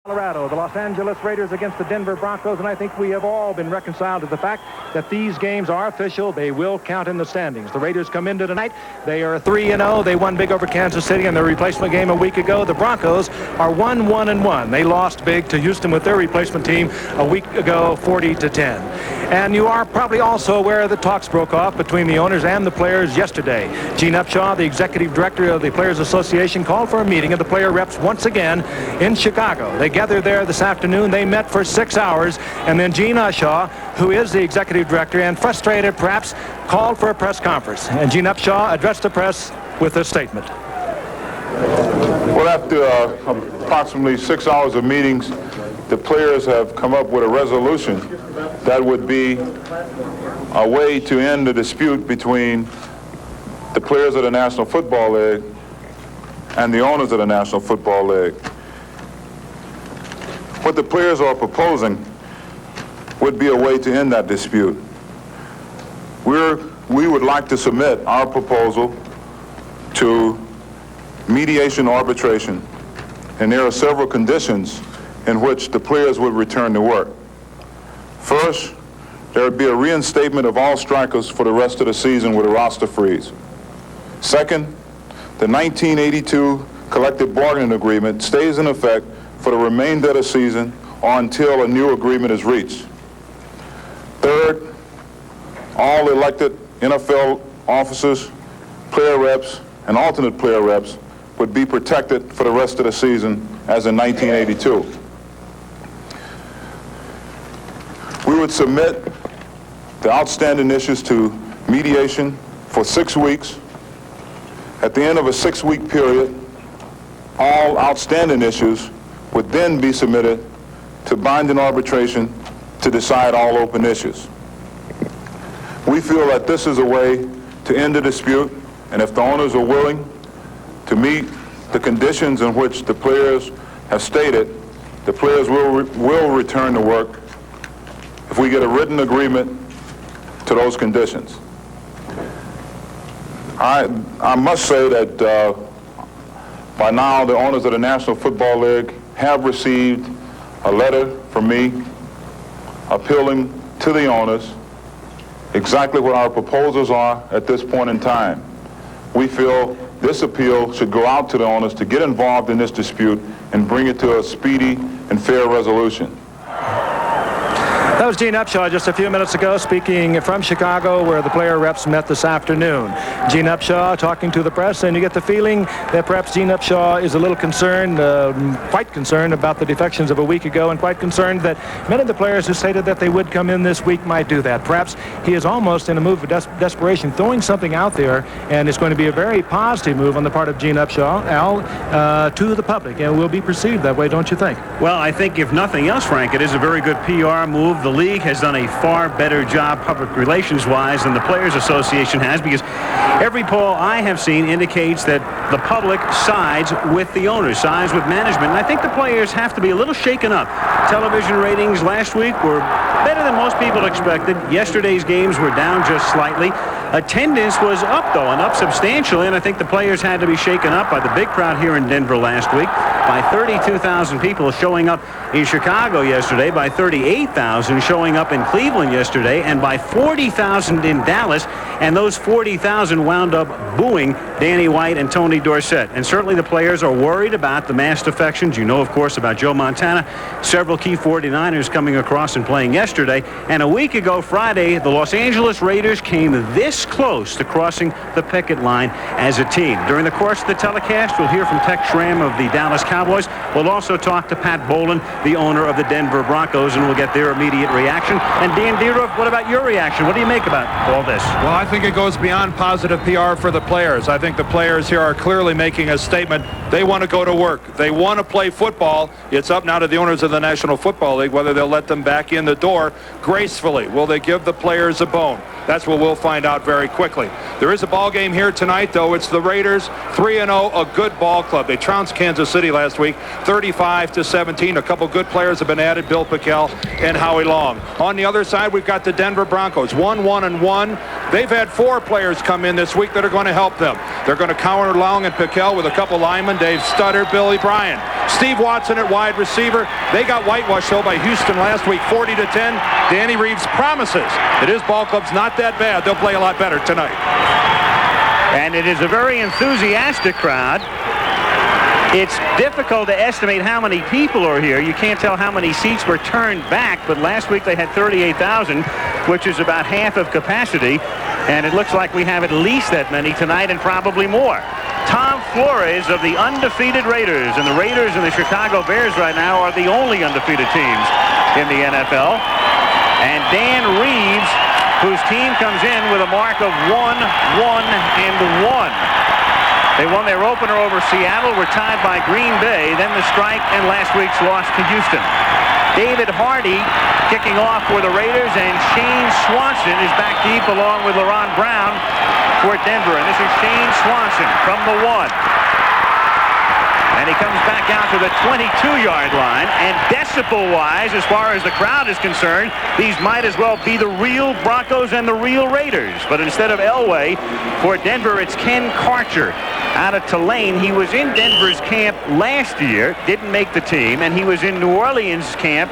Colorado, the Los Angeles Raiders against the Denver Broncos, and I think we have all been reconciled to the fact that these games are official. They will count in the standings. The Raiders come into tonight. They are 3-0. They won big over Kansas City in their replacement game a week ago. The Broncos are 1-1-1. They lost big to Houston with their replacement team a week ago, 40-10. And you are probably also aware that talks broke off between the owners and the players yesterday. Gene Upshaw, the executive director of the Players Association, called for a meeting of the player reps once again in Chicago. They gathered there this afternoon. They met for 6 hours, and then Gene Upshaw, who is the executive director and frustrated perhaps, called for a press conference. And Gene Upshaw addressed the press with this statement. Well, after approximately 6 hours of meetings, the players have come up with a resolution that would be a way to end the dispute between the players of the National Football League and the owners of the National Football League. What the players are proposing would be a way to end that dispute. We would like to submit our proposal to mediation arbitration, and there are several conditions in which the players would return to work. First, there would be a reinstatement of all strikers for the rest of the season with a roster freeze. Second, the 1982 collective bargaining agreement stays in effect for the remainder of the season or until a new agreement is reached. Third, all elected NFL officers, player reps, and alternate player reps would be protected for the rest of the season as in 1982. We would submit the outstanding issues to mediation for 6 weeks. At the end of a 6-week period, all outstanding issues would then be submitted to binding arbitration to decide all open issues. We feel that this is a way to end the dispute, and if the owners are willing to meet the conditions in which the players have stated, the players will return to work if we get a written agreement to those conditions. I must say that by now the owners of the National Football League have received a letter from me appealing to the owners exactly what our proposals are at this point in time. We feel this appeal should go out to the owners to get involved in this dispute and bring it to a speedy and fair resolution. That was Gene Upshaw just a few minutes ago, speaking from Chicago, where the player reps met this afternoon. Gene Upshaw talking to the press, and you get the feeling that perhaps Gene Upshaw is a little concerned, quite concerned about the defections of a week ago, and quite concerned that many of the players who stated that they would come in this week might do that. Perhaps he is almost in a move of desperation, throwing something out there, and it's going to be a very positive move on the part of Gene Upshaw, Al, to the public, and will be perceived that way, don't you think? Well, I think if nothing else, Frank, it is a very good PR move. The league has done a far better job public relations-wise than the Players Association has, because every poll I have seen indicates that the public sides with the owners, sides with management. And I think the players have to be a little shaken up. Television ratings last week were better than most people expected. Yesterday's games were down just slightly. Attendance was up, though, and up substantially, and I think the players had to be shaken up by the big crowd here in Denver last week, by 32,000 people showing up in Chicago yesterday, by 38,000 showing up in Cleveland yesterday, and by 40,000 in Dallas, and those 40,000 wound up booing Danny White and Tony Dorsett. And certainly the players are worried about the mass defections. You know, of course, about Joe Montana, several key 49ers coming across and playing yesterday, and a week ago Friday, the Los Angeles Raiders came this close to crossing the picket line as a team. During the course of the telecast, we'll hear from Tex Schramm of the Dallas Cowboys. We'll also talk to Pat Bowlen, the owner of the Denver Broncos, and we'll get their immediate reaction. And Dan Deerup, what about your reaction? What do you make about all this? Well, I think it goes beyond positive PR for the players. I think the players here are clearly making a statement. They want to go to work. They want to play football. It's up now to the owners of the National Football League whether they'll let them back in the door gracefully. Will they give the players a bone? That's what we'll find out very quickly. There is a ball game here tonight, though. It's the Raiders, 3-0, a good ball club. They trounced Kansas City last week, 35-17. A couple good players have been added, Bill Pickel and Howie Long. On the other side, we've got the Denver Broncos, 1-1-1. They've had 4 players come in this week that are going to help them. They're going to counter Long and Pickel with a couple linemen, Dave Stutter, Billy Bryan. Steve Watson at wide receiver. They got whitewashed, though, by Houston last week, 40-10. Danny Reeves promises that his ball club's not that bad. They'll play a lot better tonight. And it is a very enthusiastic crowd. It's difficult to estimate how many people are here. You can't tell how many seats were turned back, but last week they had 38,000, which is about half of capacity. And it looks like we have at least that many tonight and probably more. Tom Flores of the undefeated Raiders. And the Raiders and the Chicago Bears right now are the only undefeated teams in the NFL. And Dan Reeves, whose team comes in with a mark of 1-1-1. They won their opener over Seattle, were tied by Green Bay, then the strike, and last week's loss to Houston. David Hardy kicking off for the Raiders, and Shane Swanson is back deep along with LaRon Brown for Denver. And this is Shane Swanson from the 1. And he comes back out to the 22-yard line. And decibel-wise, as far as the crowd is concerned, these might as well be the real Broncos and the real Raiders. But instead of Elway, for Denver, it's Ken Karcher out of Tulane. He was in Denver's camp last year, didn't make the team, and he was in New Orleans camp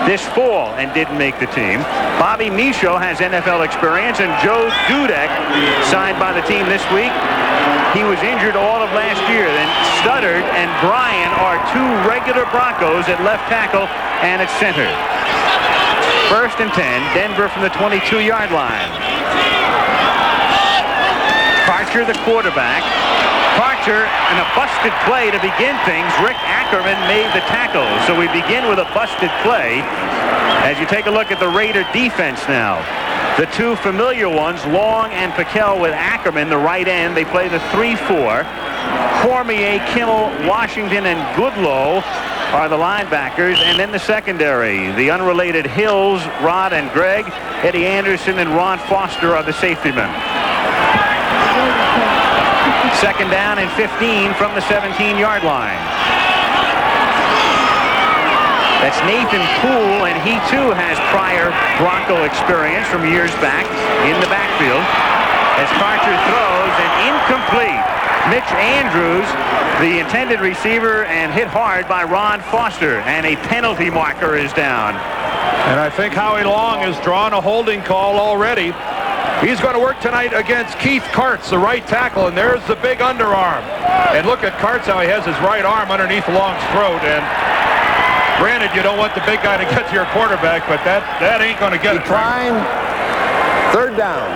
this fall and didn't make the team. Bobby Michaud has NFL experience, and Joe Dudek signed by the team this week. He was injured all of last year. Then Studdard and Bryan are two regular Broncos at left tackle and at center. 1st and 10, Denver from the 22-yard line. Karcher, the quarterback. Karcher in a busted play to begin things. Rick Ackerman made the tackle. So we begin with a busted play as you take a look at the Raider defense now. The two familiar ones, Long and Piquel with Ackerman, the right end. They play the 3-4. Cormier, Kimmel, Washington, and Goodlow are the linebackers. And then the secondary. The unrelated Hills, Rod and Greg. Eddie Anderson and Ron Foster are the safety men. 2nd down and 15 from the 17-yard line. That's Nathan Poole, and he too has prior Bronco experience from years back in the backfield. As Karcher throws, and incomplete. Mitch Andrews, the intended receiver, and hit hard by Ron Foster, and a penalty marker is down. And I think Howie Long has drawn a holding call already. He's going to work tonight against Keith Kartz, the right tackle, and there's the big underarm. And look at Kartz, how he has his right arm underneath Long's throat. And granted, you don't want the big guy to get to your quarterback, but that ain't going to get it. Decline. 3rd down.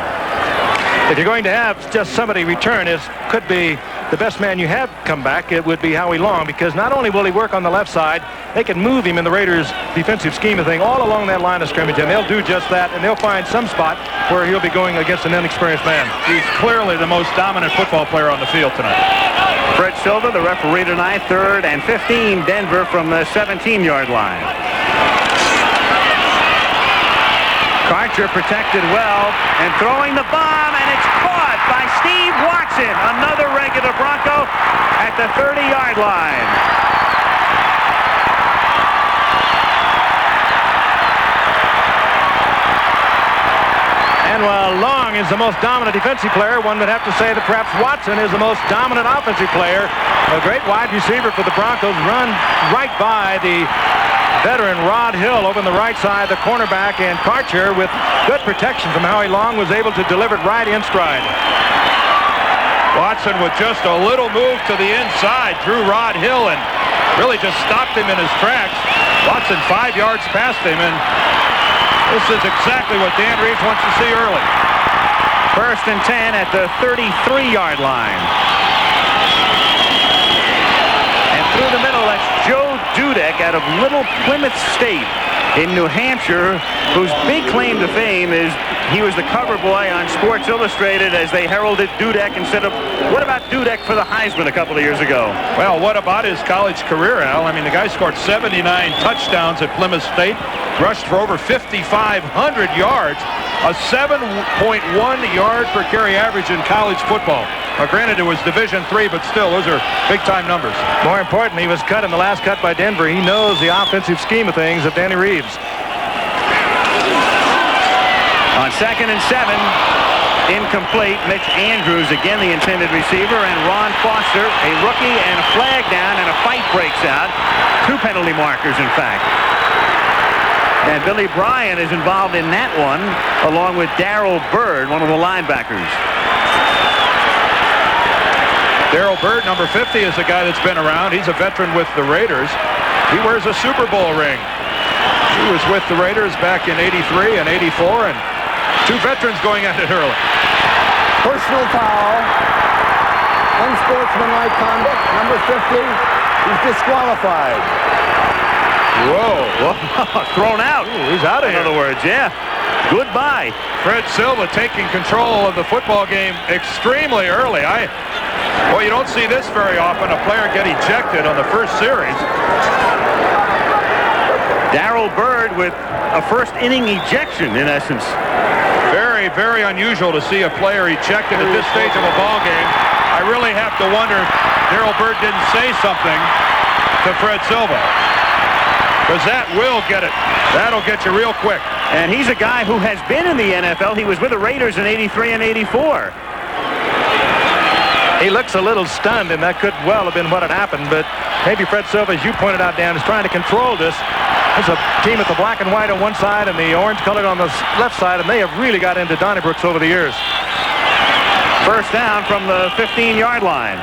If you're going to have just somebody return, it could be the best man you have come back. It would be Howie Long, because not only will he work on the left side, they can move him in the Raiders' defensive scheme of thing all along that line of scrimmage, and they'll do just that, and they'll find some spot where he'll be going against an inexperienced man. He's clearly the most dominant football player on the field tonight. Fred Silva, the referee tonight. 3rd and 15, Denver from the 17-yard line. Karcher protected well and throwing the bomb, and it's caught by Steve Watson, another regular Bronco at the 30-yard line. And while Long is the most dominant defensive player, one would have to say that perhaps Watson is the most dominant offensive player. A great wide receiver for the Broncos, run right by the veteran Rod Hill over on the right side, the cornerback, and Karcher with good protection from Howie Long was able to deliver it right in stride. Watson with just a little move to the inside drew Rod Hill and really just stopped him in his tracks. Watson 5 yards past him, and this is exactly what Dan Reeves wants to see early. 1st and 10 at the 33-yard line. And through the middle, that's Joe Dudek out of Little Plymouth State in New Hampshire, whose big claim to fame is he was the cover boy on Sports Illustrated as they heralded Dudek instead of, what about Dudek for the Heisman a couple of years ago? Well, what about his college career, Al? I mean, the guy scored 79 touchdowns at Plymouth State, rushed for over 5,500 yards, a 7.1 yard per carry average in college football. Now, granted, it was Division III, but still, those are big-time numbers. More important, he was cut in the last cut by Denver. He knows the offensive scheme of things of Danny Reeves. On 2nd and 7, incomplete. Mitch Andrews, again the intended receiver, and Ron Foster, a rookie, and a flag down, and a fight breaks out 2 penalty markers, in fact. And Billy Bryan is involved in that one, along with Darrell Byrd, one of the linebackers. Darrell Byrd, number 50, is a guy that's been around. He's a veteran with the Raiders. He wears a Super Bowl ring. He was with the Raiders back in '83 and '84, and 2 veterans going at it early. Personal foul. Unsportsmanlike conduct. Number 50. He's disqualified. Whoa. Thrown out. Ooh, he's out of here. In other words, yeah. Goodbye. Fred Silva taking control of the football game extremely early. Well, you don't see this very often, a player get ejected on the first series. Darrell Byrd with a first inning ejection, in essence. Very, very unusual to see a player ejected at this stage of a ball game. I really have to wonder if Darrell Byrd didn't say something to Fred Silva. Because that will get it. That'll get you real quick. And he's a guy who has been in the NFL. He was with the Raiders in '83 and '84. He looks a little stunned, and that could well have been what had happened. But maybe Fred Silva, as you pointed out, Dan, is trying to control this. There's a team with the black and white on one side and the orange colored on the left side, and they have really got into Donnybrooks over the years. First down from the 15-yard line.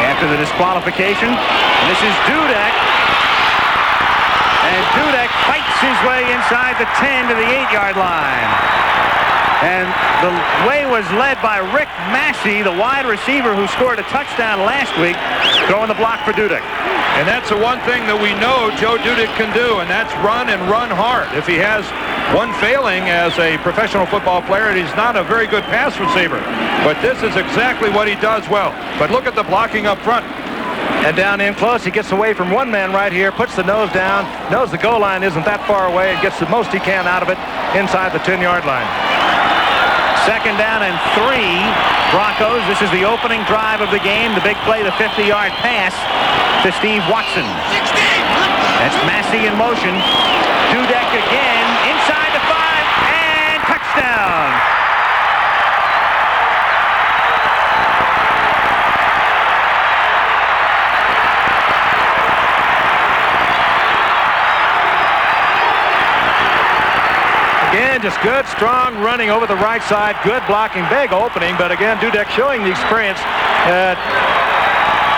After the disqualification, this is Dudek. And Dudek fights his way inside the 10 to the 8-yard line. And the way was led by Rick Massey, the wide receiver who scored a touchdown last week, throwing the block for Dudek. And that's the one thing that we know Joe Dudek can do, and that's run and run hard. If he has one failing as a professional football player, he's not a very good pass receiver. But this is exactly what he does well. But look at the blocking up front. And down in close, he gets away from one man right here, puts the nose down, knows the goal line isn't that far away, and gets the most he can out of it inside the 10-yard line. Second down and 3, Broncos. This is the opening drive of the game. The big play, the 50-yard pass to Steve Watson. That's Massey in motion. Dudek again, inside the 5, and touchdown. Again, just good, strong running over the right side. Good blocking, big opening. But again, Dudek showing the experience.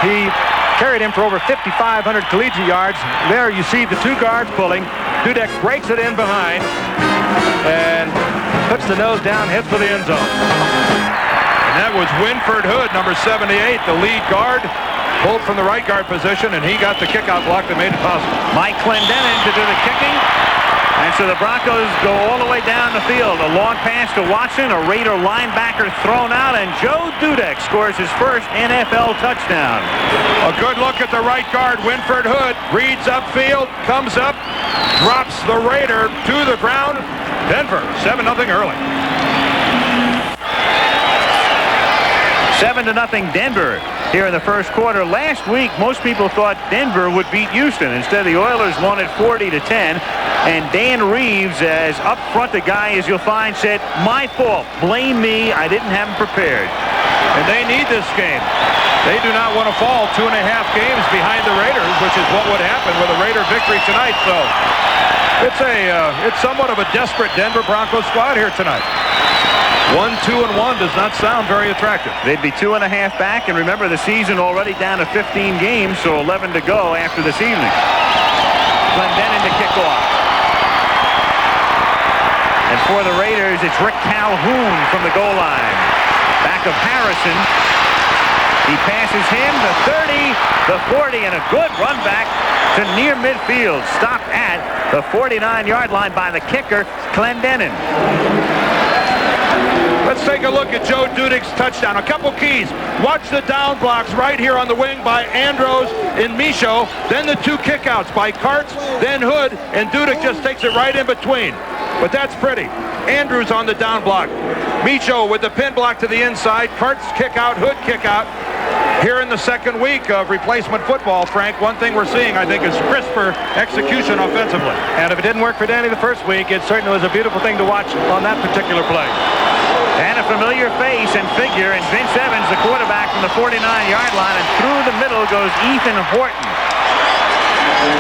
He carried him for over 5,500 collegiate yards. There you see the 2 guards pulling. Dudek breaks it in behind and puts the nose down, heads for the end zone. And that was Winford Hood, number 78, the lead guard. Pulled from the right guard position, and he got the kickout block that made it possible. Mike Clendenin to do the kicking. And so the Broncos go all the way down the field. A long pass to Watson, a Raider linebacker thrown out, and Joe Dudek scores his first NFL touchdown. A good look at the right guard, Winford Hood. Reads upfield, comes up, drops the Raider to the ground. Denver, 7-0 early. 7-0 Denver here in the first quarter. Last week, most people thought Denver would beat Houston. Instead, the Oilers won it 40-10. And Dan Reeves, as up front the guy, as you'll find, said, "My fault. Blame me. I didn't have him prepared." And they need this game. They do not want to fall 2.5 games behind the Raiders, which is what would happen with a Raider victory tonight. So it's somewhat of a desperate Denver Broncos squad here tonight. 1-2-1 does not sound very attractive. They'd be 2.5 back, and remember the season already down to 15 games, so 11 to go after this evening. Clendenin to kick off. And for the Raiders, it's Rick Calhoun from the goal line. Back of Harrison. He passes him, the 30, the 40, and a good run back to near midfield. Stopped at the 49-yard line by the kicker, Clendenin. Let's take a look at Joe Dudek's touchdown. A couple keys. Watch the down blocks right here on the wing by Andros and Michaud. Then the 2 kickouts by Karts, then Hood, and Dudek just takes it right in between. But that's pretty. Andrews on the down block. Michaud with the pin block to the inside. Karts kick out, Hood kick out. Here in the second week of replacement football, Frank, one thing we're seeing, I think, is crisper execution offensively. And if it didn't work for Danny the first week, it certainly was a beautiful thing to watch on that particular play. And a familiar face and figure in Vince Evans, the quarterback from the 49-yard line, and through the middle goes Ethan Horton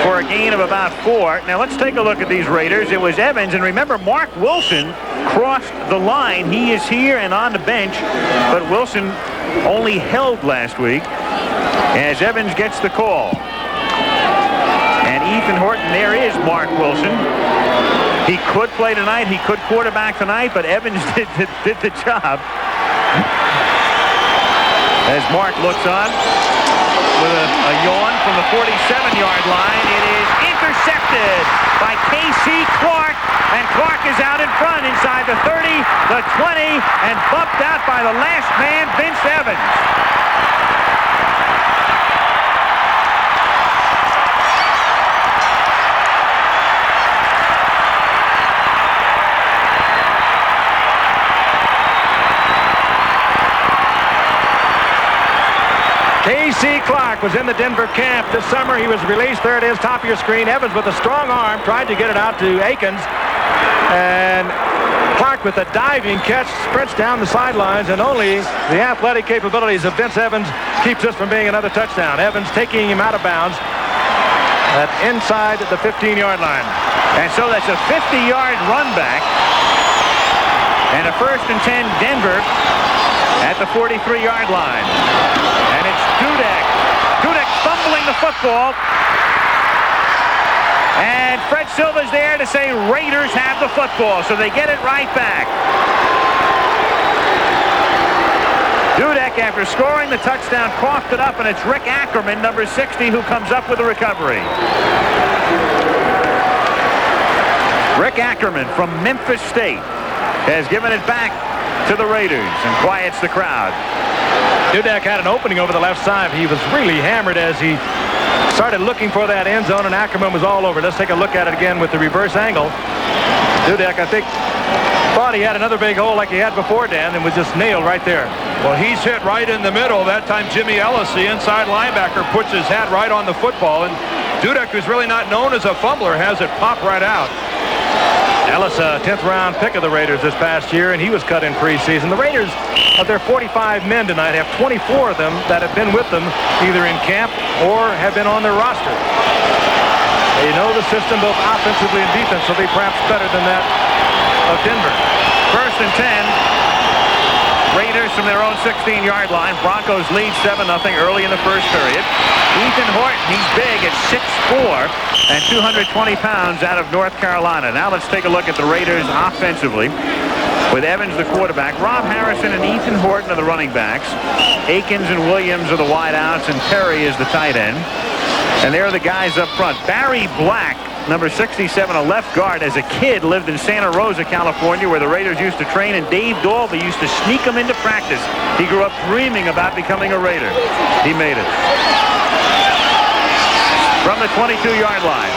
for a gain of about 4. Now let's take a look at these Raiders. It was Evans, and remember Mark Wilson crossed the line. He is here and on the bench, but Wilson only held last week as Evans gets the call. And Ethan Horton, there is Mark Wilson. He could play tonight. He could quarterback tonight, but Evans did the job. As Mark looks on with a yawn from the 47-yard line. It is intercepted by K.C. Clark, and Clark is out in front inside the 30, the 20, and bumped out by the last man, Vince Evans. K.C. Clark was in the Denver camp this summer. He was released. There it is, top of your screen. Evans with a strong arm tried to get it out to Akins. And Clark with a diving catch sprints down the sidelines, and only the athletic capabilities of Vince Evans keeps this from being another touchdown. Evans taking him out of bounds at inside the 15-yard line. And so that's a 50-yard run back. And a 1st and 10 Denver at the 43-yard line. And it's Dudek. Dudek fumbling the football. And Fred Silva's there to say Raiders have the football, so they get it right back. Dudek, after scoring the touchdown, coughed it up, and it's Rick Ackerman, number 60, who comes up with the recovery. Rick Ackerman from Memphis State has given it back to the Raiders and quiets the crowd. Dudek had an opening over the left side. He was really hammered as he started looking for that end zone, and Ackerman was all over. Let's take a look at it again with the reverse angle. Dudek, I think, thought he had another big hole like he had before, Dan, and was just nailed right there. Well, he's hit right in the middle. That time Jimmy Ellis, the inside linebacker, puts his hat right on the football, and Dudek, who's really not known as a fumbler, has it pop right out. Ellis, a 10th round pick of the Raiders this past year, and he was cut in preseason. The Raiders, of their 45 men tonight, have 24 of them that have been with them either in camp or have been on their roster. They know the system both offensively and defensively, perhaps better than that of Denver. 1st and 10. Raiders from their own 16-yard line. Broncos lead 7-0 early in the first period. Ethan Horton, he's big at 6'4" and 220 pounds out of North Carolina. Now let's take a look at the Raiders offensively with Evans the quarterback. Rob Harrison and Ethan Horton are the running backs. Akins and Williams are the wideouts, and Perry is the tight end. And there are the guys up front. Barry Black, number 67, a left guard, as a kid lived in Santa Rosa, California, where the Raiders used to train, and Dave Dolby used to sneak him into practice. He grew up dreaming about becoming a Raider. He made it. From the 22-yard line.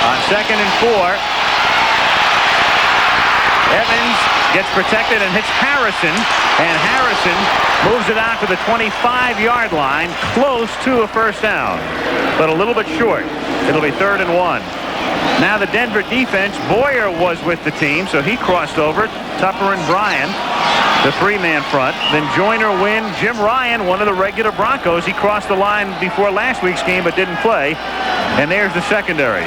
On 2nd and 4, Evans gets protected and hits Harrison, and Harrison moves it out to the 25-yard line, close to a first down, but a little bit short. It'll be 3rd and 1. Now the Denver defense, Boyer was with the team, so he crossed over. Tupper and Bryan, the 3-man front. Then Joyner, Wynn, Jim Ryan, one of the regular Broncos. He crossed the line before last week's game but didn't play. And there's the secondary.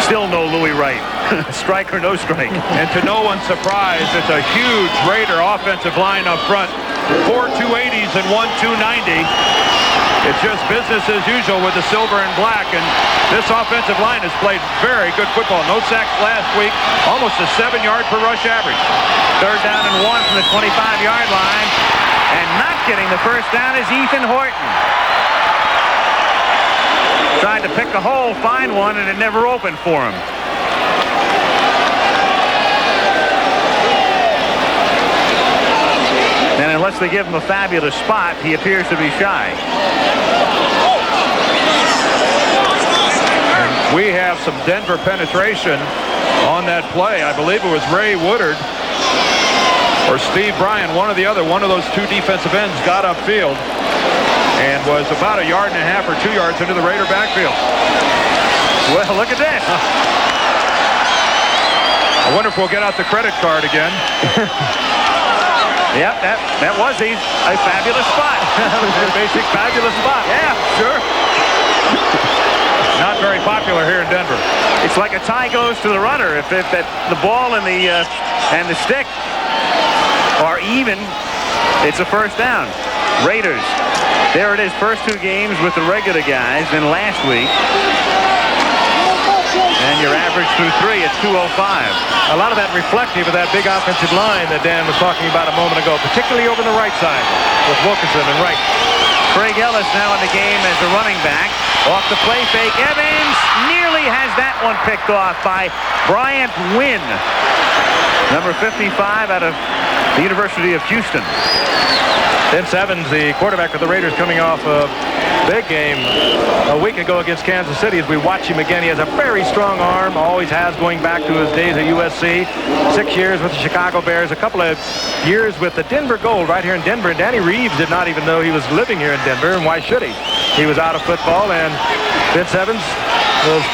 Still no Louis Wright. Strike or no strike. And to no one's surprise, it's a huge Raider offensive line up front. 4 280s and 1 290. It's just business as usual with the silver and black, and this offensive line has played very good football. No sacks last week, almost a 7-yard per rush average. 3rd down and 1 from the 25-yard line, and not getting the first down is Ethan Horton. Tried to pick a hole, find one, and it never opened for him. And unless they give him a fabulous spot, he appears to be shy. And we have some Denver penetration on that play. I believe it was Ray Woodard or Steve Bryan, one or the other. One of those two defensive ends got upfield and was about 1.5 yards or 2 yards into the Raider backfield. Well, look at this. I wonder if we'll get out the credit card again. Yep, that was a fabulous spot. That was a basic fabulous spot. Yeah, sure. Not very popular here in Denver. It's like a tie goes to the runner. If the ball and the stick are even, it's a first down. Raiders. There it is, first 2 games with the regular guys, then last week. And your average through 3 at 205. A lot of that reflective of that big offensive line that Dan was talking about a moment ago, particularly over the right side with Wilkinson and Wright. Craig Ellis now in the game as a running back. Off the play fake. Evans nearly has that one picked off by Bryant Wynn. Number 55 out of the University of Houston. Vince Evans, the quarterback for the Raiders, coming off a big game a week ago against Kansas City. As we watch him again, he has a very strong arm, always has, going back to his days at USC. 6 years with the Chicago Bears, a couple of years with the Denver Gold right here in Denver. And Danny Reeves did not even know he was living here in Denver, and why should he? He was out of football, and Vince Evans was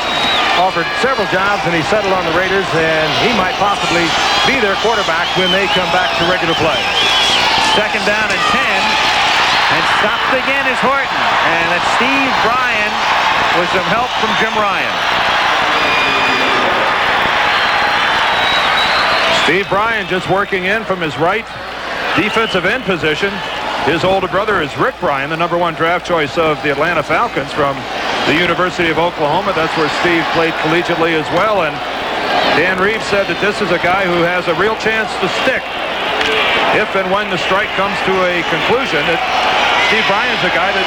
offered several jobs, and he settled on the Raiders, and he might possibly be their quarterback when they come back to regular play. Second down and 10. And stopped again is Horton. And that's Steve Bryan with some help from Jim Ryan. Steve Bryan just working in from his right defensive end position. His older brother is Rick Bryan, the #1 draft choice of the Atlanta Falcons from the University of Oklahoma. That's where Steve played collegiately as well. And Dan Reeves said that this is a guy who has a real chance to stick if and when the strike comes to a conclusion. That Steve Bryan's a guy that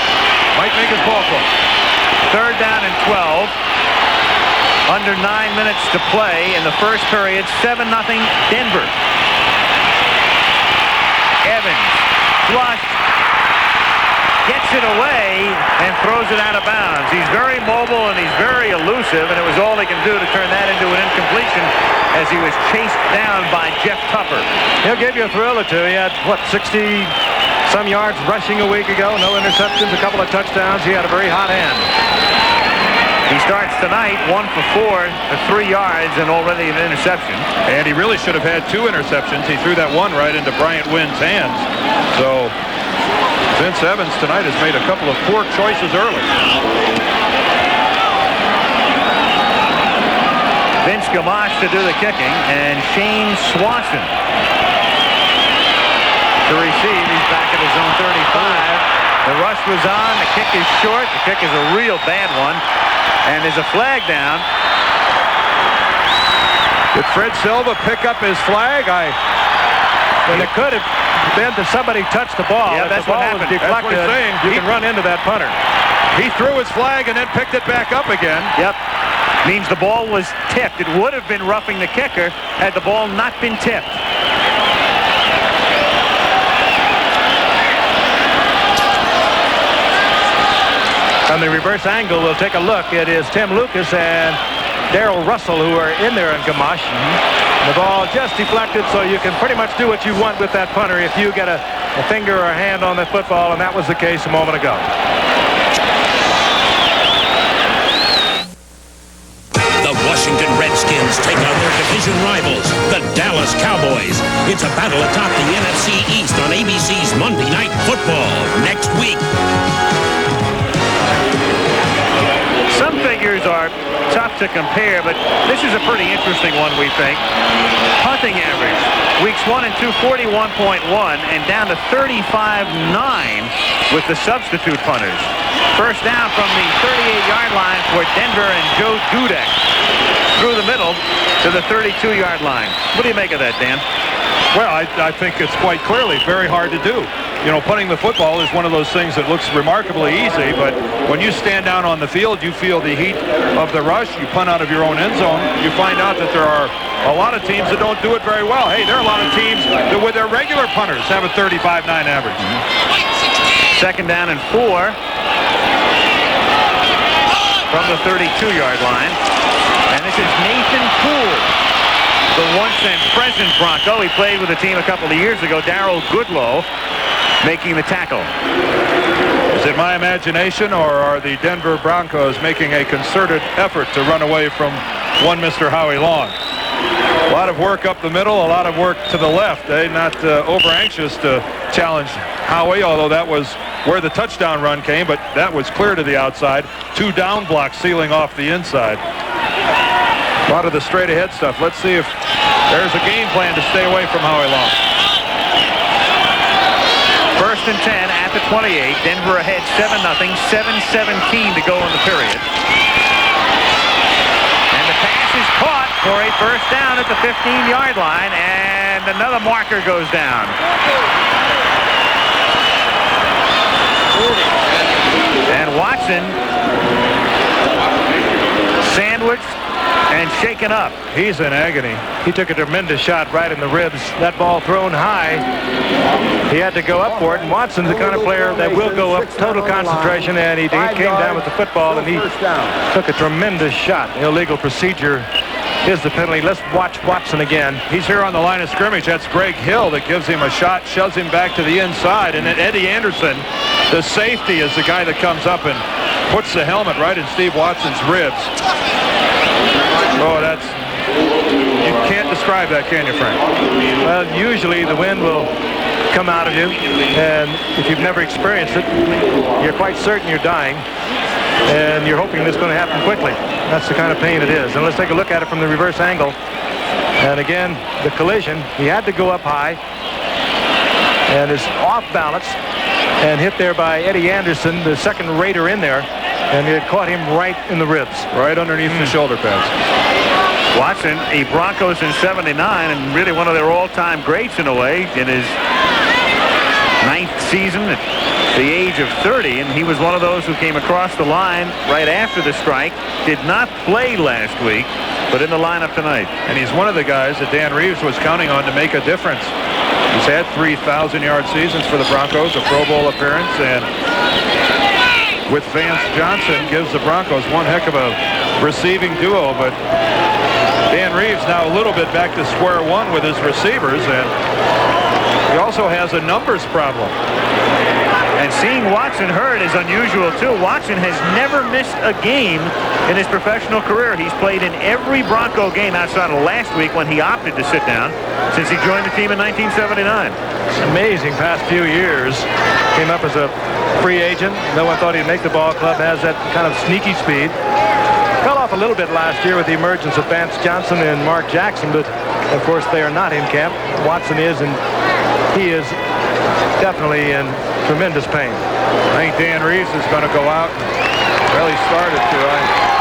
might make his ball club. Third down and 12. Under 9 minutes to play in the first period. 7-0 Denver. Evans flush, gets it away and throws it out of bounds. He's very mobile and he's very elusive, and it was all he can do to turn that into an incompletion as he was chased down by Jeff Tupper. He'll give you a thrill or two. He had, what, 60-some yards rushing a week ago. No interceptions, a couple of touchdowns. He had a very hot hand. He starts tonight 1 for 4 for 3 yards and already an interception. And he really should have had 2 interceptions. He threw that one right into Bryant Wynn's hands. So Vince Evans tonight has made a couple of poor choices early. Vince Gamache to do the kicking, and Shane Swanson to receive. He's back at his own 35. The rush was on. The kick is short. The kick is a real bad one. And there's a flag down. Did Fred Silva pick up his flag? And it could have been that somebody touched the ball. Yeah, that's if the what ball was happened. deflected, That's what he's saying. you can run into that punter. He threw his flag and then picked it back up again. Yep. Means the ball was tipped. It would have been roughing the kicker had the ball not been tipped. On the reverse angle, we'll take a look. It is Tim Lucas and Darrell Russell who are in there in Gamache. The ball just deflected, so you can pretty much do what you want with that punter if you get a finger or a hand on the football, and that was the case a moment ago. The Washington Redskins take on their division rivals, the Dallas Cowboys. It's a battle atop the NFC East on ABC's Monday Night Football next week. Some figures are tough to compare, but this is a pretty interesting one, we think. Punting average, weeks 1 and 2, 41.1, and down to 35.9 with the substitute punters. First down from the 38-yard line for Denver and Joe Dudek. Through the middle to the 32-yard line. What do you make of that, Dan? Well, I think it's quite clearly very hard to do. You know, punting the football is one of those things that looks remarkably easy, but when you stand down on the field, you feel the heat of the rush. You punt out of your own end zone. You find out that there are a lot of teams that don't do it very well. Hey, there are a lot of teams that with their regular punters have a 35.9 average. Second down and 4 from the 32-yard line. And this is Nathan Poole, the once and present Bronco. He played with the team a couple of years ago. Darrell Goodlow making the tackle. Is it my imagination, or are the Denver Broncos making a concerted effort to run away from one Mr. Howie Long? A lot of work up the middle, a lot of work to the left. They're not over anxious to challenge Howie, although that was where the touchdown run came, but that was clear to the outside. 2 down blocks sealing off the inside. A lot of the straight ahead stuff. Let's see if there's a game plan to stay away from Howie Long. 1st and 10 at the 28. Denver ahead 7-0. 7:17 to go in the period. And the pass is caught for a first down at the 15-yard line, and another marker goes down. And Watson sandwiched and shaken up. He's in agony. He took a tremendous shot right in the ribs. That ball thrown high. He had to go up for it, and Watson's the kind of player that will go up, total concentration, and he came down with the football, and he took a tremendous shot. Illegal procedure is the penalty. Let's watch Watson again. He's here on the line of scrimmage. That's Greg Hill that gives him a shot, shoves him back to the inside, and then Eddie Anderson, the safety, is the guy that comes up and puts the helmet right in Steve Watson's ribs. Oh, that's... You can't describe that, can you, Frank? Well, usually the wind will come out of you, and if you've never experienced it, you're quite certain you're dying, and you're hoping this is going to happen quickly. That's the kind of pain it is. And let's take a look at it from the reverse angle. And again, the collision, he had to go up high, and is off balance, and hit there by Eddie Anderson, the second Raider in there, and it caught him right in the ribs. Right underneath the shoulder pads. Watson, a Broncos in 79, and really one of their all-time greats in a way, in his 9th season at the age of 30, and he was one of those who came across the line right after the strike. Did not play last week, but in the lineup tonight. And he's one of the guys that Dan Reeves was counting on to make a difference. He's had 3,000-yard seasons for the Broncos, a Pro Bowl appearance, and with Vance Johnson gives the Broncos one heck of a receiving duo, but Dan Reeves now a little bit back to square one with his receivers, and he also has a numbers problem. And seeing Watson hurt is unusual, too. Watson has never missed a game in his professional career. He's played in every Bronco game outside of last week when he opted to sit down since he joined the team in 1979. It's amazing past few years. Came up as a free agent. No one thought he'd make the ball club. Has that kind of sneaky speed. Fell off a little bit last year with the emergence of Vance Johnson and Mark Jackson, but of course they are not in camp. Watson is, and he is definitely in tremendous pain. I think Dan Reeves is going to go out. Well, he started to.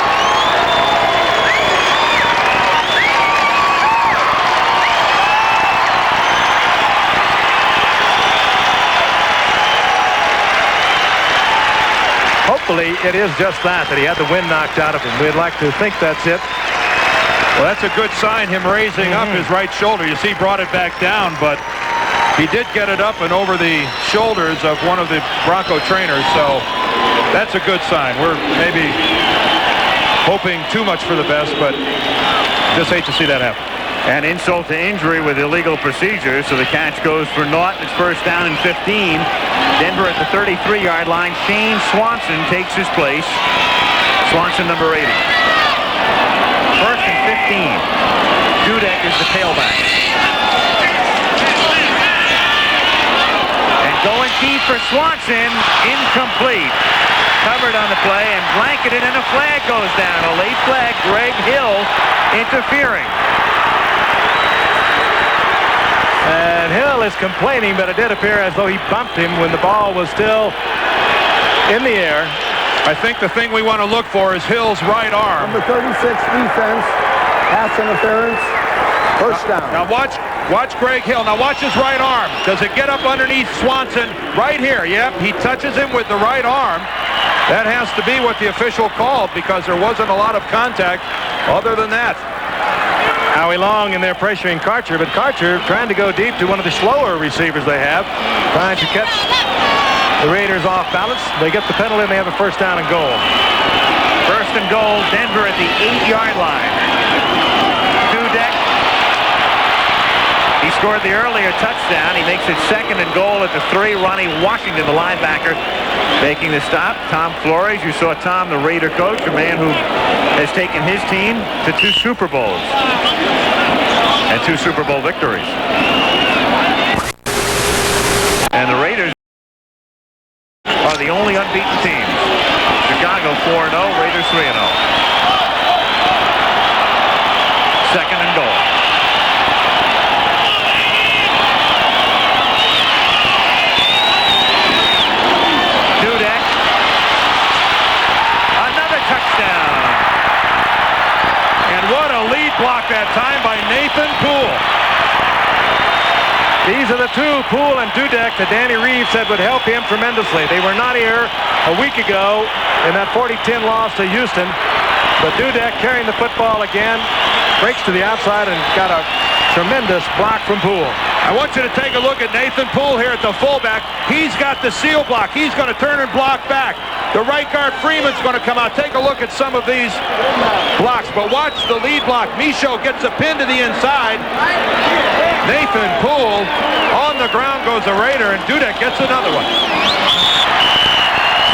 Hopefully it is just that he had the wind knocked out of him. We'd like to think that's it. Well, that's a good sign, him raising up his right shoulder. You see, brought it back down, but he did get it up and over the shoulders of one of the Bronco trainers, so that's a good sign. We're maybe hoping too much for the best, but just hate to see that happen. An insult to injury with illegal procedures, so the catch goes for naught. It's first down and 15. Denver at the 33-yard line. Shane Swanson takes his place. Swanson, number 80. First and 15. Dudek is the tailback. And going deep for Swanson, incomplete. Covered on the play and blanketed, and a flag goes down. A late flag, Greg Hill interfering. And Hill is complaining, but it did appear as though he bumped him when the ball was still in the air. I think the thing we want to look for is Hill's right arm. Number 36 defense, pass interference, first down. Now watch Greg Hill. Now watch his right arm. Does it get up underneath Swanson? Right here. Yep, he touches him with the right arm. That has to be what the official called because there wasn't a lot of contact other than that. Howie Long in there pressuring Karcher, but Karcher trying to go deep to one of the slower receivers they have, trying to catch the Raiders off balance. They get the penalty and they have a first down and goal. First and goal, Denver at the 8-yard line. Dudek. He scored the earlier touchdown. He makes it second and goal at the 3. Ronnie Washington, the linebacker, making the stop. Tom Flores, you saw Tom, the Raider coach, a man who has taken his team to 2 Super Bowls. and 2 Super Bowl victories. And the Raiders are the only unbeaten team. Chicago 4-0, Raiders 3-0. Second and goal. Dudek. Another touchdown. And what a lead block that time by Nathan Poole. These are the two, Poole and Dudek, that Danny Reeves said would help him tremendously. They were not here a week ago in that 40-10 loss to Houston. But Dudek carrying the football again, breaks to the outside and got a tremendous block from Poole. I want you to take a look at Nathan Poole here at the fullback. He's got the seal block. He's going to turn and block back. The right guard Freeman's going to come out. Take a look at some of these blocks. But watch the lead block. Michaud gets a pin to the inside. Nathan Poole on the ground goes a Raider, and Dudek gets another one.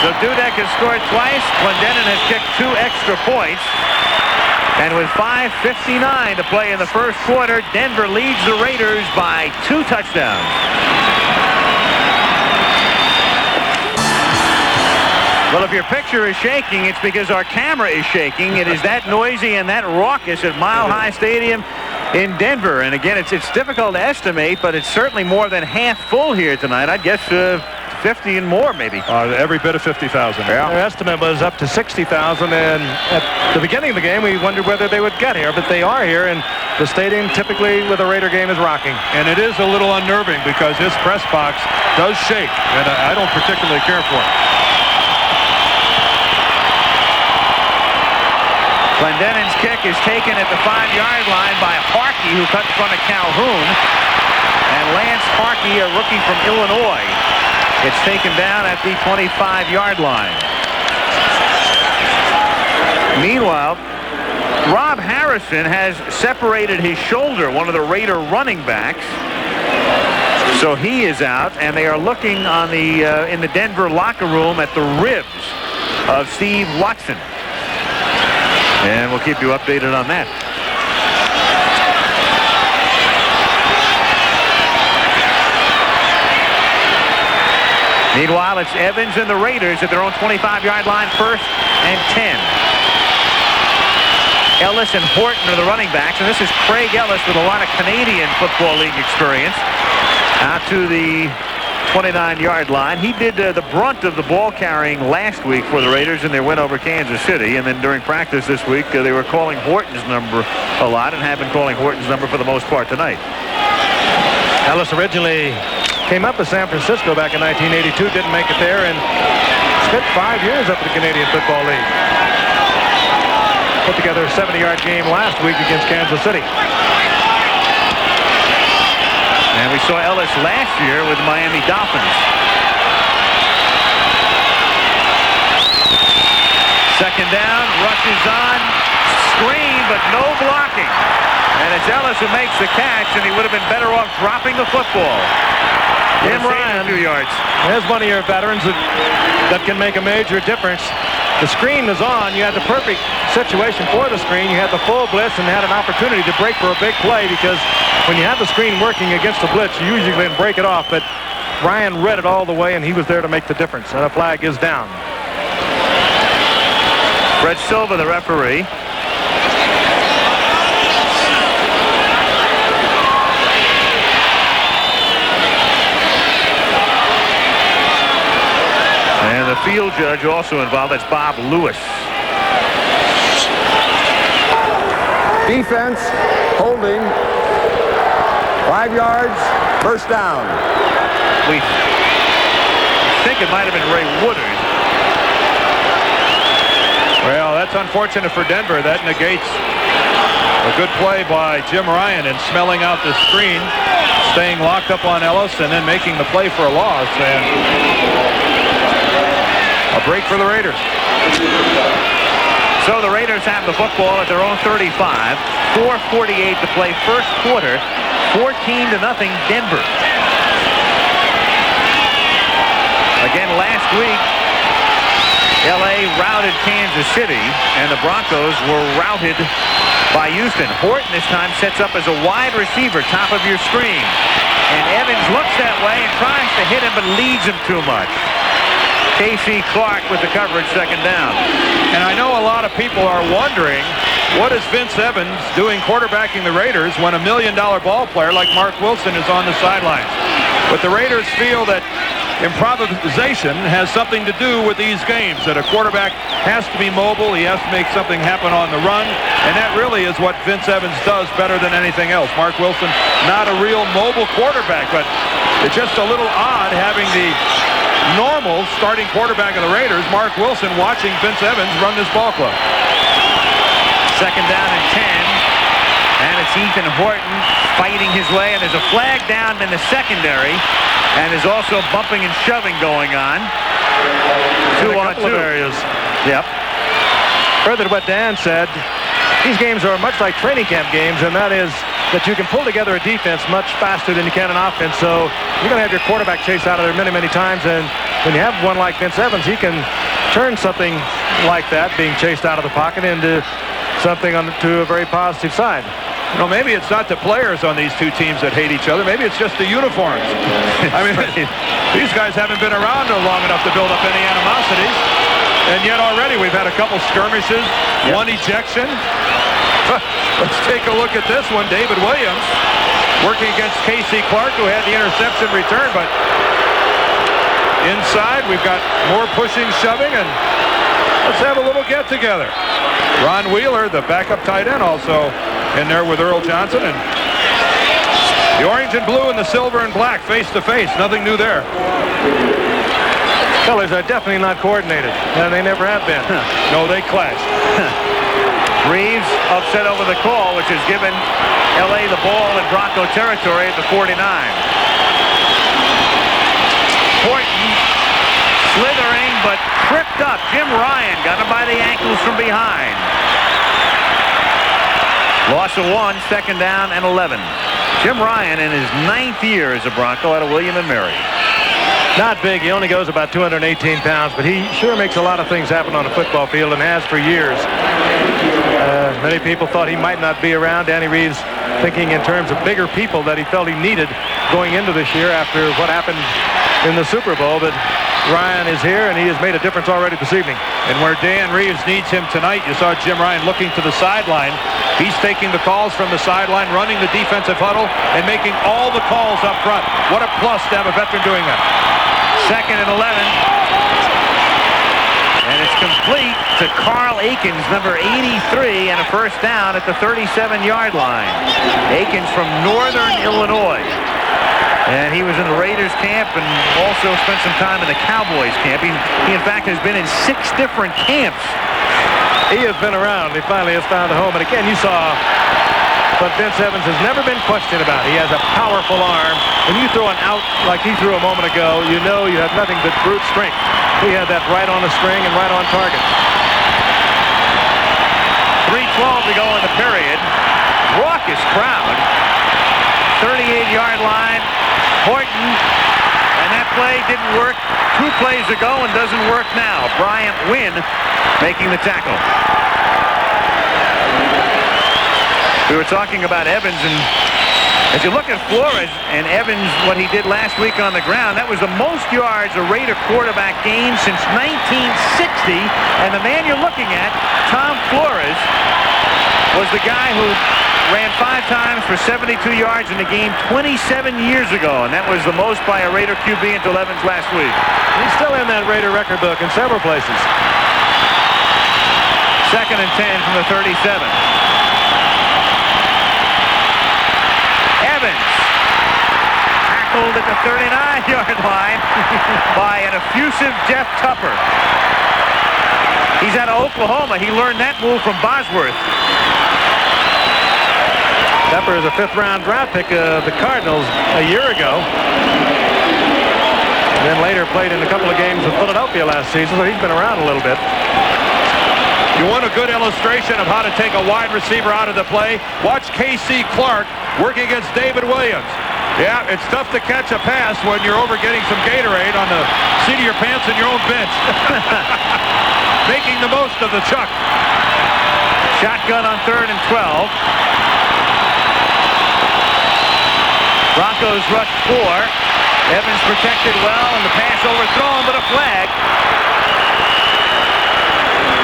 So Dudek has scored twice. Clendenin has kicked 2 extra points. And with 5:59 to play in the first quarter, Denver leads the Raiders by 2 touchdowns. Well, if your picture is shaking, it's because our camera is shaking. It is that noisy and that raucous at Mile High Stadium in Denver. And again, it's difficult to estimate, but it's certainly more than half full here tonight. I'd guess 50 and more, maybe. Every bit of 50,000. Yeah. Their estimate was up to 60,000, and at the beginning of the game, we wondered whether they would get here, but they are here, and the stadium typically with a Raider game is rocking. And it is a little unnerving because his press box does shake, and I don't particularly care for it. Clendenin's kick is taken at the 5-yard line by Harkey, who cut in front of Calhoun. And Lance Harkey, a rookie from Illinois, gets taken down at the 25-yard line. Meanwhile, Rob Harrison has separated his shoulder, one of the Raider running backs. So he is out, and they are looking on the in the Denver locker room at the ribs of Steve Watson. And we'll keep you updated on that. Meanwhile, it's Evans and the Raiders at their own 25-yard line, 1st and 10. Ellis and Horton are the running backs, and this is Craig Ellis with a lot of Canadian Football League experience. Out to the 29-yard line. He did the brunt of the ball carrying last week for the Raiders in their win over Kansas City, and then during practice this week they were calling Horton's number a lot and have been calling Horton's number for the most part tonight. Ellis originally came up with San Francisco back in 1982, didn't make it there, and spent 5 years up in the Canadian Football League. Put together a 70-yard game last week against Kansas City. And we saw Ellis last year with the Miami Dolphins. Second down, rushes on, screen, but no blocking. And it's Ellis who makes the catch, and he would have been better off dropping the football. Jim Ryan, 2 yards. There's one of your veterans that can make a major difference. The screen was on. You had the perfect situation for the screen. You had the full blitz and had an opportunity to break for a big play, because when you have the screen working against the blitz, you usually can break it off. But Ryan read it all the way, and he was there to make the difference. And a flag is down. Fred Silva, the referee. And the field judge also involved. That's Bob Lewis. Defense, holding, 5 yards, first down. We think it might have been Ray Woodard. Well, that's unfortunate for Denver. That negates a good play by Jim Ryan in smelling out the screen, staying locked up on Ellis, and then making the play for a loss. And a break for the Raiders. So the Raiders have the football at their own 35. 4:48 to play first quarter. 14-0 Denver. Again, last week, LA routed Kansas City, and the Broncos were routed by Houston. Horton this time sets up as a wide receiver, top of your screen. And Evans looks that way and tries to hit him, but leads him too much. K.C. Clark with the coverage, second down. And I know a lot of people are wondering, what is Vince Evans doing quarterbacking the Raiders when a $1 million ball player like Mark Wilson is on the sidelines? But the Raiders feel that improvisation has something to do with these games, that a quarterback has to be mobile, he has to make something happen on the run, and that really is what Vince Evans does better than anything else. Mark Wilson, not a real mobile quarterback, but it's just a little odd having the normal starting quarterback of the Raiders, Mark Wilson, watching Vince Evans run this ball club. Second down and 10. And it's Ethan Horton fighting his way, and there's a flag down in the secondary, and there's also bumping and shoving going on. 2-on-2 areas. Yep. Further to what Dan said, these games are much like training camp games, and that is that you can pull together a defense much faster than you can an offense. So you're going to have your quarterback chase out of there many, many times, and when you have one like Vince Evans, he can turn something like that, being chased out of the pocket, into something to a very positive side. You know, maybe it's not the players on these two teams that hate each other. Maybe it's just the uniforms. I mean, these guys haven't been around long enough to build up any animosities. And yet already we've had a couple skirmishes, one ejection. Let's take a look at this one. David Williams working against K.C. Clark, who had the interception return. But inside, we've got more pushing, shoving, and let's have a little get-together. Ron Wheeler, the backup tight end, also in there with Earl Johnson. And the orange and blue and the silver and black face-to-face. Nothing new there. Colors are definitely not coordinated, and they never have been. No, they clashed. Reeves upset over the call, which has given L.A. the ball in Bronco territory at the 49. Horton slithering, but tripped up. Jim Ryan got him by the ankles from behind. Loss of 1, second down and 11. Jim Ryan in his 9th year as a Bronco out of William and Mary. Not big. He only goes about 218 pounds, but he sure makes a lot of things happen on a football field and has for years. Many people thought he might not be around. Danny Reeves thinking in terms of bigger people that he felt he needed going into this year after what happened in the Super Bowl. But Ryan is here, and he has made a difference already this evening. And where Dan Reeves needs him tonight, you saw Jim Ryan looking to the sideline. He's taking the calls from the sideline, running the defensive huddle, and making all the calls up front. What a plus to have a veteran doing that. Second and 11. And it's complete to Carl Akins, number 83, and a first down at the 37-yard line. Akins from Northern Illinois. And he was in the Raiders camp and also spent some time in the Cowboys camp. He in fact, has been in 6 different camps. He has been around. He finally has found a home. And again, you saw what Vince Evans has never been questioned about. He has a powerful arm. When you throw an out like he threw a moment ago, you know you have nothing but brute strength. He had that right on the string and right on target. 3:12 to go in the period. Raucous crowd. 38-yard line. Horton. And that play didn't work 2 plays ago and doesn't work now. Bryant Wynn making the tackle. We were talking about Evans, and as you look at Flores and Evans, what he did last week on the ground, that was the most yards a Raider quarterback gained since 1960. And the man you're looking at, Tom Flores, was the guy who ran 5 times for 72 yards in the game 27 years ago, and that was the most by a Raider QB until Evans last week. He's still in that Raider record book in several places. Second and 10 from the 37. Evans tackled at the 39-yard line by an effusive Jeff Tupper. He's out of Oklahoma. He learned that move from Bosworth. Tupper is a 5th-round draft pick of the Cardinals a year ago. And then later played in a couple of games with Philadelphia last season, so he's been around a little bit. You want a good illustration of how to take a wide receiver out of the play? Watch K.C. Clark working against David Williams. Yeah, it's tough to catch a pass when you're over getting some Gatorade on the seat of your pants in your own bench. Making the most of the chuck. Shotgun on 3rd and 12. Broncos rush 4. Evans protected well, and the pass overthrown, but a flag.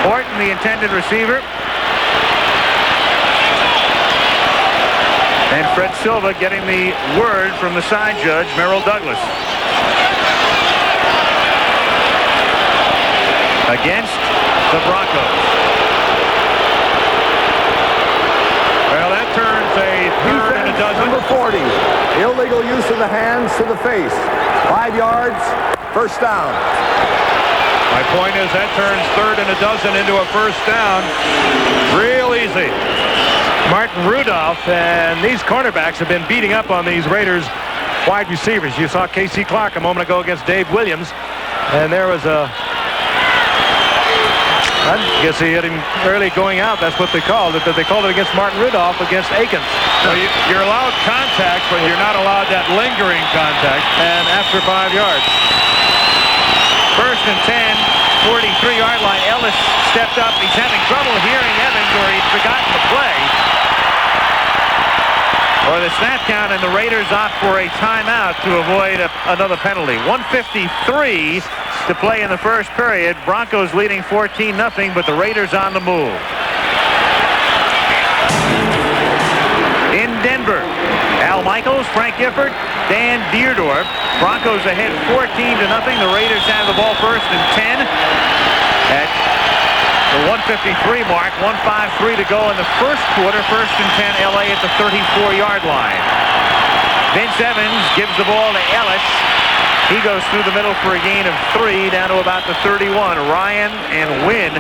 Horton, the intended receiver. And Fred Silva getting the word from the side judge, Merrill Douglas. Against the Broncos. Well, that turns a 3rd and a dozen. Number 40. Illegal use of the hands to the face. 5 yards. First down. My point is that turns 3rd and a dozen into a first down. Real easy. Martin Rudolph and these cornerbacks have been beating up on these Raiders wide receivers. You saw Casey Clark a moment ago against Dave Williams, and there was a, I guess he hit him early going out. That's what they called it. But they called it against Martin Rudolph against Akins. So you're allowed contact, but you're not allowed that lingering contact. And after 5 yards. First and 10, 43-yard line. Ellis stepped up. He's having trouble hearing Evans, or he'd forgotten the play. Or the snap count, and the Raiders opt for a timeout to avoid another penalty. 1:53 to play in the first period. Broncos leading 14-0, but the Raiders on the move. In Denver, Al Michaels, Frank Gifford, Dan Deerdorf. Broncos ahead 14-0. The Raiders have the ball first and 10 at the 1:53 mark. 1:53 to go in the first quarter. First and 10, LA at the 34-yard line. Vince Evans gives the ball to Ellis. He goes through the middle for a gain of 3 down to about the 31. Ryan and Wynn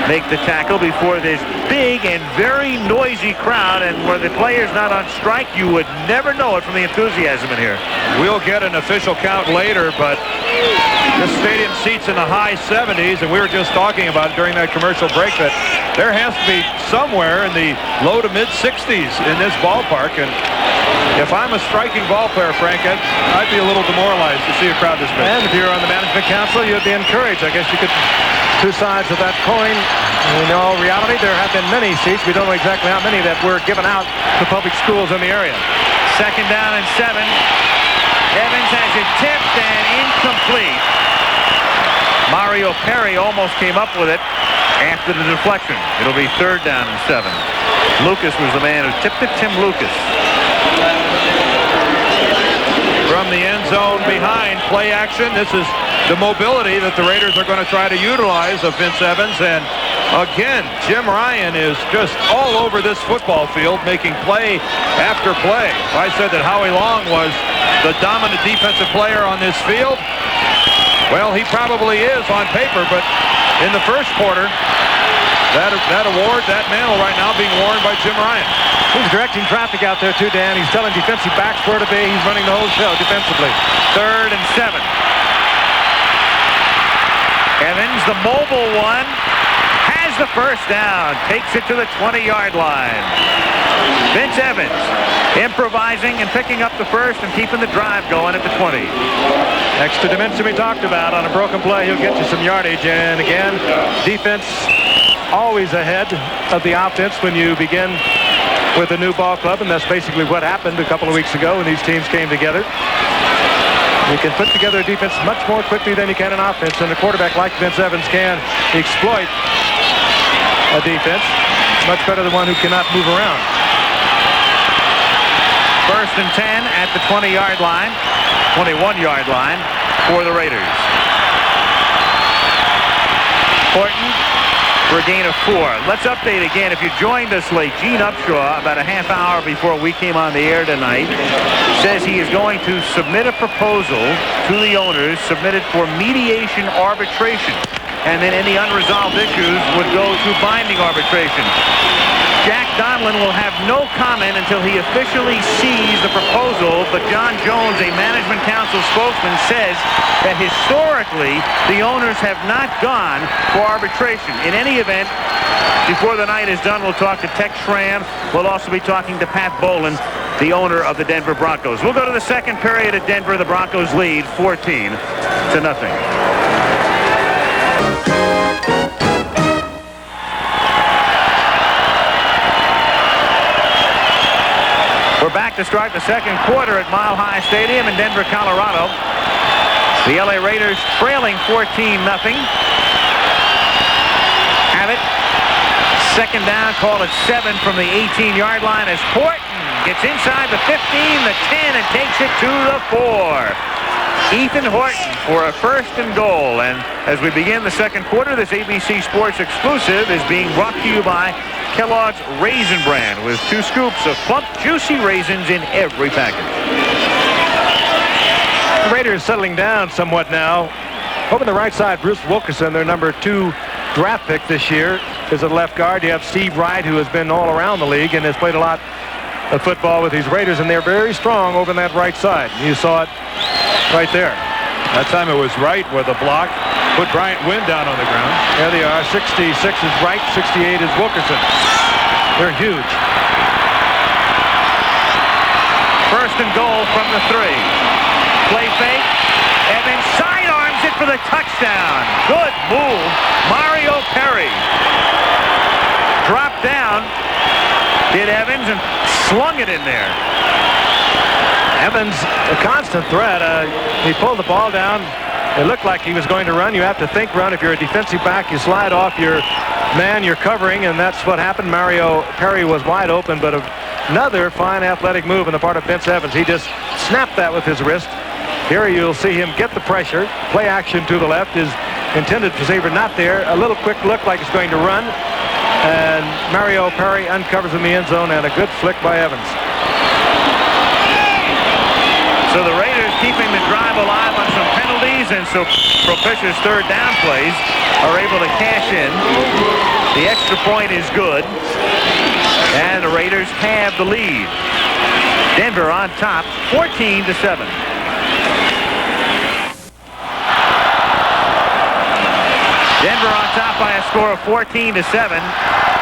make the tackle before this big and very noisy crowd, and where the player's not on strike, you would never know it from the enthusiasm in here. We'll get an official count later, but this stadium seats in the high 70s, and we were just talking about it during that commercial break that there has to be somewhere in the low to mid 60s in this ballpark, and if I'm a striking ball player, Frank, I'd be a little demoralized to see a crowd this big. And if you're on the management council, you'd be encouraged. I guess you could, two sides of that coin. In all reality, there have been many seats. We don't know exactly how many that were given out to public schools in the area. Second down and 7. Evans has it tipped and incomplete. Mario Perry almost came up with it after the deflection. It'll be 3rd down and 7. Lucas was the man who tipped it, Tim Lucas. From the end zone behind, play action. This is the mobility that the Raiders are going to try to utilize of Vince Evans. And again, Jim Ryan is just all over this football field, making play after play. If I said that Howie Long was the dominant defensive player on this field, well, he probably is on paper, but in the first quarter, that award, that mantle right now being worn by Jim Ryan. He's directing traffic out there too, Dan. He's telling defensive backs where to be. He's running the whole show defensively. 3rd and 7. Evans, the mobile one, has the first down. Takes it to the 20-yard line. Vince Evans improvising and picking up the first and keeping the drive going at the 20. Extra dimension we talked about. On a broken play, he'll get you some yardage. And again, defense always ahead of the offense when you begin with a new ball club, and that's basically what happened a couple of weeks ago when these teams came together. You can put together a defense much more quickly than you can an offense, and a quarterback like Vince Evans can exploit a defense much better than one who cannot move around. First and 10 at the 20-yard line, 21-yard line for the Raiders. Horton for a gain of 4. Let's update again. If you joined us late, Gene Upshaw, about a half hour before we came on the air tonight, says he is going to submit a proposal to the owners, submitted for mediation arbitration, and then any unresolved issues would go to binding arbitration. Jack Donlin will have no comment until he officially sees the proposal, but John Jones, a management council spokesman, says that historically the owners have not gone for arbitration. In any event, before the night is done, we'll talk to Tex Schramm. We'll also be talking to Pat Bowlen, the owner of the Denver Broncos. We'll go to the second period at Denver. The Broncos lead 14-0. We're back to start the second quarter at Mile High Stadium in Denver, Colorado. The LA Raiders trailing 14-0. Have it. Second down, call it 7 from the 18-yard line as Horton gets inside the 15, the 10, and takes it to the 4. Ethan Horton for a first and goal. And as we begin the second quarter, this ABC Sports exclusive is being brought to you by Kellogg's Raisin Bran, with 2 scoops of plump, juicy raisins in every package. The Raiders settling down somewhat now. Over the right side, Bruce Wilkerson, their number 2 draft pick this year, is at left guard. You have Steve Wright, who has been all around the league and has played a lot of football with these Raiders, and they're very strong over on that right side. You saw it right there. That time it was Wright with a block. Put Bryant Wynn down on the ground. There they are. 66 is Wright, 68 is Wilkerson. They're huge. First and goal from the 3. Play fake. Evans sidearms it for the touchdown. Good move. Mario Perry dropped down. Did Evans and slung it in there. Evans, a constant threat. He pulled the ball down. It looked like he was going to run. You have to think run. If you're a defensive back, you slide off your man you're covering, and that's what happened. Mario Perry was wide open, but another fine athletic move on the part of Vince Evans. He just snapped that with his wrist. Here you'll see him get the pressure. Play action to the left. His intended receiver not there. A little quick look like he's going to run. And Mario Perry uncovers in the end zone, and a good flick by Evans. So the Raiders keeping the drive alive on some penalties, and so propitious third down plays are able to cash in. The extra point is good, and the Raiders have the lead. Denver on top, 14-7. Denver on top by a score of 14-7.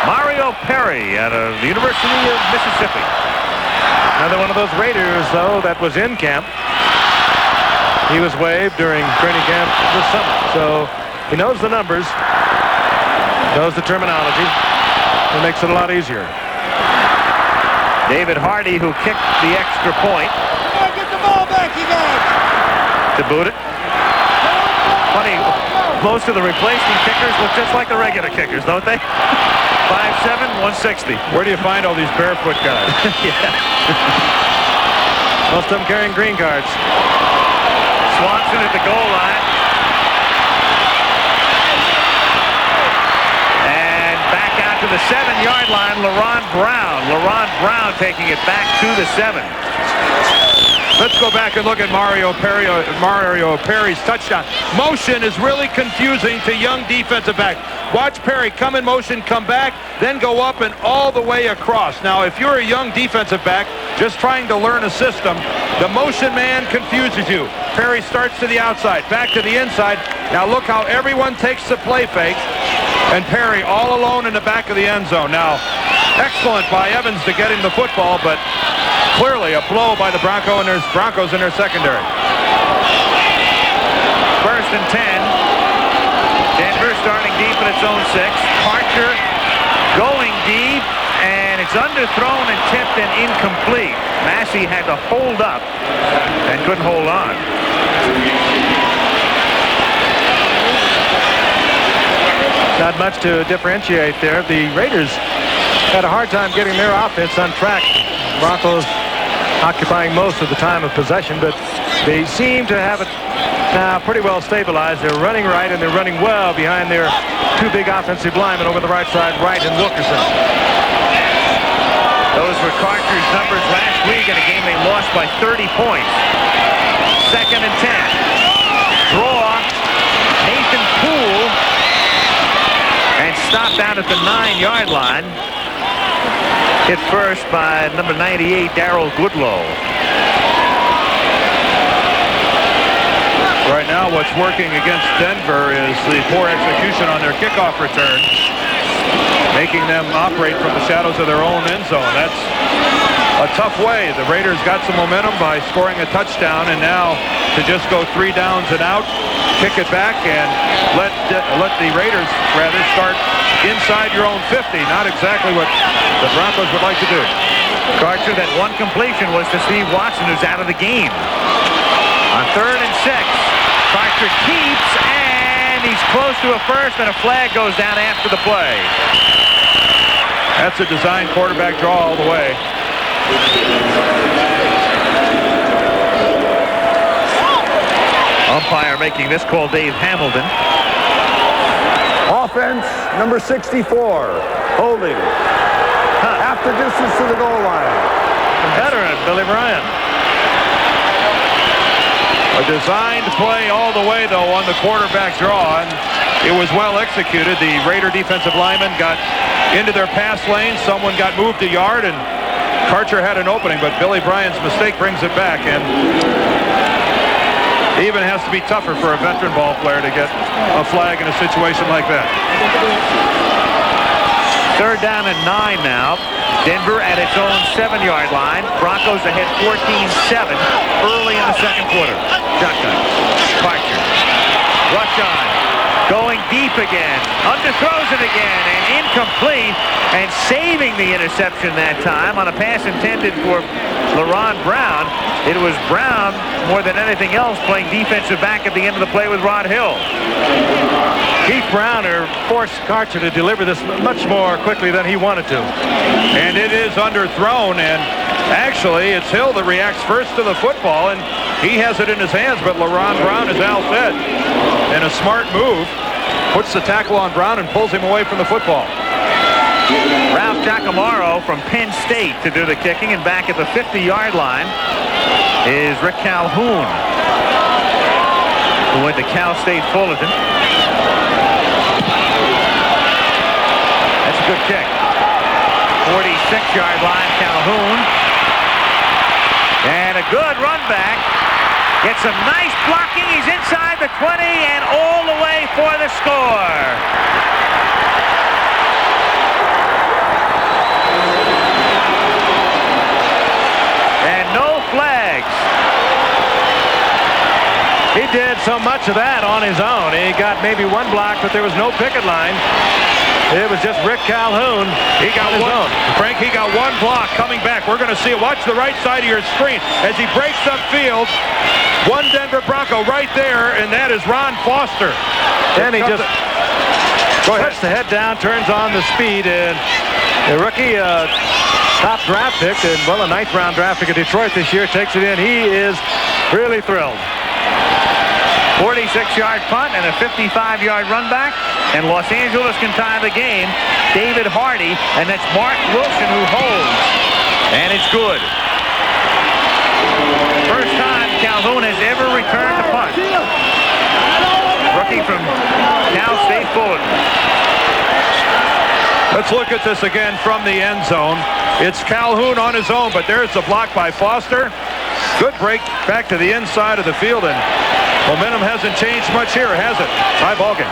Mario Perry out of the University of Mississippi. Another one of those Raiders, though, that was in camp. He was waived during training camp this summer. So he knows the numbers, knows the terminology. It makes it a lot easier. David Hardy, who kicked the extra point. Get the ball back, you guys. To boot it. Funny, most of the replacement kickers look just like the regular kickers, don't they? 5'7", 160. Where do you find all these barefoot guys? Yeah. Most of them carrying green cards. Swanson at the goal line. And back out to the 7-yard line, LaRon Brown. LaRon Brown taking it back to the 7. Let's go back and look at Mario Perry's touchdown. Motion is really confusing to young defensive back. Watch Perry come in motion, come back, then go up and all the way across. Now, if you're a young defensive back just trying to learn a system, the motion man confuses you. Perry starts to the outside, back to the inside. Now look how everyone takes the play fake, and Perry all alone in the back of the end zone. Now, excellent by Evans to get him the football, but clearly a blow by the Broncos in their secondary. First and 10. Denver starting deep in its own 6. Parker going deep, and it's underthrown and tipped and incomplete. Massey had to hold up and couldn't hold on. Not much to differentiate there. The Raiders had a hard time getting their offense on track. Broncos occupying most of the time of possession, but they seem to have it now pretty well stabilized. They're running right, and they're running well behind their 2 big offensive linemen over the right side, Wright and Wilkerson. Those were Carter's numbers last week in a game they lost by 30 points. Second and 10. Draw. Nathan Poole. And stopped out at the 9-yard line. Hit first by number 98, Darrell Goodlow. Right now, what's working against Denver is the poor execution on their kickoff return, making them operate from the shadows of their own end zone. That's a tough way. The Raiders got some momentum by scoring a touchdown, and now to just go 3 downs and out, kick it back, and let the Raiders rather start inside your own 50. Not exactly what the Broncos would like to do. Karcher, that one completion was to Steve Watson, who's out of the game. On 3rd and 6, Karcher keeps, and he's close to a first, and a flag goes down after the play. That's a design quarterback draw all the way. Umpire making this call, Dave Hamilton. Offense, number 64, holding. After distance to the goal line. Veteran Billy Bryant. A designed play all the way, though, on the quarterback draw, and it was well executed. The Raider defensive lineman got into their pass lane. Someone got moved a yard, and Karcher had an opening, but Billy Bryant's mistake brings it back, and it even has to be tougher for a veteran ball player to get a flag in a situation like that. 3rd down and 9 now. Denver at its own 7-yard line. Broncos ahead 14-7 early in the second quarter. Shotgun. Karcher. Rush on. Going deep again. Underthrows it again, and incomplete, and saving the interception that time on a pass intended for LaRon Brown. It was Brown, more than anything else, playing defensive back at the end of the play with Rod Hill. Keith Browner forced Karcher to deliver this much more quickly than he wanted to. And it is underthrown, and actually it's Hill that reacts first to the football, and he has it in his hands, but LaRon Brown, as Al said, in a smart move, puts the tackle on Brown and pulls him away from the football. Ralph Giacomo from Penn State to do the kicking, and back at the 50-yard line is Rick Calhoun, who went to Cal State Fullerton. That's a good kick. 46-yard line, Calhoun. And a good run back. Gets some nice blocking. He's inside the 20 and all the way for the score. And no flags. He did so much of that on his own. He got maybe one block, but there was no picket line. It was just Rick Calhoun. He got one. Frank, he got one block coming back. We're going to see it. Watch the right side of your screen as he breaks upfield. One Denver Bronco right there, and that is Ron Foster. Then he just puts the head down, turns on the speed, and the rookie, top draft pick, and well, a 9th round draft pick of Detroit this year, takes it in. He is really thrilled. 46-yard punt and a 55-yard run back, and Los Angeles can tie the game. David Hardy, and that's Mark Wilson who holds, and it's good. First time Calhoun has ever returned a punt. Rookie from Cal State Fullerton. Let's look at this again from the end zone. It's Calhoun on his own, but there's the block by Foster. Good break back to the inside of the field, and momentum hasn't changed much here, has it? Tie ball game.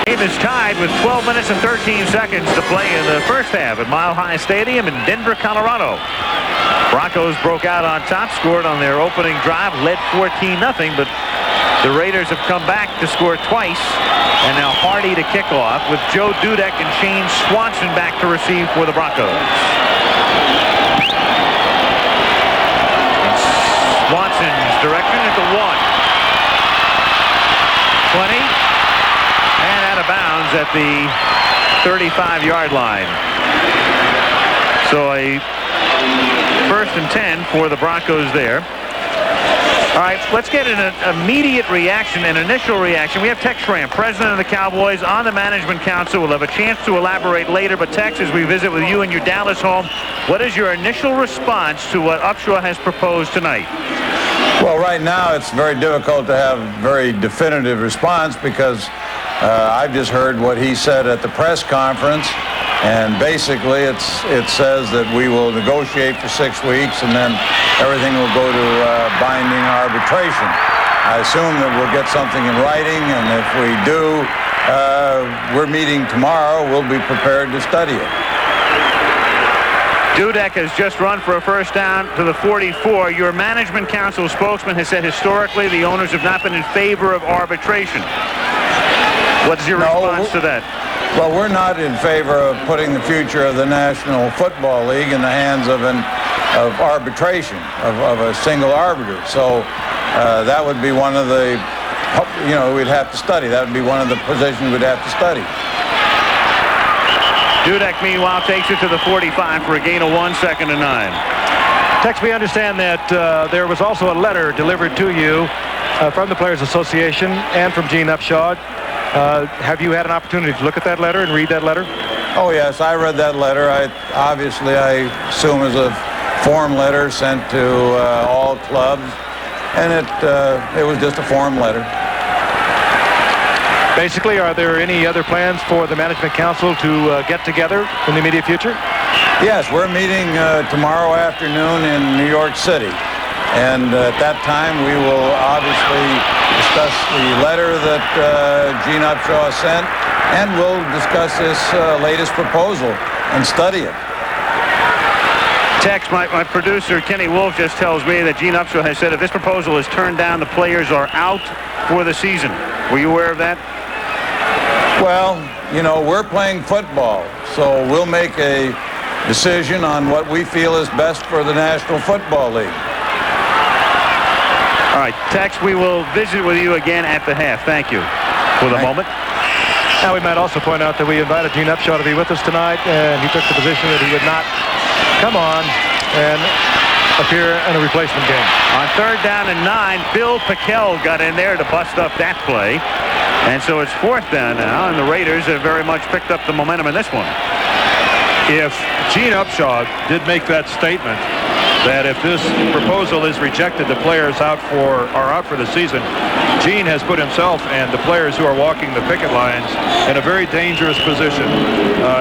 Game is tied with 12 minutes and 13 seconds to play in the first half at Mile High Stadium in Denver, Colorado. Broncos broke out on top, scored on their opening drive, led 14-0, but the Raiders have come back to score twice, and now Hardy to kick off with Joe Dudek and Shane Swanson back to receive for the Broncos. Swanson's direction at the 1. 20. And out of bounds at the 35-yard line. So a 1st and 10 for the Broncos there. All right, let's get an immediate reaction, an initial reaction. We have Tex Schramm, president of the Cowboys, on the management council. We'll have a chance to elaborate later, but Tex, as we visit with you in your Dallas home, what is your initial response to what Upshaw has proposed tonight? Well, right now it's very difficult to have a very definitive response because I've just heard what he said at the press conference, and basically it says that we will negotiate for 6 weeks and then everything will go to binding arbitration. I assume that we'll get something in writing, and if we do, we're meeting tomorrow. We'll be prepared to study it. Dudek has just run for a first down to the 44. Your management council spokesman has said historically the owners have not been in favor of arbitration. What's your response to that? Well, we're not in favor of putting the future of the National Football League in the hands of arbitration, of a single arbiter. So that would be one of the, we'd have to study. That would be one of the positions we'd have to study. Dudek, meanwhile, takes it to the 45 for a gain of 1, 2nd and 9. Tex, we understand that there was also a letter delivered to you from the Players Association and from Gene Upshaw. Have you had an opportunity to look at that letter and read that letter? Oh, yes, I read that letter. Obviously, I assume is a form letter sent to all clubs, and it was just a form letter. Basically, are there any other plans for the Management Council to get together in the immediate future? Yes, we're meeting tomorrow afternoon in New York City. And at that time, we will obviously discuss the letter that Gene Upshaw sent, and we'll discuss this latest proposal and study it. Tex, my producer, Kenny Wolf, just tells me that Gene Upshaw has said if this proposal is turned down, the players are out for the season. Were you aware of that? Well, we're playing football, so we'll make a decision on what we feel is best for the National Football League. All right, Tex, we will visit with you again at the half. Thank you for the moment. Now, we might also point out that we invited Gene Upshaw to be with us tonight, and he took the position that he would not come on and appear in a replacement game. On 3rd down and 9, Bill Piquel got in there to bust up that play. And so it's 4th down now, and the Raiders have very much picked up the momentum in this one. If Gene Upshaw did make that statement that if this proposal is rejected, the players are out for the season, Gene has put himself and the players who are walking the picket lines in a very dangerous position.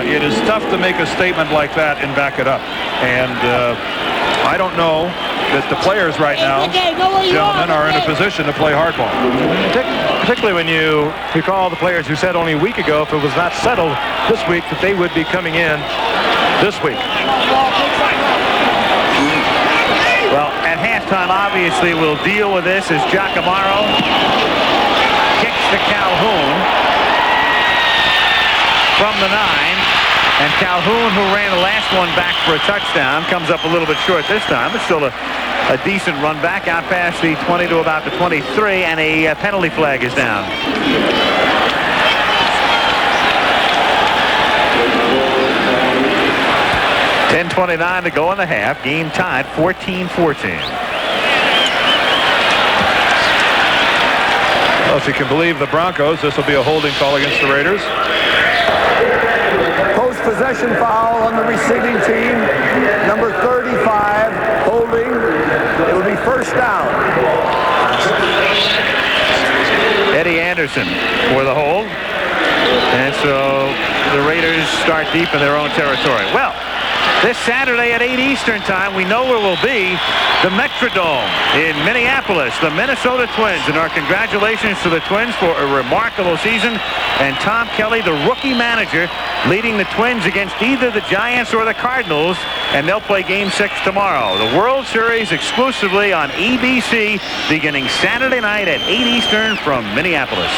It is tough to make a statement like that and back it up. And I don't know that the players right now, gentlemen, are in a position to play hardball. Particularly when you recall the players who said only a week ago if it was not settled this week that they would be coming in this week. Well, at halftime, obviously, we'll deal with this as Giacomaro kicks to Calhoun from the 9. And Calhoun, who ran the last one back for a touchdown, comes up a little bit short this time, but still a decent run back out past the 20 to about the 23, and a penalty flag is down. .10:29 to go in the half. Game tied 14-14. Well, if you can believe the Broncos, this will be a holding call against the Raiders. Post-possession foul on the receiving team. Number 35, holding. It will be 1st down. Eddie Anderson for the hold. And so the Raiders start deep in their own territory. Well, this Saturday at 8 Eastern time, we know where we'll be, the Metrodome in Minneapolis, the Minnesota Twins. And our congratulations to the Twins for a remarkable season. And Tom Kelly, the rookie manager, leading the Twins against either the Giants or the Cardinals. And they'll play Game 6 tomorrow. The World Series exclusively on ABC, beginning Saturday night at 8 Eastern from Minneapolis.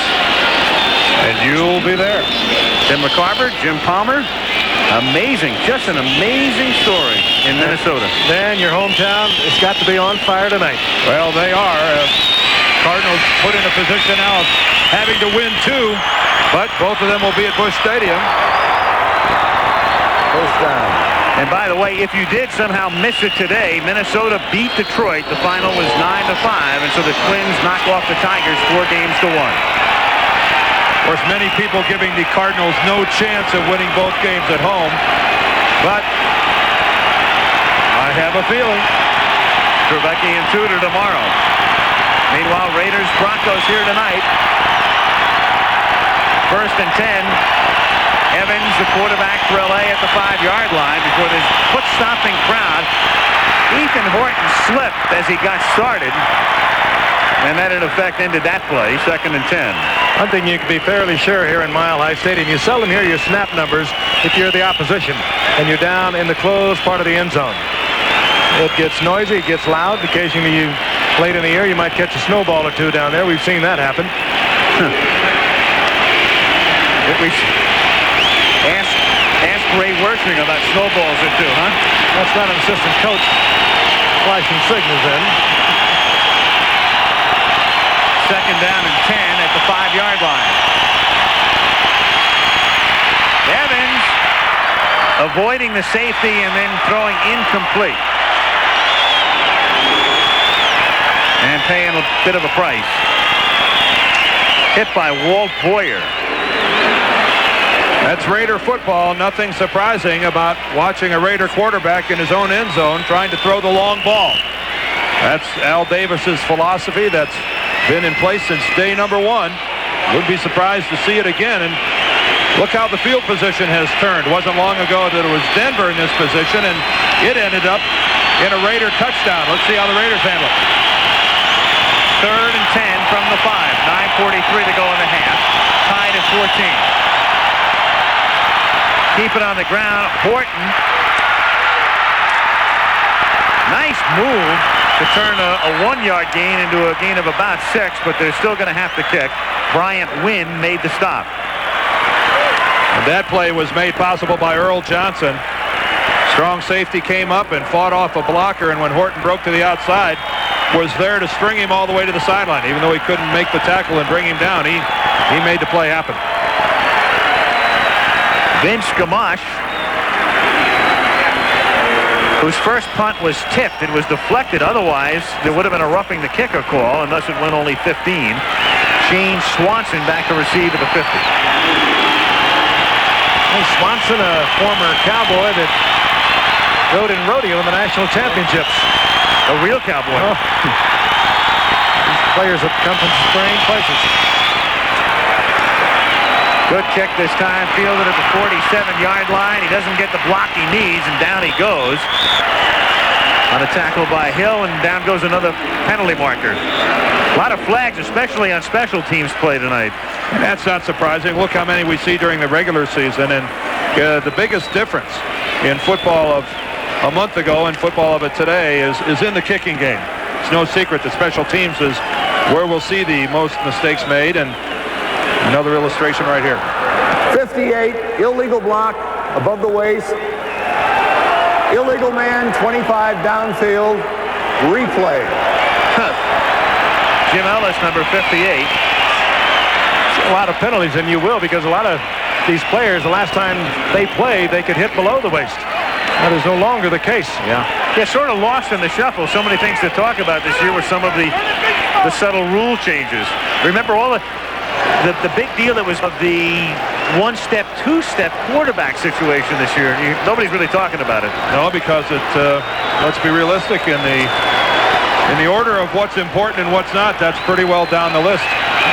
And you'll be there. Tim McCarver, Jim Palmer. Amazing, just an amazing story in Minnesota. Dan, your hometown has got to be on fire tonight. Well, they are. Cardinals put in a position now of having to win 2, but both of them will be at Busch Stadium. 1st down. And by the way, if you did somehow miss it today, Minnesota beat Detroit. The final was 9-5, and so the Twins knock off the Tigers 4-1. Of course, many people giving the Cardinals no chance of winning both games at home, but I have a feeling. Trubecki and Tudor tomorrow. Meanwhile, Raiders, Broncos here tonight. 1st and 10. Evans, the quarterback for LA at the 5-yard line before this foot-stomping crowd. Ethan Horton slipped as he got started. And that, in effect, ended that play, 2nd and 10. One thing you can be fairly sure here in Mile High Stadium, you seldom hear your snap numbers if you're the opposition and you're down in the closed part of the end zone. It gets noisy, it gets loud. Occasionally, you late in the year, you might catch a snowball or two down there. We've seen that happen. Ray Wertring about snowballs or two, huh? That's not an assistant coach flashing signals in. Second down and 10 at the 5-yard line. Evans avoiding the safety and then throwing incomplete. And paying a bit of a price. Hit by Walt Boyer. That's Raider football. Nothing surprising about watching a Raider quarterback in his own end zone trying to throw the long ball. That's Al Davis's philosophy that's been in place since day number 1. Would be surprised to see it again. And look how the field position has turned. Wasn't long ago that it was Denver in this position, and it ended up in a Raider touchdown. Let's see how the Raiders handle it. 3rd and 10 from the 5. 9:43 to go in the half. Tied at 14. Keep it on the ground. Horton. Nice move to turn a 1-yard gain into a gain of about 6, but they're still going to have to kick. Bryant Wynn made the stop. And that play was made possible by Earl Johnson. Strong safety came up and fought off a blocker, and when Horton broke to the outside, was there to string him all the way to the sideline. Even though he couldn't make the tackle and bring him down, he made the play happen. Vince Gamache, whose first punt was tipped. It was deflected. Otherwise, there would have been a roughing the kicker call, and thus it went only 15. Shane Swanson back to receive at the 50. Hey, Swanson, a former Cowboy that rode in rodeo in the national championships. A real Cowboy. Oh. These players have come from strange places. Good kick this time, fielded at the 47-yard line. He doesn't get the block he needs, and down he goes. On a tackle by Hill, and down goes another penalty marker. A lot of flags, especially on special teams play tonight. And that's not surprising. Look how many we see during the regular season, and the biggest difference in football of a month ago and football of it today is in the kicking game. It's no secret that special teams is where we'll see the most mistakes made, and another illustration right here. 58, illegal block above the waist. Illegal man, 25 downfield. Replay. Jim Ellis, number 58. A lot of penalties, and you will, because a lot of these players, the last time they played, they could hit below the waist. That is no longer the case. Yeah, sort of lost in the shuffle. So many things to talk about this year with some of the subtle rule changes. Remember all the big deal that was of the one-step, two-step quarterback situation this year. Nobody's really talking about it. No, because it. Let's be realistic. In the order of what's important and what's not, that's pretty well down the list.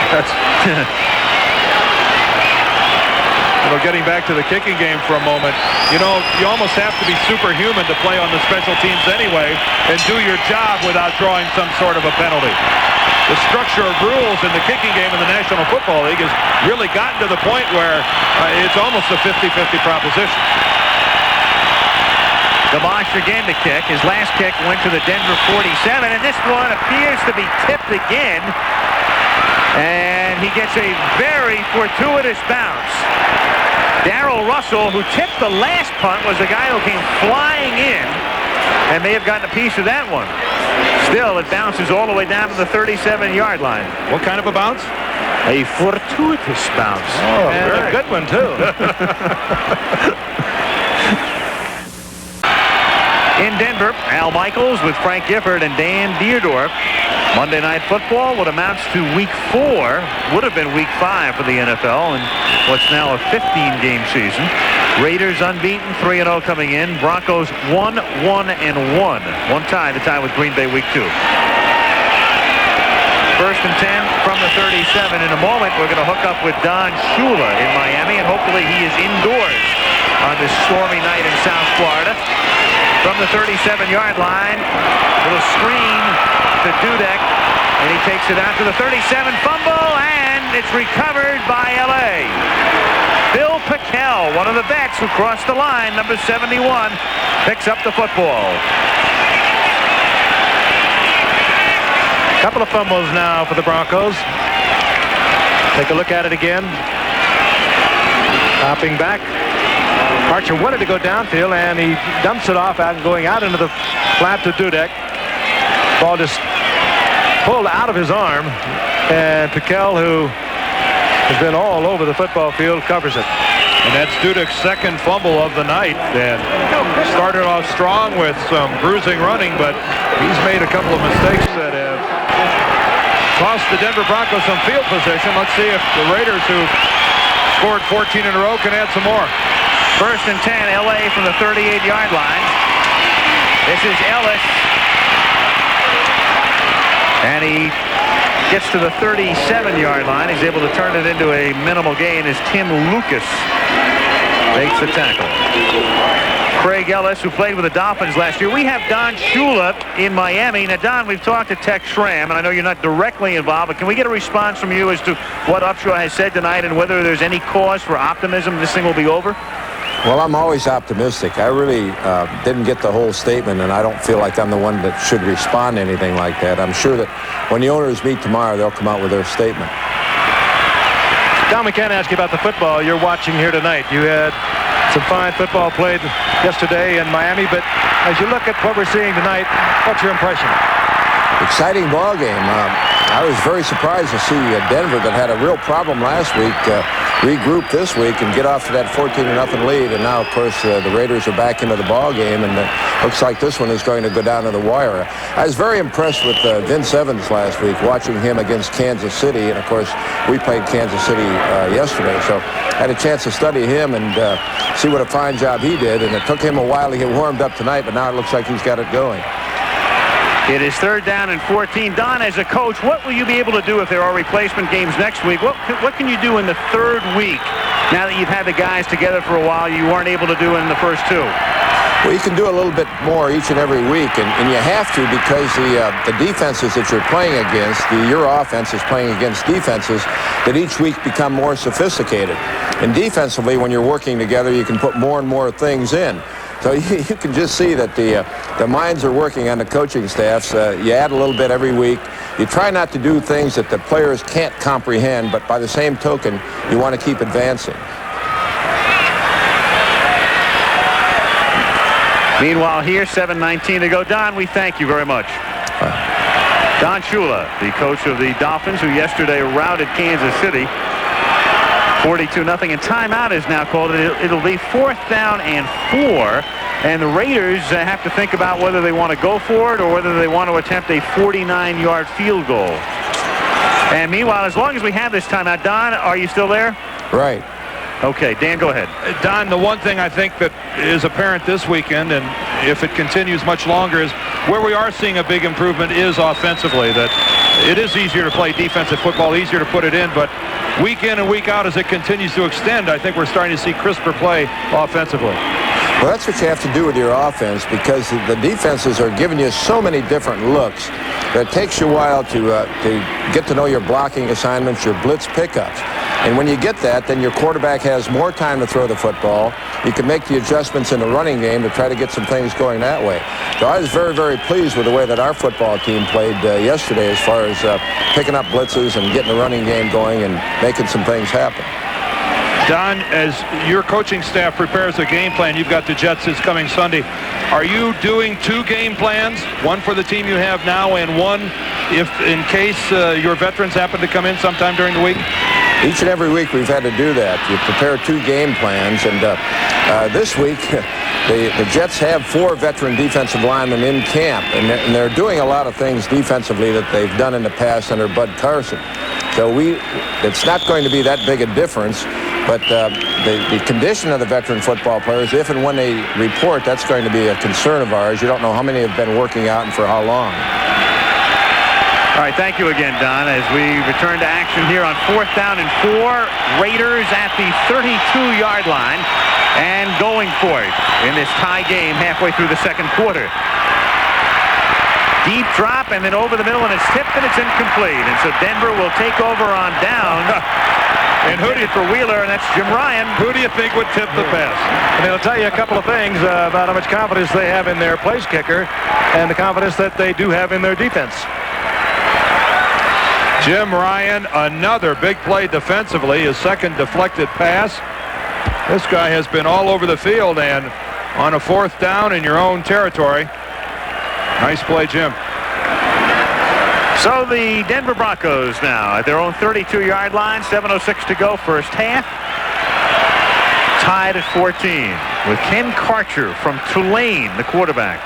That's. Getting back to the kicking game for a moment, you almost have to be superhuman to play on the special teams anyway and do your job without drawing some sort of a penalty. The structure of rules in the kicking game in the National Football League has really gotten to the point where it's almost a 50-50 proposition. Gamache again to kick. His last kick went to the Denver 47, and this one appears to be tipped again. And he gets a very fortuitous bounce. Darrell Russell, who tipped the last punt, was the guy who came flying in and may have gotten a piece of that one. Still, it bounces all the way down to the 37-yard line. What kind of a bounce? A fortuitous bounce. Oh, and a good one, too. In Denver, Al Michaels with Frank Gifford and Dan Dierdorf. Monday Night Football, what amounts to Week 4, would have been Week 5 for the NFL, and what's now a 15-game season. Raiders unbeaten, 3-0 coming in. Broncos 1-1-1. One tie to tie with Green Bay Week 2. First and 10 from the 37. In a moment, we're going to hook up with Don Shula in Miami, and hopefully he is indoors on this stormy night in South Florida. From the 37-yard line, little screen to Dudek, and he takes it out to the 37, fumble, and it's recovered by L.A. Bill Pickell, one of the backs who crossed the line, number 71, picks up the football. Couple of fumbles now for the Broncos. Take a look at it again. Hopping back. Archer wanted to go downfield, and he dumps it off out and going out into the flat to Dudek. Ball just pulled out of his arm, and Piquel, who has been all over the football field, covers it. And that's Dudek's second fumble of the night. And started off strong with some bruising running, but he's made a couple of mistakes that have cost the Denver Broncos some field position. Let's see if the Raiders, who scored 14 in a row, can add some more. 1st and 10, L.A. from the 38-yard line. This is Ellis. And he gets to the 37-yard line. He's able to turn it into a minimal gain as Tim Lucas makes the tackle. Craig Ellis, who played with the Dolphins last year. We have Don Shula in Miami. Now, Don, we've talked to Tex Schramm, and I know you're not directly involved, but can we get a response from you as to what Upshaw has said tonight and whether there's any cause for optimism this thing will be over? Well, I'm always optimistic. I really didn't get the whole statement, and I don't feel like I'm the one that should respond to anything like that. I'm sure that when the owners meet tomorrow, they'll come out with their statement. Don, we can't ask you about the football you're watching here tonight. You had some fine football played yesterday in Miami, but as you look at what we're seeing tonight, what's your impression? Exciting ball game. I was very surprised to see Denver, that had a real problem last week, regroup this week and get off to that 14-0 lead. And now, of course, the Raiders are back into the ball game, and it looks like this one is going to go down to the wire. I was very impressed with Vince Evans last week, watching him against Kansas City. And, of course, we played Kansas City yesterday, so I had a chance to study him and see what a fine job he did. And it took him a while to get warmed up tonight, but now it looks like he's got it going. It is 3rd down and 14. Don, as a coach, what will you be able to do if there are replacement games next week? What can you do in the 3rd week now that you've had the guys together for a while you weren't able to do in the first 2? Well, you can do a little bit more each and every week, and you have to, because the defenses that you're playing against, your offense is playing against defenses that each week become more sophisticated. And defensively, when you're working together, you can put more and more things in. So you can just see that the minds are working on the coaching staffs. You add a little bit every week. You try not to do things that the players can't comprehend, but by the same token, you want to keep advancing. Meanwhile here, 7:19 to go. Don, we thank you very much. Don Shula, the coach of the Dolphins, who yesterday routed Kansas City 42-0, and timeout is now called. It'll be 4th down and 4, and the Raiders have to think about whether they want to go for it or whether they want to attempt a 49-yard field goal. And meanwhile, as long as we have this timeout, Don, are you still there? Right. Okay, Dan, go ahead. Don, the one thing I think that is apparent this weekend, and if it continues much longer, is where we are seeing a big improvement is offensively. That it is easier to play defensive football, easier to put it in, but week in and week out as it continues to extend, I think we're starting to see crisper play offensively. Well, that's what you have to do with your offense, because the defenses are giving you so many different looks that it takes you a while to get to know your blocking assignments, your blitz pickups. And when you get that, then your quarterback has more time to throw the football. You can make the adjustments in the running game to try to get some things going that way. So I was very, very pleased with the way that our football team played yesterday as far as picking up blitzes and getting the running game going and making some things happen. Don, as your coaching staff prepares a game plan, you've got the Jets this coming Sunday. Are you doing 2 game plans, one for the team you have now and one if in case your veterans happen to come in sometime during the week? Each and every week we've had to do that. You prepare 2 game plans, and this week the Jets have 4 veteran defensive linemen in camp, and they're doing a lot of things defensively that they've done in the past under Bud Carson. So it's not going to be that big a difference, but the condition of the veteran football players, if and when they report, that's going to be a concern of ours. You don't know how many have been working out and for how long. All right, thank you again, Don, as we return to action here on 4th down and 4. Raiders at the 32-yard line and going for it in this tie game halfway through the 2nd quarter. Deep drop and then over the middle, and it's tipped and it's incomplete. And so Denver will take over on down. And who do you for Wheeler, and that's Jim Ryan. Who do you think would tip the pass? And it'll tell you a couple of things about how much confidence they have in their place kicker and the confidence that they do have in their defense. Jim Ryan, another big play defensively, his 2nd deflected pass. This guy has been all over the field, and on a 4th down in your own territory. Nice play, Jim. So the Denver Broncos now at their own 32-yard line, 7:06 to go, first half. Tied at 14 with Ken Karcher from Tulane, the quarterback.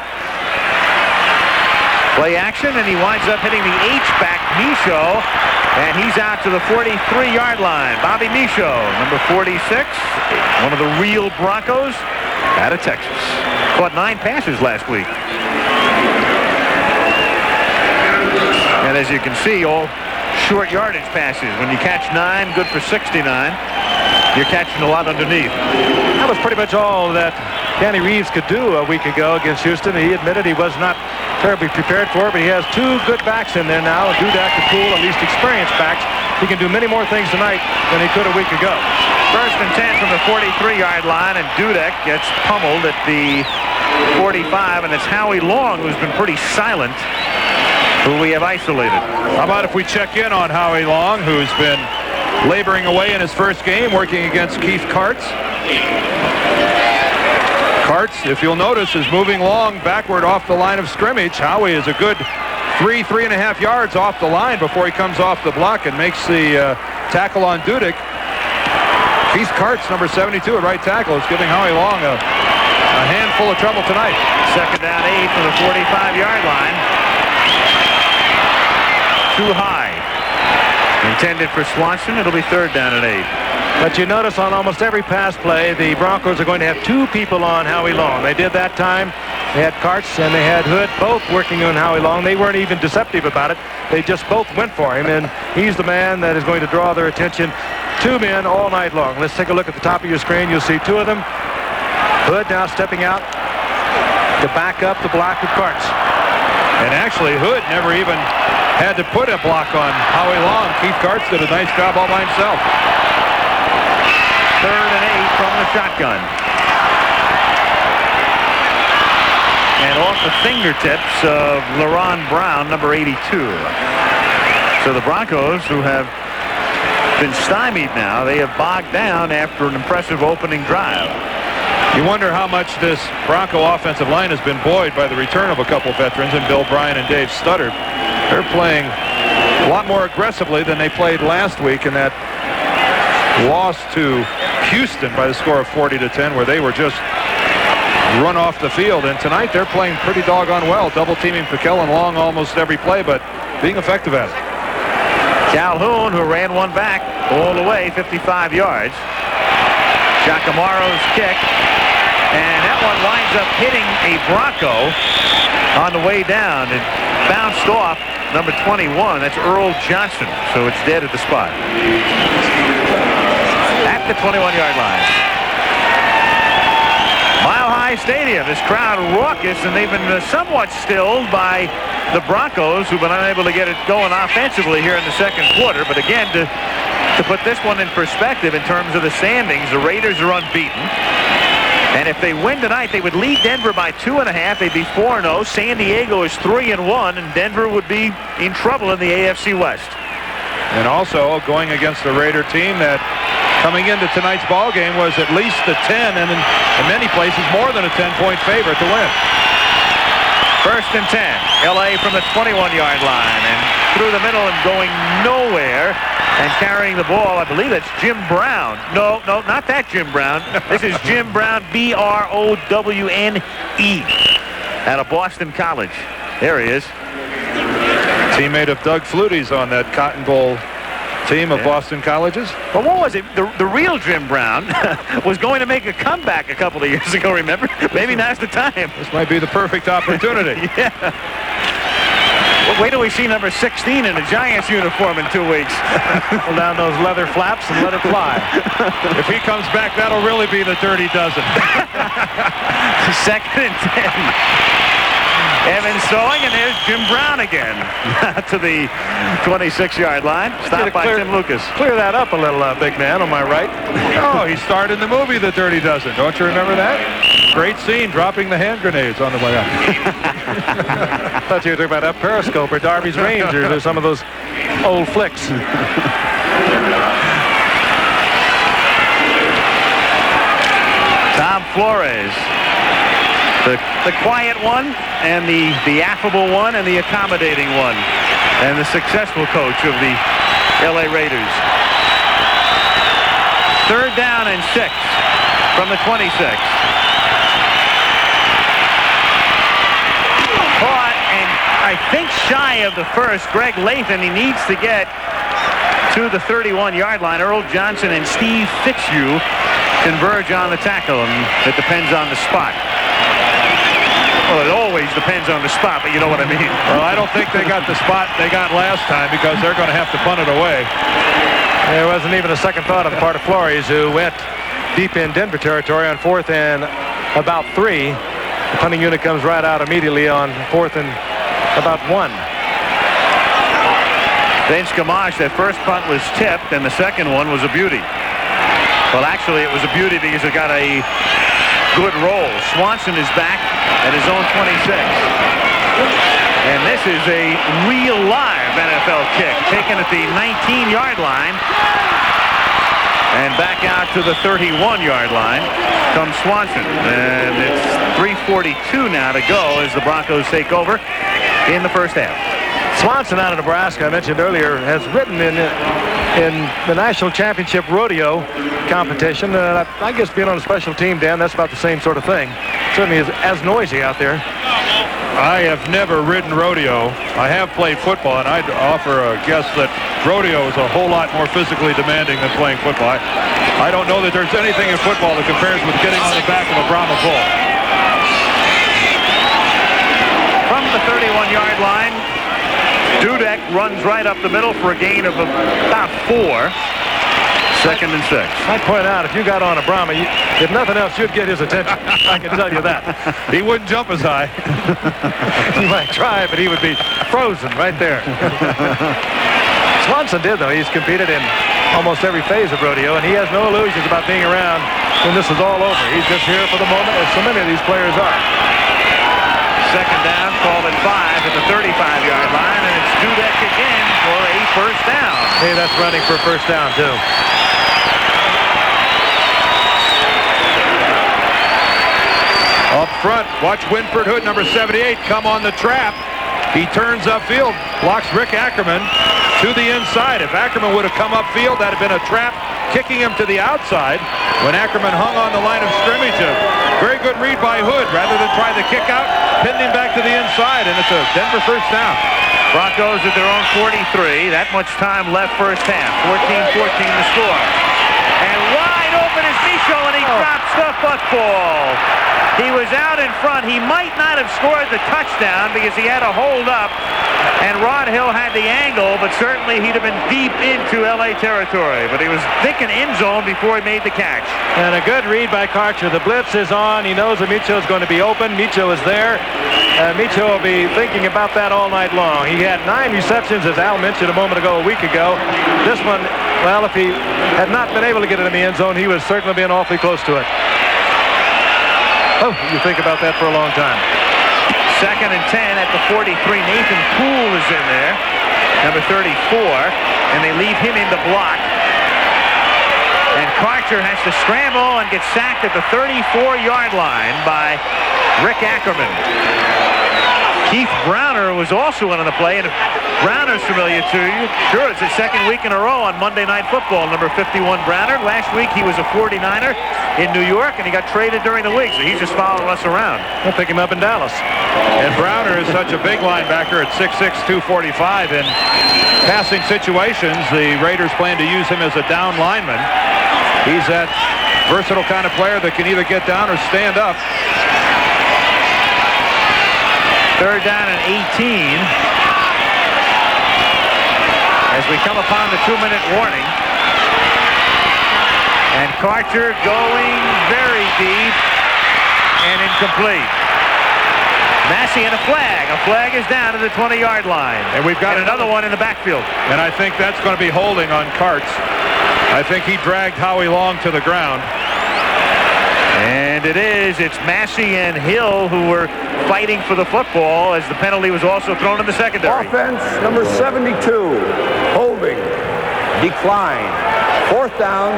Play action, and he winds up hitting the H-back, Michaud, and he's out to the 43-yard line. Bobby Michaud, number 46, one of the real Broncos out of Texas. Caught 9 passes last week. And as you can see, all short yardage passes. When you catch 9, good for 69. You're catching a lot underneath. That was pretty much all that Danny Reeves could do a week ago against Houston. He admitted he was not terribly prepared for it, but he has 2 good backs in there now. Dudek and Poole, at least experienced backs. He can do many more things tonight than he could a week ago. First and 10 from the 43-yard line, and Dudek gets pummeled at the 45, and it's Howie Long, who's been pretty silent, who we have isolated. How about if we check in on Howie Long, who's been laboring away in his first game, working against Keith Karts. Karts, if you'll notice, is moving Long backward off the line of scrimmage. Howie is a good 3.5 yards off the line before he comes off the block and makes the tackle on Dudek. Keith Karts, number 72 at right tackle, is giving Howie Long a handful of trouble tonight. Second down 8 from the 45-yard line. Too high. Intended for Swanson. It'll be 3rd down and 8. But you notice on almost every pass play, the Broncos are going to have 2 people on Howie Long. They did that time. They had Karts and they had Hood both working on Howie Long. They weren't even deceptive about it. They just both went for him, and he's the man that is going to draw their attention. 2 men all night long. Let's take a look at the top of your screen. You'll see 2 of them. Hood now stepping out to back up the block of Karts. And actually, Hood never even had to put a block on Howie Long. Keith Karts did a nice job all by himself. 3rd and 8 from the shotgun. And off the fingertips of LaRon Brown, number 82. So the Broncos, who have been stymied now, they have bogged down after an impressive opening drive. You wonder how much this Bronco offensive line has been buoyed by the return of a couple veterans in Bill Bryan and Dave Studdard. They're playing a lot more aggressively than they played last week in that loss to Houston by the score of 40-10, where they were just run off the field. And tonight they're playing pretty doggone well, double teaming Piquel and Long almost every play, but being effective at it. Calhoun, who ran one back all the way, 55 yards. Giacomaro's kick, and that one winds up hitting a Bronco on the way down. It bounced off number 21. That's Earl Johnson, so it's dead at the spot. At the 21-yard line. Mile High Stadium, this crowd raucous, and they've been somewhat stilled by the Broncos, who've been unable to get it going offensively here in the second quarter. But again, to put this one in perspective in terms of the standings, the Raiders are unbeaten. And if they win tonight, they would lead Denver by 2.5. They'd be 4-0. San Diego is 3-1, and Denver would be in trouble in the AFC West. And also going against the Raider team that coming into tonight's ball game was at least a 10, and in many places more than a 10-point favorite to win. First and 10. L.A. from the 21-yard line, and through the middle and going nowhere. And carrying the ball, I believe that's Jim Brown. No, not that Jim Brown. This is Jim Brown, B-R-O-W-N-E, out of Boston College. There he is. Teammate of Doug Flutie's on that Cotton Bowl team of Boston colleges. But what was it? The real Jim Brown was going to make a comeback a couple of years ago, remember? Maybe now's the time. This might be the perfect opportunity. Yeah. Well, wait till we see number 16 in a Giants uniform in 2 weeks. Pull down those leather flaps and let it fly. If he comes back, that'll really be the dirty dozen. Second and 10. Evans throwing, and there's Jim Brown again to the 26-yard line. Stopped by Tim Lucas. Clear that up a little, big man, on my right. Oh, he starred in the movie The Dirty Dozen. Don't you remember that? Great scene, dropping the hand grenades on the way out. I thought you were talking about that Periscope or Darby's Rangers or some of those old flicks. Flores. The quiet one, and the affable one, and the accommodating one, and the successful coach of the LA Raiders. 3rd down and 6 from the 26. Caught, and I think shy of the first. Greg Lathan, he needs to get to the 31-yard line. Earl Johnson and Steve Fitzhugh converge on the tackle, and it depends on the spot. Well, it always depends on the spot, but you know what I mean. Well, I don't think they got the spot they got last time because they're going to have to punt it away. There wasn't even a second thought on the part of Flores, who went deep in Denver territory on 4th and about 3. The punting unit comes right out immediately on 4th and about 1. Vince Gamache, that first punt was tipped, and the second one was a beauty. Well, actually, it was a beauty because it got a good roll. Swanson is back at his own 26. And this is a real live NFL kick taken at the 19-yard line. And back out to the 31-yard line comes Swanson. And it's 3:42 now to go as the Broncos take over in the first half. Swanson out of Nebraska, I mentioned earlier, has ridden in the national championship rodeo competition. I guess being on a special team, Dan, that's about the same sort of thing. Certainly is as noisy out there. I have never ridden rodeo. I have played football, and I'd offer a guess that rodeo is a whole lot more physically demanding than playing football. I don't know that there's anything in football that compares with getting on the back of a Brahma bull. From the 31-yard line, Dudek runs right up the middle for a gain of about 4. 2nd and 6. I'd point out, if you got on a Brahma, if nothing else, you'd get his attention. I can tell you that. He wouldn't jump as high. He might try, but he would be frozen right there. Swanson did, though. He's competed in almost every phase of rodeo, and he has no illusions about being around when this is all over. He's just here for the moment, as so many of these players are. 2nd down, called at 5 at the 35-yard line, and it's Dudek again for a first down. Hey, that's running for a first down, too. Up front, watch Winford Hood, number 78, come on the trap. He turns upfield, blocks Rick Ackerman to the inside. If Ackerman would have come upfield, that had been a trap, kicking him to the outside. When Ackerman hung on the line of scrimmage, a very good read by Hood. Rather than try the kick out, pinned him back to the inside, and it's a Denver first down. Broncos at their own 43. That much time left first half. 14-14 the score. And wide open is Micho, and he drops the football. He was out in front. He might not have scored the touchdown because he had a hold up, and Rod Hill had the angle, but certainly he'd have been deep into LA territory. But he was thinking end zone before he made the catch. And a good read by Karcher. The blitz is on. He knows that Micho is going to be open. Micho is there. Micho will be thinking about that all night long. He had 9 receptions, as Al mentioned a moment ago, a week ago. This one, well, if he had not been able to get it in the end zone, he would certainly been awfully close to it. Oh, you think about that for a long time. 2nd and 10 at the 43. Nathan Poole is in there, number 34, and they leave him in the block. And Karcher has to scramble and get sacked at the 34-yard line by Rick Ackerman. Keith Browner was also in on the play, and if Browner's familiar to you, sure, it's his 2nd week in a row on Monday Night Football, number 51 Browner. Last week he was a 49er in New York, and he got traded during the week, so he's just following us around. We'll pick him up in Dallas. And Browner is such a big linebacker at 6'6", 245. In passing situations, the Raiders plan to use him as a down lineman. He's that versatile kind of player that can either get down or stand up. 3rd down and 18. As we come upon the 2-minute warning. And Karcher going very deep and incomplete. Massey and a flag. A flag is down to the 20-yard line. And we've got another one in the backfield. And I think that's going to be holding on Karts. I think he dragged Howie Long to the ground. And it is. It's Massey and Hill who were fighting for the football as the penalty was also thrown in the secondary. Offense, number 72. Holding. Decline. 4th down.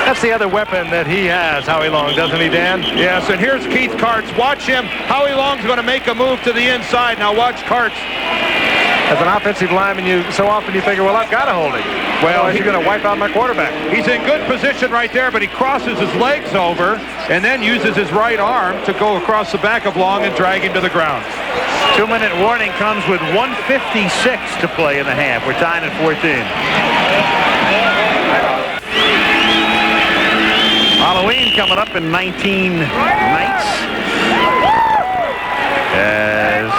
That's the other weapon that he has, Howie Long, doesn't he, Dan? Yes, and here's Keith Karts. Watch him. Howie Long's going to make a move to the inside. Now watch Karts. As an offensive lineman, so often you figure, well, I've got to hold him. Well, he's going to wipe out my quarterback. He's in good position right there, but he crosses his legs over and then uses his right arm to go across the back of Long and drag him to the ground. 2-minute warning comes with 1:56 to play in the half. We're tied at 14. Halloween coming up in 19 nights. As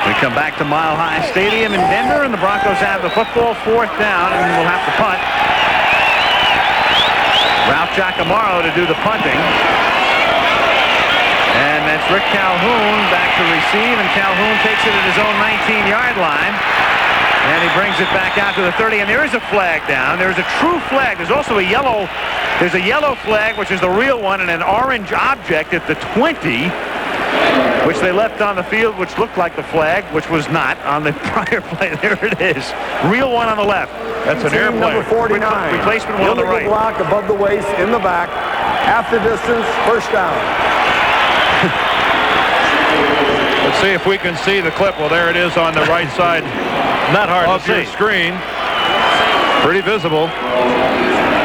we come back to Mile High Stadium in Denver, and the Broncos have the football, 4th down, and we'll have to punt. Ralph Giacomo to do the punting. And that's Rick Calhoun back to receive, and Calhoun takes it at his own 19-yard line. And he brings it back out to the 30, and there is a flag down. There's a true flag. There's also a yellow flag, which is the real one, and an orange object at the 20, which they left on the field, which looked like the flag, which was not on the prior play. There it is. Real one on the left. That's an airplane. Number 49. Replacement one on the right. Block above the waist, in the back. Half the distance, 1st down. Let's see if we can see the clip. Well, there it is on the right side. Not hard of to your see. Screen. Pretty visible.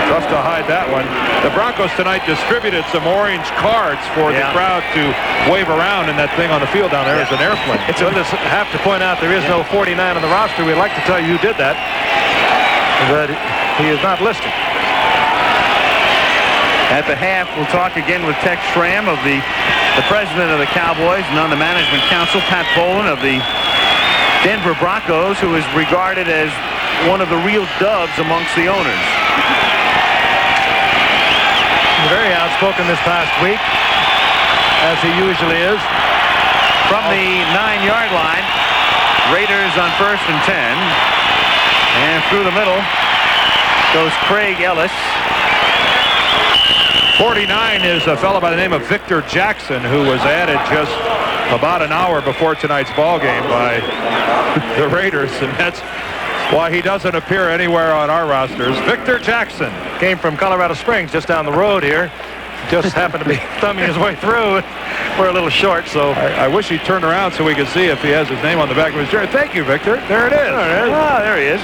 Tough to hide that one. The Broncos tonight distributed some orange cards for the crowd to wave around, and that thing on the field down there is an airplane. We'll just have to point out there is no 49 on the roster. We'd like to tell you who did that, but he is not listed. At the half, we'll talk again with Tex Schramm of the president of the Cowboys and on the management council, Pat Boland of the Denver Broncos, who is regarded as one of the real doves amongst the owners. Very outspoken this past week, as he usually is. From the 9-yard line, Raiders on 1st and 10. And through the middle goes Craig Ellis. 49 is a fellow by the name of Victor Jackson, who was added just about an hour before tonight's ball game by the Raiders, and that's why he doesn't appear anywhere on our rosters. Victor Jackson came from Colorado Springs, just down the road here. Just happened to be thumbing his way through. We're a little short, so I wish he turned around so we could see if he has his name on the back of his jersey. Thank you, Victor. There it is. Oh, there he is.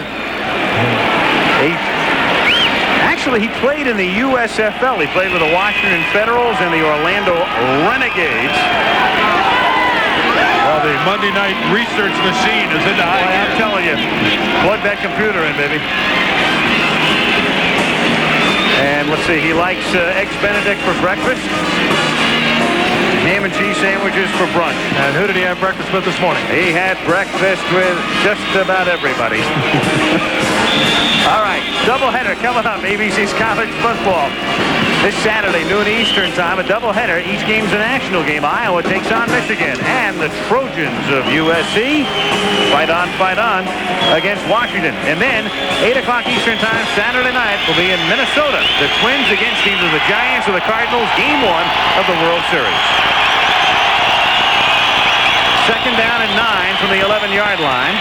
Actually, he played in the USFL. He played with the Washington Federals and the Orlando Renegades. Well, the Monday night research machine is in the high gear. I'm telling you, plug that computer in, baby. And let's see, he likes Eggs Benedict for breakfast. Ham and cheese sandwiches for brunch. And who did he have breakfast with this morning? He had breakfast with just about everybody. All right, doubleheader coming up, ABC's college football. This Saturday, noon Eastern time, a doubleheader. Each game's a national game. Iowa takes on Michigan. And the Trojans of USC fight on against Washington. And then, 8 o'clock Eastern time, Saturday night, will be in Minnesota. The Twins against either the Giants or the Cardinals, game 1 of the World Series. 2nd down and 9 from the 11-yard line.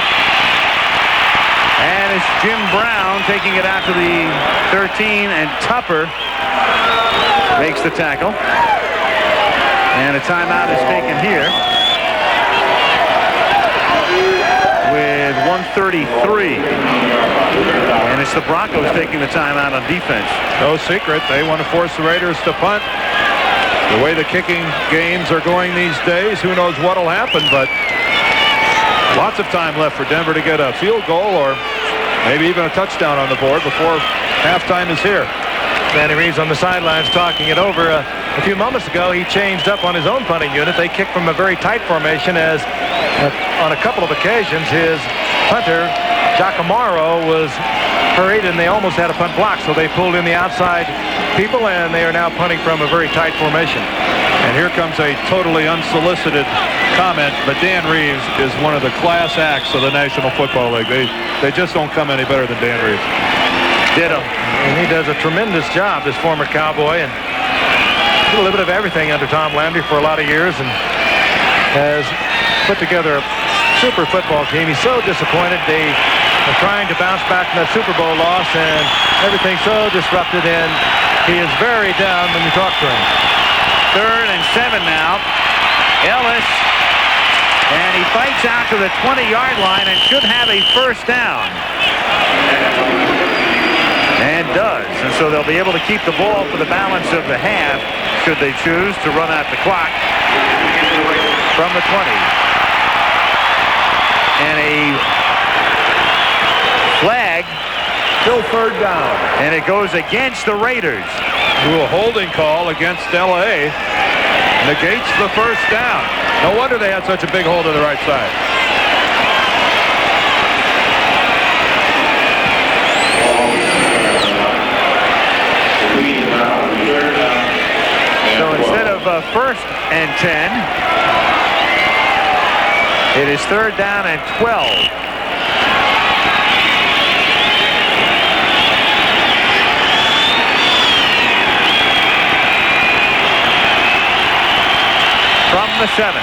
And it's Jim Brown taking it out to the 13, and Tupper makes the tackle. And a timeout is taken here with 1:33. And it's the Broncos taking the timeout on defense. No secret, they want to force the Raiders to punt. The way the kicking games are going these days, who knows what will happen, but lots of time left for Denver to get a field goal or maybe even a touchdown on the board before halftime is here. Danny Reeves on the sidelines talking it over. A few moments ago, he changed up on his own punting unit. They kicked from a very tight formation as on a couple of occasions his punter, Giacomo, was hurried and they almost had a punt block. So they pulled in the outside people and they are now punting from a very tight formation. And here comes a totally unsolicited comment, but Dan Reeves is one of the class acts of the National Football League. They just don't come any better than Dan Reeves. Ditto. And he does a tremendous job, this former Cowboy, and did a little bit of everything under Tom Landry for a lot of years and has put together a super football team. He's so disappointed. They are trying to bounce back from that Super Bowl loss and everything's so disrupted, and He is very down when you talk to him. 3rd and 7 now. Ellis, and he fights out to the 20-yard line and should have a first down. And does. And so they'll be able to keep the ball for the balance of the half, should they choose to run out the clock from the 20. And a flag. Still 3rd down. And it goes against the Raiders. A holding call against L.A. negates the first down. No wonder they had such a big hole to the right side. So instead of 1st and 10, it is 3rd down and 12. From the 7.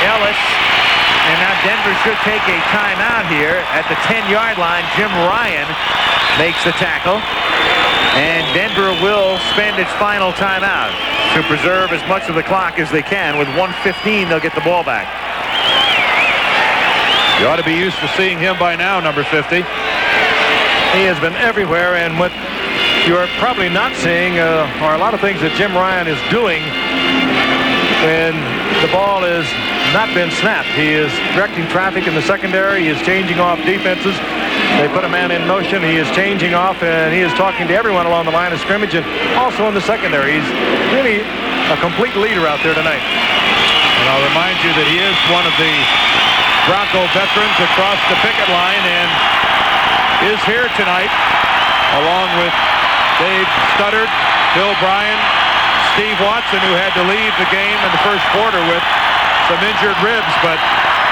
Ellis, and now Denver should take a timeout here at the 10-yard line. Jim Ryan makes the tackle, and Denver will spend its final timeout to preserve as much of the clock as they can. With 1:15, they'll get the ball back. You ought to be used to seeing him by now, number 50. He has been everywhere, and what you're probably not seeing are a lot of things that Jim Ryan is doing when the ball has not been snapped. He is directing traffic in the secondary. He is changing off defenses. They put a man in motion. He is changing off, and he is talking to everyone along the line of scrimmage and also in the secondary. He's really a complete leader out there tonight. And I'll remind you that he is one of the Bronco veterans across the picket line and is here tonight along with Dave Studdard, Bill Bryan, Steve Watson, who had to leave the game in the first quarter with some injured ribs. But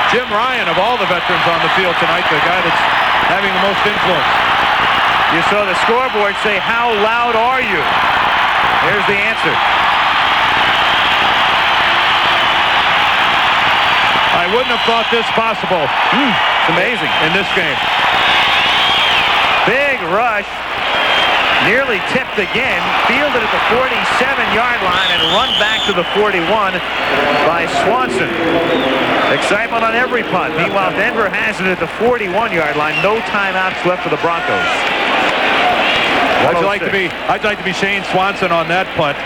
Jim Ryan, of all the veterans on the field tonight, the guy that's having the most influence. You saw the scoreboard say, "How loud are you?" Here's the answer. I wouldn't have thought this possible. It's amazing. In this game. Big rush. Nearly tipped again. Fielded at the 47-yard line and run back to the 41 by Swanson. Excitement on every punt. Meanwhile, Denver has it at the 41-yard line. No timeouts left for the Broncos. I'd like to be Shane Swanson on that punt.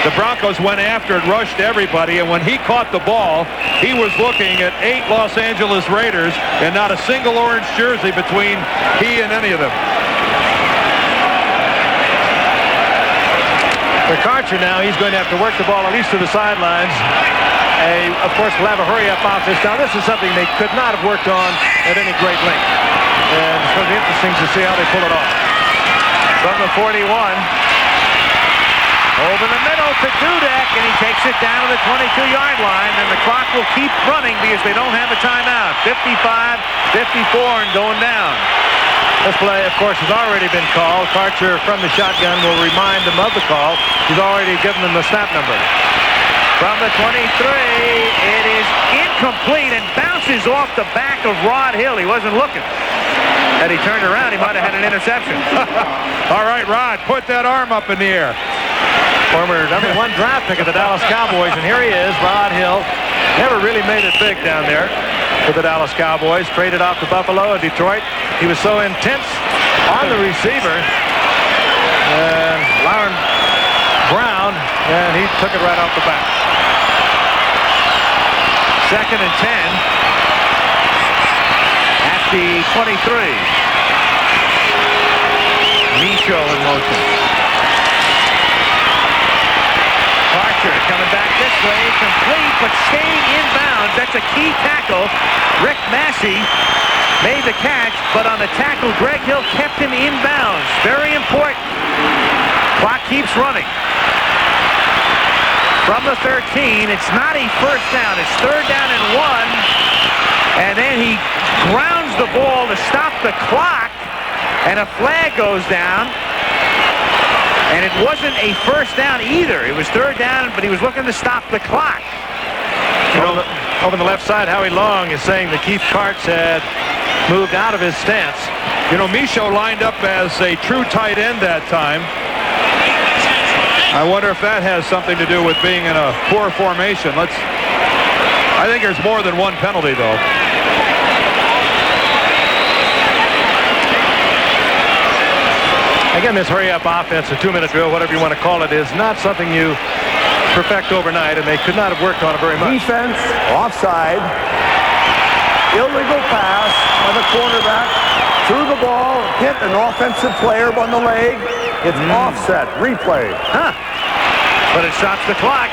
The Broncos went after it, rushed everybody, and when he caught the ball, he was looking at 8 Los Angeles Raiders and not a single orange jersey between he and any of them. For Karcher now, he's going to have to work the ball at least to the sidelines. Of course, we'll have a hurry-up offense. Now, this is something they could not have worked on at any great length. And it's going to be interesting to see how they pull it off. From the 41. Over the middle to Dudek, and he takes it down to the 22-yard line, and the clock will keep running because they don't have a timeout. 55, 54, and going down. This play, of course, has already been called. Karcher from the shotgun will remind them of the call. He's already given them the snap number. From the 23, it is incomplete and bounces off the back of Rod Hill. He wasn't looking. Had he turned around, he might have had an interception. All right, Rod, put that arm up in the air. Former number 1 draft pick of the Dallas Cowboys, and here he is, Rod Hill. Never really made it big down there for the Dallas Cowboys. Traded off to Buffalo and Detroit. He was so intense on the receiver, Lauren Brown, and he took it right off the back. 2nd and 10 at the 23. Micho in motion. Karcher coming back this way, complete, but staying inbounds. That's a key tackle. Rick Massey made the catch, but on the tackle, Greg Hill kept him inbounds. Very important. Clock keeps running. From the 13, it's not a first down. It's 3rd down and 1. And then he grounds the ball to stop the clock, and a flag goes down. And it wasn't a first down either. It was 3rd down, but he was looking to stop the clock. Over on the left side, Howie Long is saying that Keith Karts had moved out of his stance. You know, Michaud lined up as a true tight end that time. I wonder if that has something to do with being in a poor formation. I think there's more than one penalty, though. Again, this hurry-up offense, a 2-minute drill, whatever you want to call it, is not something you perfect overnight, and they could not have worked on it very much. Defense, offside, illegal pass by the cornerback, threw the ball, hit an offensive player on the leg. It's offset, replay. But it stops the clock.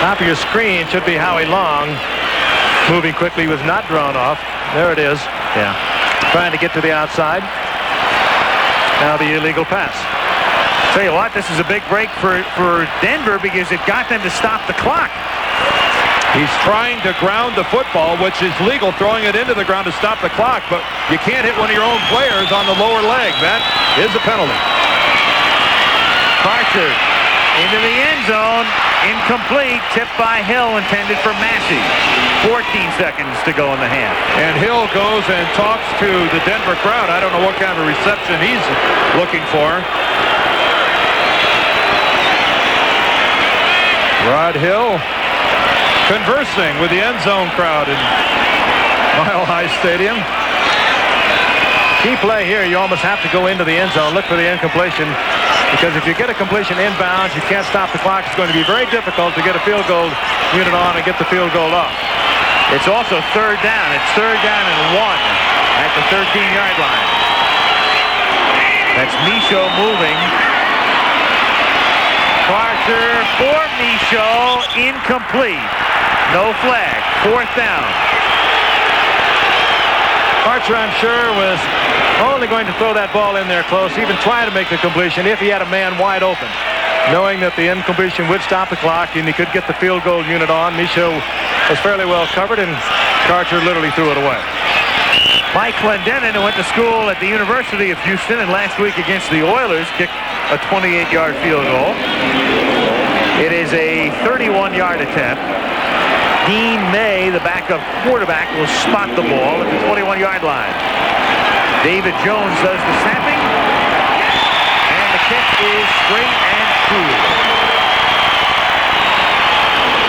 Top of your screen should be Howie Long. Moving quickly, was not drawn off. There it is. Yeah. Trying to get to the outside. Now the illegal pass. Tell you what, this is a big break for Denver because it got them to stop the clock. He's trying to ground the football, which is legal, throwing it into the ground to stop the clock, but you can't hit one of your own players on the lower leg. That is a penalty. Carter into the end zone. Incomplete. Tipped by Hill, intended for Massey. 14 seconds to go in the half. And Hill goes and talks to the Denver crowd. I don't know what kind of reception he's looking for. Rod Hill conversing with the end zone crowd in Mile High Stadium. Key play here, you almost have to go into the end zone, look for the incompletion, because if you get a completion inbounds, you can't stop the clock. It's going to be very difficult to get a field goal unit on and get the field goal off. It's also third down. It's third down and 1 at the 13-yard line. That's Michaud moving. Carter for Michaud, incomplete. No flag. Fourth down. Archer, I'm sure, was only going to throw that ball in there close, even try to make the completion if he had a man wide open, knowing that the incompletion would stop the clock and he could get the field goal unit on. Michaud was fairly well covered, and Karcher literally threw it away. Mike Clendenin, who went to school at the University of Houston and last week against the Oilers, kicked a 28-yard field goal. It is a 31-yard attempt. Dean May, the backup quarterback, will spot the ball at the 21-yard line. David Jones does the snapping, and the kick is straight and true.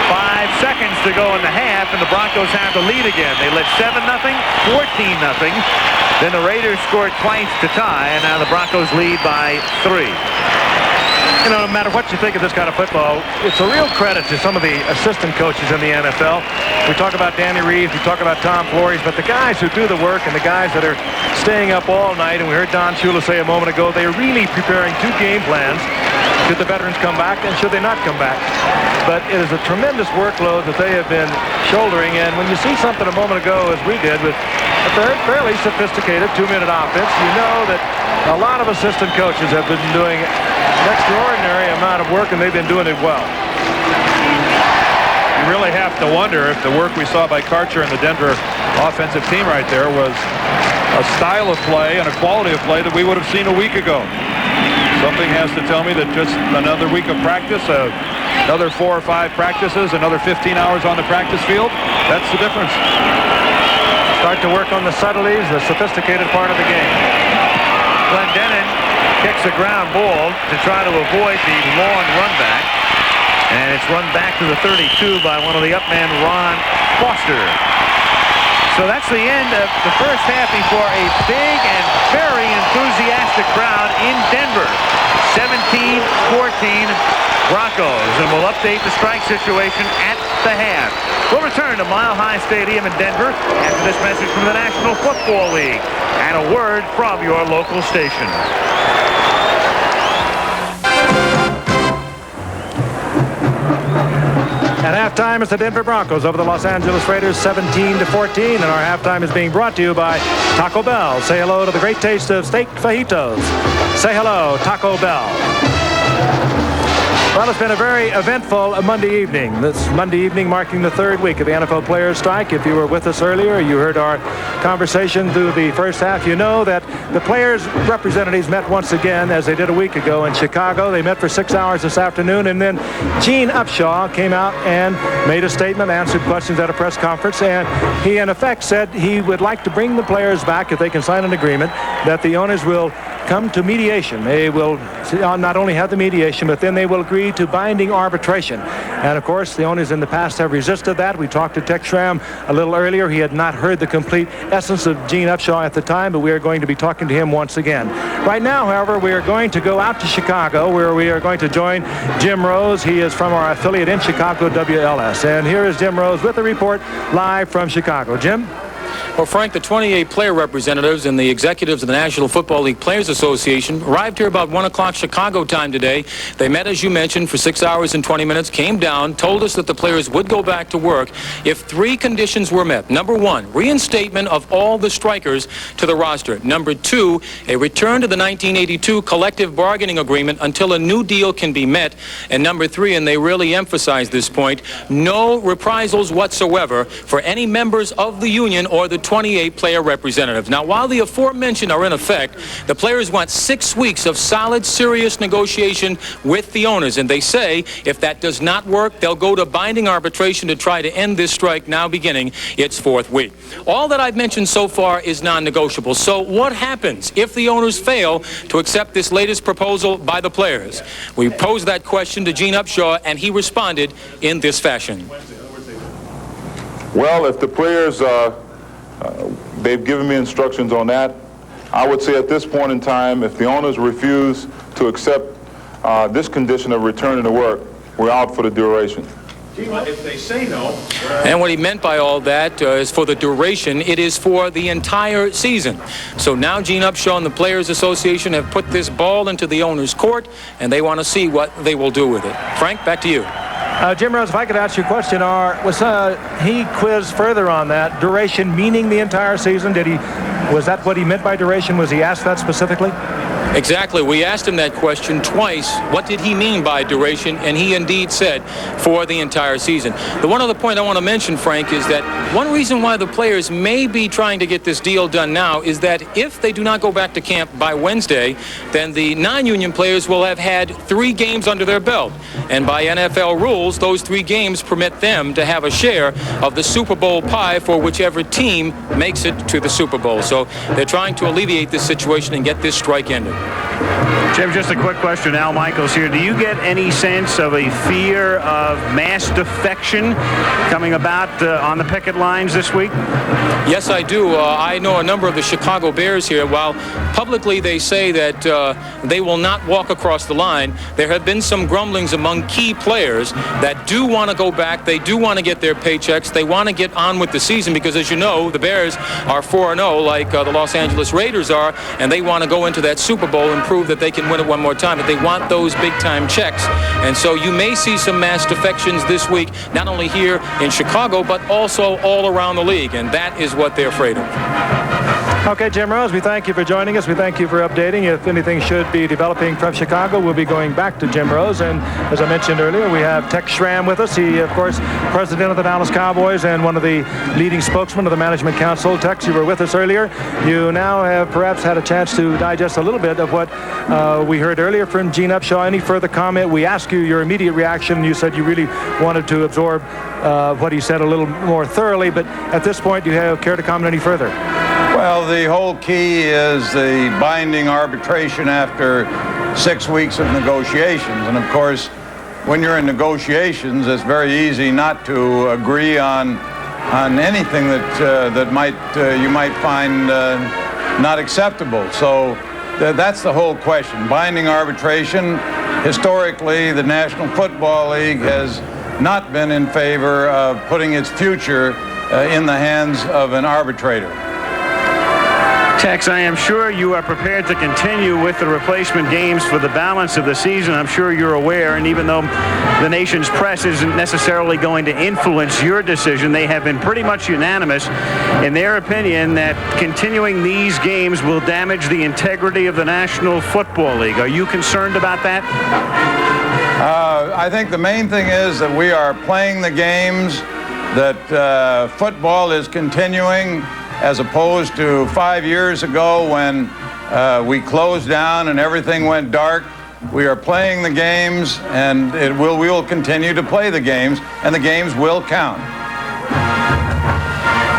5 seconds to go in the half, and the Broncos have the lead again. They led 7-0, 14-0. Then the Raiders scored twice to tie, and now the Broncos lead by 3. You know, no matter what you think of this kind of football, it's a real credit to some of the assistant coaches in the NFL. We talk about Danny Reeves, we talk about Tom Flores, but the guys who do the work and the guys that are staying up all night, and we heard Don Shula say a moment ago, they're really preparing 2 game plans. Should the veterans come back, and should they not come back? But it is a tremendous workload that they have been shouldering, and when you see something a moment ago, as we did, with a fairly sophisticated 2-minute offense, you know that a lot of assistant coaches have been doing an extraordinary amount of work, and they've been doing it well. You really have to wonder if the work we saw by Karcher and the Denver offensive team right there was a style of play and a quality of play that we would have seen a week ago. Something has to tell me that just another week of practice, another 4 or 5 practices, another 15 hours on the practice field, that's the difference. Start to work on the subtleties, the sophisticated part of the game. Clendenin kicks a ground ball to try to avoid the long run back. And it's run back to the 32 by one of the up men, Ron Foster. So that's the end of the first half before a big and very enthusiastic crowd in Denver. 17-14 Broncos. And we'll update the strike situation at the half. We'll return to Mile High Stadium in Denver after this message from the National Football League and a word from your local station. At halftime, it's the Denver Broncos over the Los Angeles Raiders, 17-14. And our halftime is being brought to you by Taco Bell. Say hello to the great taste of steak fajitos. Say hello, Taco Bell. Well, it's been a very eventful Monday evening. This Monday evening marking the third week of the NFL players' strike. If you were with us earlier, you heard our conversation through the first half. You know that the players' representatives met once again, as they did a week ago in Chicago. They met for 6 hours this afternoon, and then Gene Upshaw came out and made a statement, answered questions at a press conference, and he, in effect, said he would like to bring the players back if they can sign an agreement that the owners will come to mediation. They will not only have the mediation, but then they will agree to binding arbitration. And of course, the owners in the past have resisted that. We talked to Tex Schramm a little earlier. He had not heard the complete essence of Gene Upshaw at the time, but we are going to be talking to him once again. Right now, however, we are going to go out to Chicago, where we are going to join Jim Rose. He is from our affiliate in Chicago, WLS. And here is Jim Rose with a report live from Chicago. Jim? Well, Frank, the 28 player representatives and the executives of the National Football League Players Association arrived here about 1 o'clock Chicago time today. They met, as you mentioned, for 6 hours and 20 minutes, came down, told us that the players would go back to work if 3 conditions were met. Number 1, reinstatement of all the strikers to the roster. Number 2, a return to the 1982 collective bargaining agreement until a new deal can be met. And number 3, and they really emphasize this point, no reprisals whatsoever for any members of the union or the 28 player representatives. Now, while the aforementioned are in effect, the players want 6 weeks of solid, serious negotiation with the owners, and they say if that does not work, they'll go to binding arbitration to try to end this strike now beginning its 4th week. All that I've mentioned so far is non-negotiable. So what happens if the owners fail to accept this latest proposal by the players? We posed that question to Gene Upshaw, and he responded in this fashion. Well, if the players, they've given me instructions on that. I would say at this point in time, if the owners refuse to accept this condition of returning to work, we're out for the duration. If they say no. And what he meant by all that is for the duration. It is for the entire season. So now Gene Upshaw and the Players Association have put this ball into the owner's court, and they want to see what they will do with it. Frank, back to you. Jim Rose, if I could ask you a question, was he quizzed further on that? Duration meaning the entire season? Was that what he meant by duration? Was he asked that specifically? Exactly. We asked him that question twice. What did he mean by duration? And he indeed said for the entire season. The one other point I want to mention, Frank, is that one reason why the players may be trying to get this deal done now is that if they do not go back to camp by Wednesday, then the non-union players will have had 3 games under their belt. And by NFL rules, those 3 games permit them to have a share of the Super Bowl pie for whichever team makes it to the Super Bowl. So they're trying to alleviate this situation and get this strike ended. Jim, just a quick question. Al Michaels here. Do you get any sense of a fear of mass defection coming about on the picket lines this week? Yes, I do. I know a number of the Chicago Bears here. While publicly they say that they will not walk across the line, there have been some grumblings among key players that do want to go back. They do want to get their paychecks. They want to get on with the season because, as you know, the Bears are 4-0 like the Los Angeles Raiders are, and they want to go into that Super Bowl and prove that they can win it one more time, but they want those big-time checks. And so you may see some mass defections this week, not only here in Chicago, but also all around the league, and that is what they're afraid of. Okay, Jim Rose, we thank you for joining us. We thank you for updating. If anything should be developing from Chicago, we'll be going back to Jim Rose. And as I mentioned earlier, we have Tex Schramm with us. He, of course, president of the Dallas Cowboys and one of the leading spokesmen of the Management Council. Tex, you were with us earlier. You now have perhaps had a chance to digest a little bit of what we heard earlier from Gene Upshaw. Any further comment? We asked you your immediate reaction. You said you really wanted to absorb what he said a little more thoroughly. But at this point, do you care to comment any further? Well, the whole key is the binding arbitration after 6 weeks of negotiations. And of course, when you're in negotiations, it's very easy not to agree on anything that you might find not acceptable. So that's the whole question. Binding arbitration. Historically, the National Football League has not been in favor of putting its future in the hands of an arbitrator. Tex, I am sure you are prepared to continue with the replacement games for the balance of the season. I'm sure you're aware, and even though the nation's press isn't necessarily going to influence your decision, they have been pretty much unanimous in their opinion that continuing these games will damage the integrity of the National Football League. Are you concerned about that? I think the main thing is that we are playing the games, that football is continuing, as opposed to 5 years ago when we closed down and everything went dark. We are playing the games, and we will continue to play the games, and the games will count.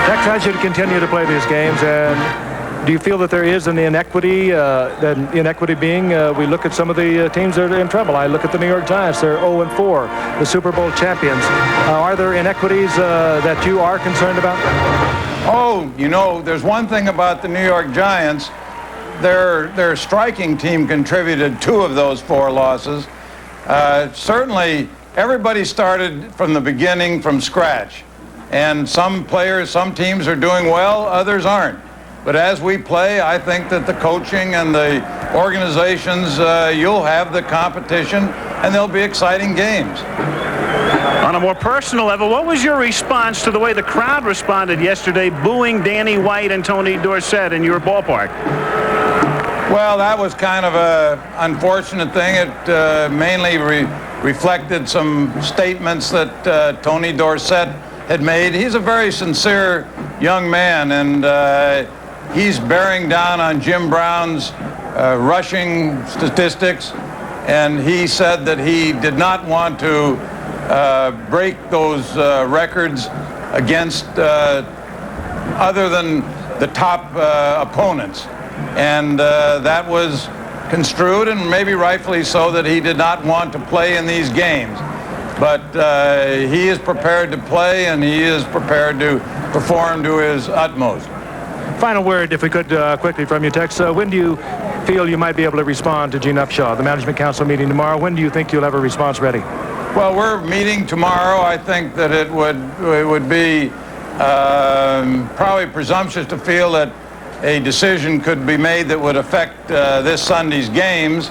Tex has you to continue to play these games, and do you feel that there is an inequity, the inequity being we look at some of the teams that are in trouble? I look at the New York Giants. They're 0-4, the Super Bowl champions. Are there inequities that you are concerned about? Oh, you know, there's one thing about the New York Giants. Their striking team contributed 2 of those 4 losses. Certainly, everybody started from the beginning, from scratch. And some players, some teams are doing well, others aren't. But as we play, I think that the coaching and the organizations, you'll have the competition, and there'll be exciting games. On a more personal level, what was your response to the way the crowd responded yesterday, booing Danny White and Tony Dorsett in your ballpark? Well, that was kind of an unfortunate thing. It mainly reflected some statements that Tony Dorsett had made. He's a very sincere young man, and he's bearing down on Jim Brown's rushing statistics, and he said that he did not want to break those records against other than the top opponents. And that was construed, and maybe rightfully so, that he did not want to play in these games. But he is prepared to play, and he is prepared to perform to his utmost. Final word, if we could, quickly from you, Tex. When do you feel you might be able to respond to Gene Upshaw, the Management Council meeting tomorrow? When do you think you'll have a response ready? Well, we're meeting tomorrow. I think that it would be probably presumptuous to feel that a decision could be made that would affect this Sunday's games.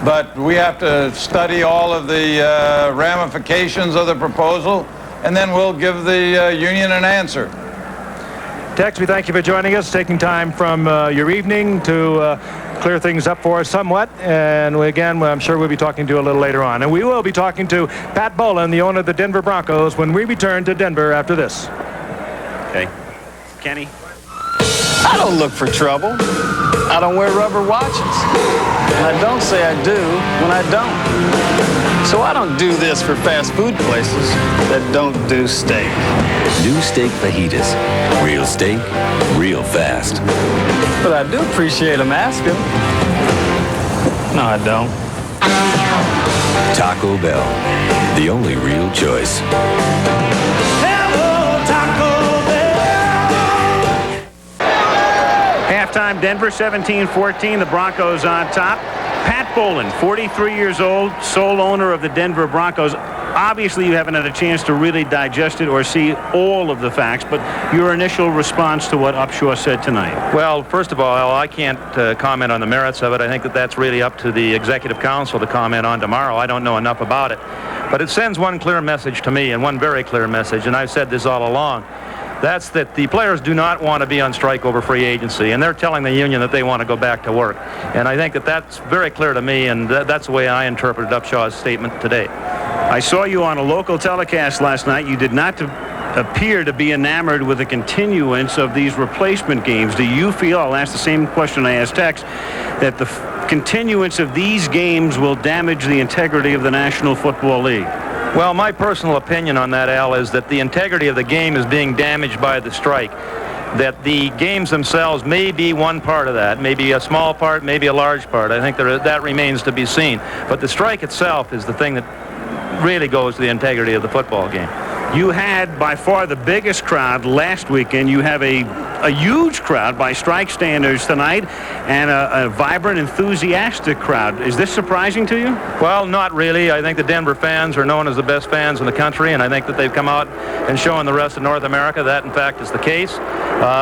But we have to study all of the ramifications of the proposal, and then we'll give the union an answer. Tex, we thank you for joining us, taking time from your evening to clear things up for us somewhat. And again, I'm sure we'll be talking to you a little later on. And we will be talking to Pat Bowlen, the owner of the Denver Broncos, when we return to Denver after this. Okay. Kenny? I don't look for trouble. I don't wear rubber watches. And I don't say I do when I don't. So I don't do this for fast food places that don't do steak. New steak fajitas. Real steak, real fast. But I do appreciate them asking. No, I don't. Taco Bell, the only real choice. Hello, Taco Bell! Halftime, Denver 17-14. The Broncos on top. Pat Bowlen, 43 years old, sole owner of the Denver Broncos. Obviously, you haven't had a chance to really digest it or see all of the facts, but your initial response to what Upshaw said tonight. Well, first of all, I can't comment on the merits of it. I think that that's really up to the Executive Council to comment on tomorrow. I don't know enough about it. But it sends one clear message to me, and one very clear message, and I've said this all along. That's that the players do not want to be on strike over free agency, and they're telling the union that they want to go back to work. And I think that that's very clear to me, and that's the way I interpreted Upshaw's statement today. I saw you on a local telecast last night. You did not appear to be enamored with the continuance of these replacement games. Do you feel, I'll ask the same question I asked Tex, that the continuance of these games will damage the integrity of the National Football League? Well, my personal opinion on that, Al, is that the integrity of the game is being damaged by the strike. That the games themselves may be one part of that, maybe a small part, maybe a large part. I think that remains to be seen. But the strike itself is the thing that really goes to the integrity of the football game. You had by far the biggest crowd last weekend. You have a huge crowd by strike standards tonight, and a vibrant, enthusiastic crowd. Is this surprising to you? Well, not really. I think the Denver fans are known as the best fans in the country, and I think that they've come out and shown the rest of North America that, in fact, is the case.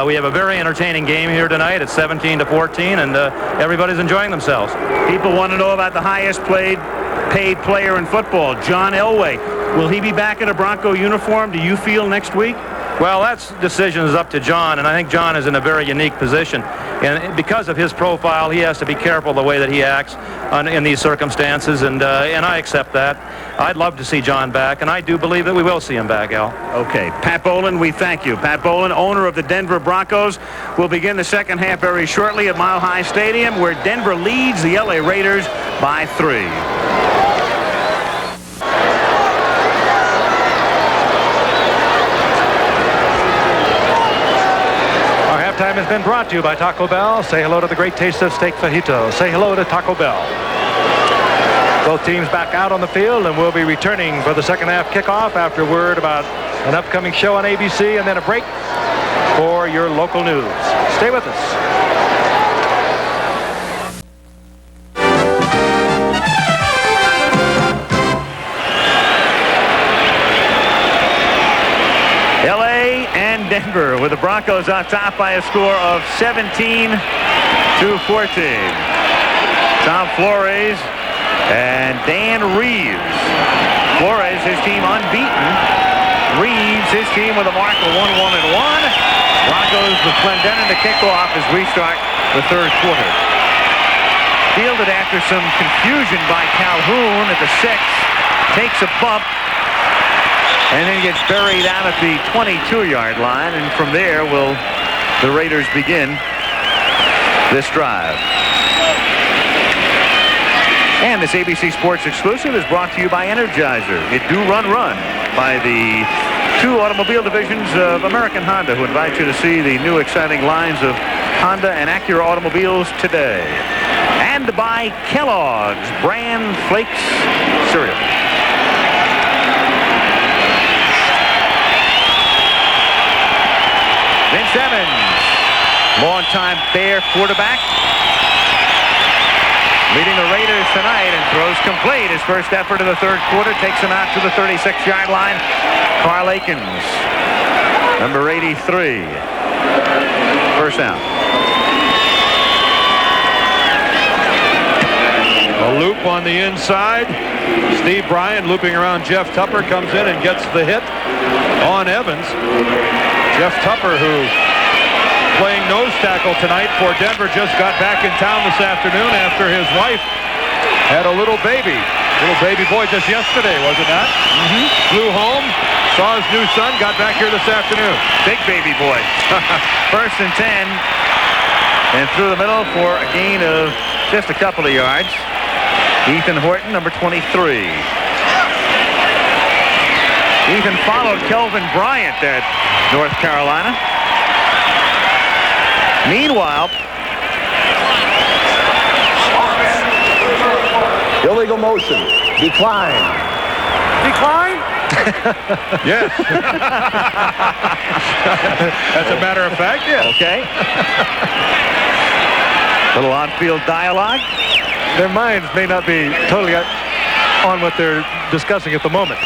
We have a very entertaining game here tonight. It's 17-14, and everybody's enjoying themselves. People want to know about the highest paid player in football, John Elway. Will he be back in a Bronco uniform, do you feel, next week? Well, that decision is up to John, and I think John is in a very unique position. And because of his profile, he has to be careful the way that he acts in these circumstances, and I accept that. I'd love to see John back, and I do believe that we will see him back, Al. Okay, Pat Bowlen, we thank you. Pat Bowlen, owner of the Denver Broncos, will begin the second half very shortly at Mile High Stadium, where Denver leads the LA Raiders by 3. Time has been brought to you by Taco Bell. Say hello to the great taste of steak fajito. Say hello to Taco Bell. Both teams back out on the field, and we'll be returning for the second half kickoff after word about an upcoming show on ABC, and then a break for your local news. Stay with us. Denver with the Broncos on top by a score of 17-14. Tom Flores and Dan Reeves. Flores, his team unbeaten. Reeves, his team with a mark of 1-1-1. Broncos with Clendenin to kick off as we start the third quarter. Fielded after some confusion by Calhoun at the 6. Takes a bump. And then gets buried out at the 22-yard line. And from there will the Raiders begin this drive. And this ABC Sports exclusive is brought to you by Energizer. It do run by the 2 automobile divisions of American Honda, who invite you to see the new exciting lines of Honda and Acura automobiles today. And by Kellogg's Bran Flakes cereal. Vince Evans, longtime Bear quarterback, leading the Raiders tonight, and throws complete. His first effort of the third quarter takes him out to the 36-yard line. Carl Akins, number 83. First down. A loop on the inside. Steve Bryan looping around Jeff Tupper comes in and gets the hit on Evans. Jeff Tupper, who playing nose tackle tonight for Denver, just got back in town this afternoon after his wife had a little baby boy just yesterday, was it not? Flew home, saw his new son, got back here this afternoon. Big baby boy. First and 10, and through the middle for a gain of just a couple of yards. Ethan Horton, number 23. Ethan followed Kelvin Bryant at North Carolina. Meanwhile, illegal motion. Decline. Decline? Yes. As a matter of fact, yes. Okay. Little on-field dialogue. Their minds may not be totally on what they're discussing at the moment.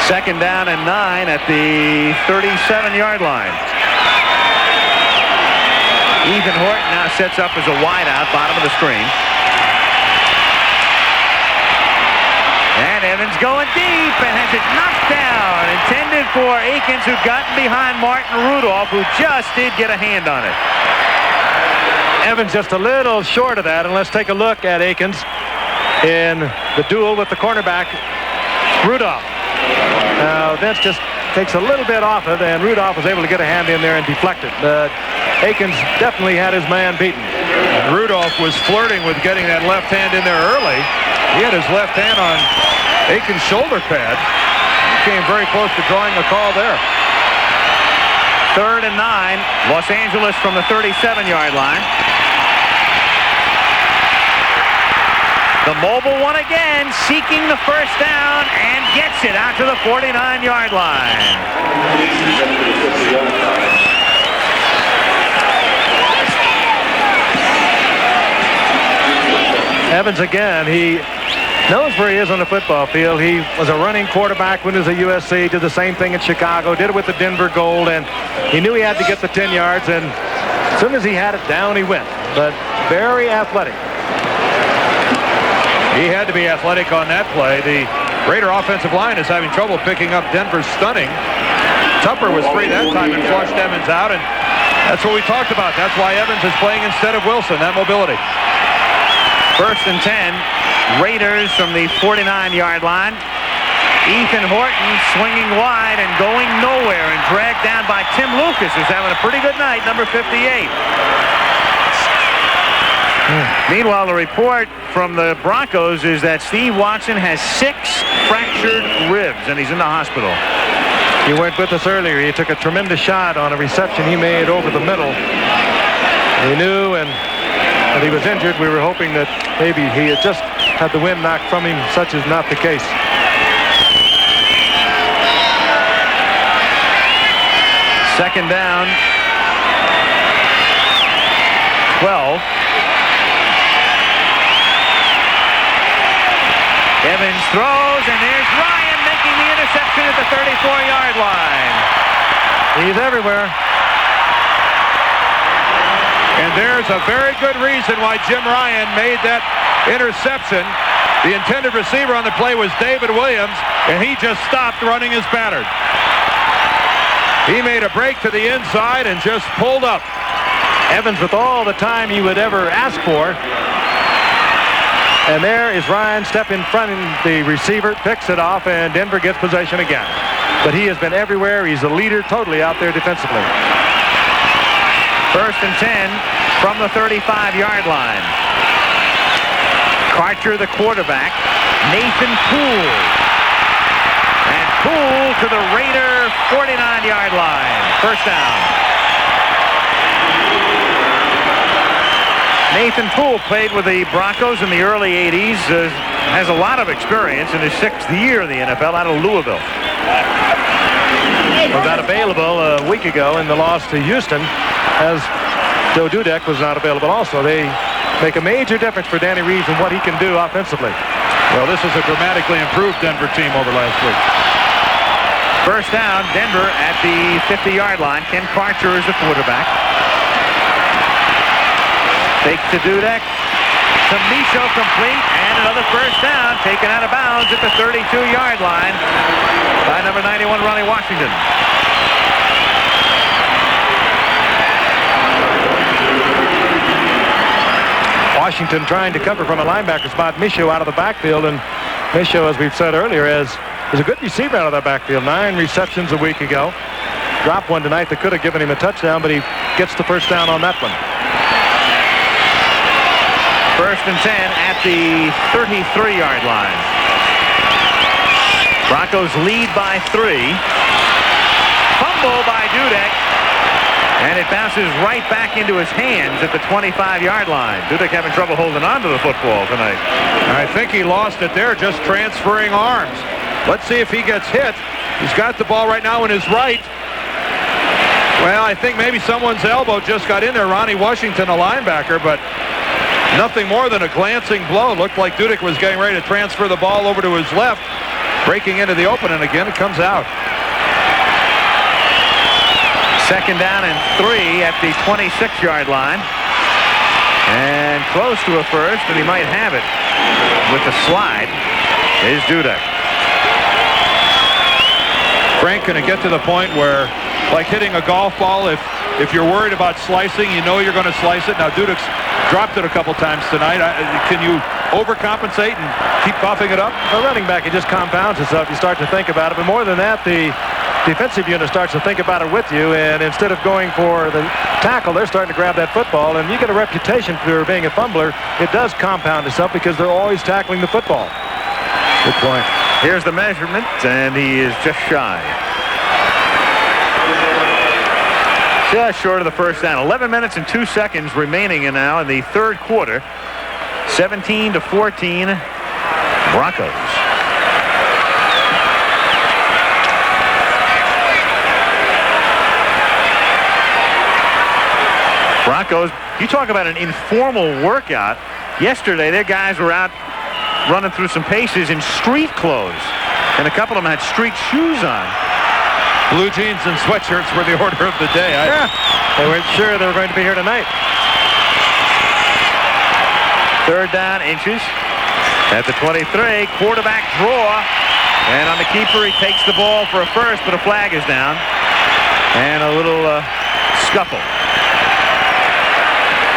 Second down and 9 at the 37-yard line. Ethan Horton now sets up as a wideout, bottom of the screen. And Evans going deep and has it knocked down. Intended for Akins, who got behind Martin Rudolph, who just did get a hand on it. Evans just a little short of that, and let's take a look at Akins in the duel with the cornerback, Rudolph. Now, Vince just takes a little bit off it, and Rudolph was able to get a hand in there and deflect it. But Akins definitely had his man beaten. Rudolph was flirting with getting that left hand in there early. He had his left hand on Akins' shoulder pad. He came very close to drawing a call there. Third and 9, Los Angeles from the 37-yard line. The mobile one again, seeking the first down, and gets it out to the 49-yard line. Evans again, he knows where he is on the football field. He was a running quarterback when he was at USC, did the same thing in Chicago, did it with the Denver Gold, and he knew he had to get the 10 yards, and as soon as he had it down, he went. But very athletic. He had to be athletic on that play. The Raider offensive line is having trouble picking up Denver's stunning. Tupper was free that time and flushed Evans out, and That's what we talked about. That's why Evans is playing instead of Wilson, that mobility. 1st and 10. Raiders from the 49-yard line. Ethan Horton swinging wide and going nowhere and dragged down by Tim Lucas, who's having a pretty good night, number 58. Meanwhile, the report from the Broncos is that Steve Watson has 6 fractured ribs, and he's in the hospital. You weren't with us earlier. He took a tremendous shot on a reception he made over the middle. We knew that he was injured. We were hoping that maybe he had just had the wind knocked from him. Such is not the case. Second down. 12. Evans throws, and there's Ryan making the interception at the 34-yard line. He's everywhere. And there's a very good reason why Jim Ryan made that interception. The intended receiver on the play was David Williams, and he just stopped running his pattern. He made a break to the inside and just pulled up. Evans with all the time he would ever ask for. And there is Ryan, step in front of the receiver, picks it off, and Denver gets possession again. But he has been everywhere. He's a leader totally out there defensively. 1st and 10 from the 35-yard line. Karcher, the quarterback. Nathan Poole. And Poole to the Raider 49-yard line. First down. Nathan Poole played with the Broncos in the early 80s, has a lot of experience in his 6th year in the NFL out of Louisville. Was not available a week ago in the loss to Houston, as Joe Dudek was not available also. They make a major difference for Danny Reeves in what he can do offensively. Well, this is a dramatically improved Denver team over last week. First down, Denver at the 50-yard line. Ken Karcher is the quarterback. Fake to Dudek. To Micho, complete, and another first down, taken out of bounds at the 32-yard line by number 91, Ronnie Washington. Washington trying to cover from a linebacker spot. Micho out of the backfield, and Micho, as we've said earlier, is a good receiver out of that backfield. 9 receptions a week ago. Dropped one tonight that could have given him a touchdown, but he gets the first down on that one. 1st and 10 at the 33-yard line. Broncos lead by 3. Fumble by Dudek. And it bounces right back into his hands at the 25-yard line. Dudek having trouble holding on to the football tonight. I think he lost it there just transferring arms. Let's see if he gets hit. He's got the ball right now in his right. Well, I think maybe someone's elbow just got in there. Ronnie Washington, a linebacker, but nothing more than a glancing blow. Looked like Dudek was getting ready to transfer the ball over to his left, breaking into the open, and again it comes out. Second down and 3 at the 26-yard line. And close to a first, and he might have it with the slide, is Dudek. Frank, can it get to the point where, like hitting a golf ball, if you're worried about slicing, you know you're going to slice it? Now, Dudek's dropped it a couple times tonight. Can you overcompensate and keep coughing it up? The running back, it just compounds itself. You start to think about it. But more than that, the defensive unit starts to think about it with you. And instead of going for the tackle, they're starting to grab that football. And you get a reputation for being a fumbler. It does compound itself because they're always tackling the football. Good point. Here's the measurement, and he is just shy. Just short of the first down. 11 minutes and 2 seconds remaining now in the third quarter. 17-14, Broncos. Broncos, you talk about an informal workout. Yesterday, their guys were out running through some paces in street clothes, and a couple of them had street shoes on. Blue jeans and sweatshirts were the order of the day. They weren't sure they were going to be here tonight. Third down, inches. At the 23, quarterback draw. And on the keeper, he takes the ball for a first, but a flag is down. And a little scuffle.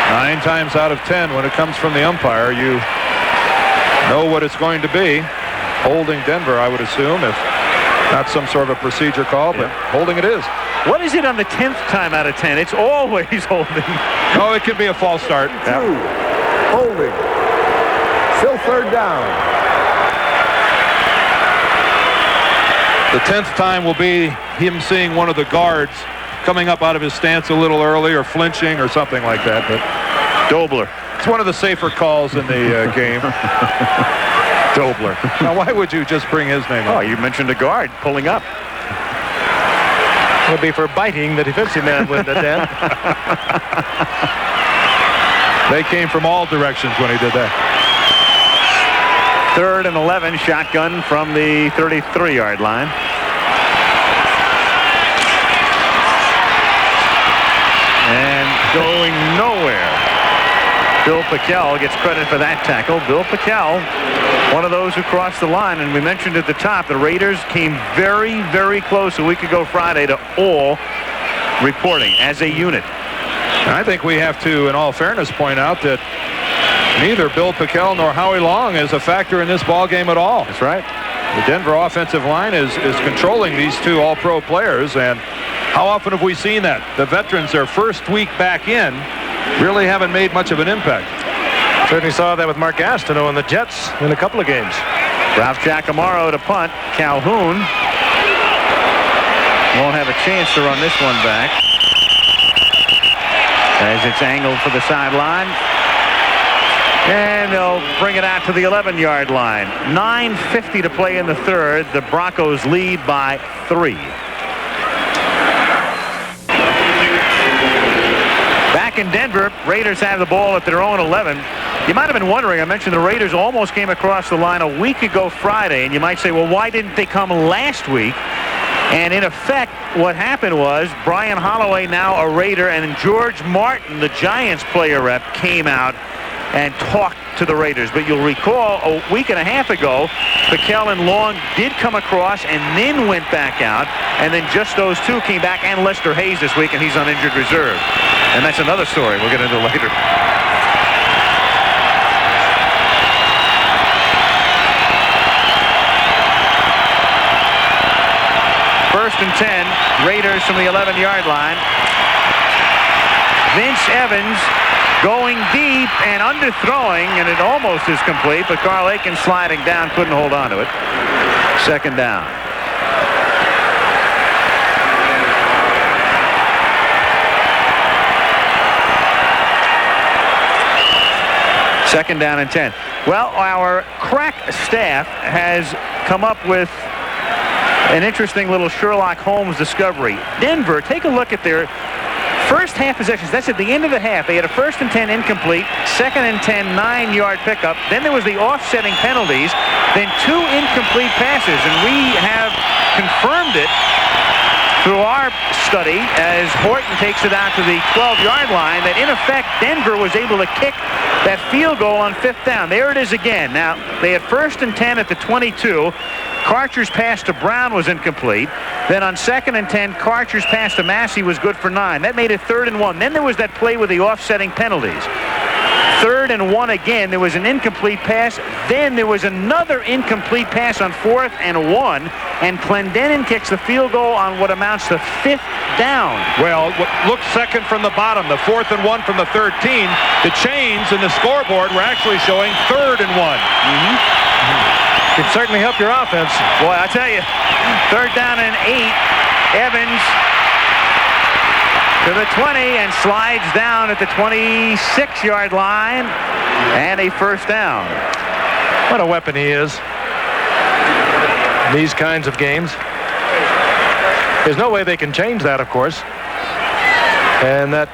9 times out of 10, when it comes from the umpire, you know what it's going to be. Holding Denver, I would assume, if not some sort of a procedure call, but holding it is. What is it on the 10th time out of 10? It's always holding. Oh, it could be a false start. Holding. Still third down. The 10th time will be him seeing one of the guards coming up out of his stance a little early or flinching or something like that. But Dobler. It's one of the safer calls in the game. Dobler. Now, why would you just bring his name up? Oh, you mentioned a guard pulling up. It would be for biting the defensive man with the 10. They came from all directions when he did that. 3rd and 11, shotgun from the 33-yard line. And going nowhere. Bill Pickell gets credit for that tackle. Bill Pickell, one of those who crossed the line, and we mentioned at the top, the Raiders came very, very close a week ago Friday to all reporting as a unit. And I think we have to, in all fairness, point out that neither Bill Pickell nor Howie Long is a factor in this ball game at all. That's right. The Denver offensive line is controlling these two all-pro players, and how often have we seen that? The veterans, their first week back in, really haven't made much of an impact. Certainly saw that with Mark Gastineau and the Jets in a couple of games. Ralph Giacomo to punt. Calhoun won't have a chance to run this one back as it's angled for the sideline. And they'll bring it out to the 11-yard line. 9:50 to play in the third. The Broncos lead by 3. Back in Denver, Raiders have the ball at their own 11. You might have been wondering, I mentioned the Raiders almost came across the line a week ago Friday, and you might say, well, why didn't they come last week? And in effect, what happened was Brian Holloway, now a Raider, and George Martin, the Giants player rep, came out and talked to the Raiders. But you'll recall a week and a half ago, Pickell and Long did come across and then went back out, and then just those two came back, and Lester Hayes this week, and he's on injured reserve. And that's another story we'll get into later. First and 10, Raiders from the 11-yard line. Vince Evans going deep and underthrowing, and it almost is complete, but Carl Aiken sliding down, couldn't hold on to it. 2nd down. Second down and 10. Well, our crack staff has come up with an interesting little Sherlock Holmes discovery. Denver, take a look at their first half possessions. That's at the end of the half. They had a 1st and 10 incomplete, 2nd and 10 9-yard pickup. Then there was the offsetting penalties, then 2 incomplete passes, and we have confirmed it through our study as Horton takes it out to the 12-yard line that in effect Denver was able to kick that field goal on 5th down. There it is again. Now they had 1st and 10 at the 22. Karcher's pass to Brown was incomplete. Then on 2nd and 10, Karcher's pass to Massey was good for 9. That made it 3rd and 1. Then there was that play with the offsetting penalties. 3rd and 1 again. There was an incomplete pass. Then there was another incomplete pass on 4th and 1. And Clendenin kicks the field goal on what amounts to 5th down. Well, look second from the bottom. The 4th and 1 from the 13. The chains in the scoreboard were actually showing 3rd and 1. Could certainly help your offense. Boy, I tell you, 3rd down and 8. Evans to the 20 and slides down at the 26-yard line, and a 1st down. What a weapon he is. These kinds of games. There's no way they can change that, of course. And that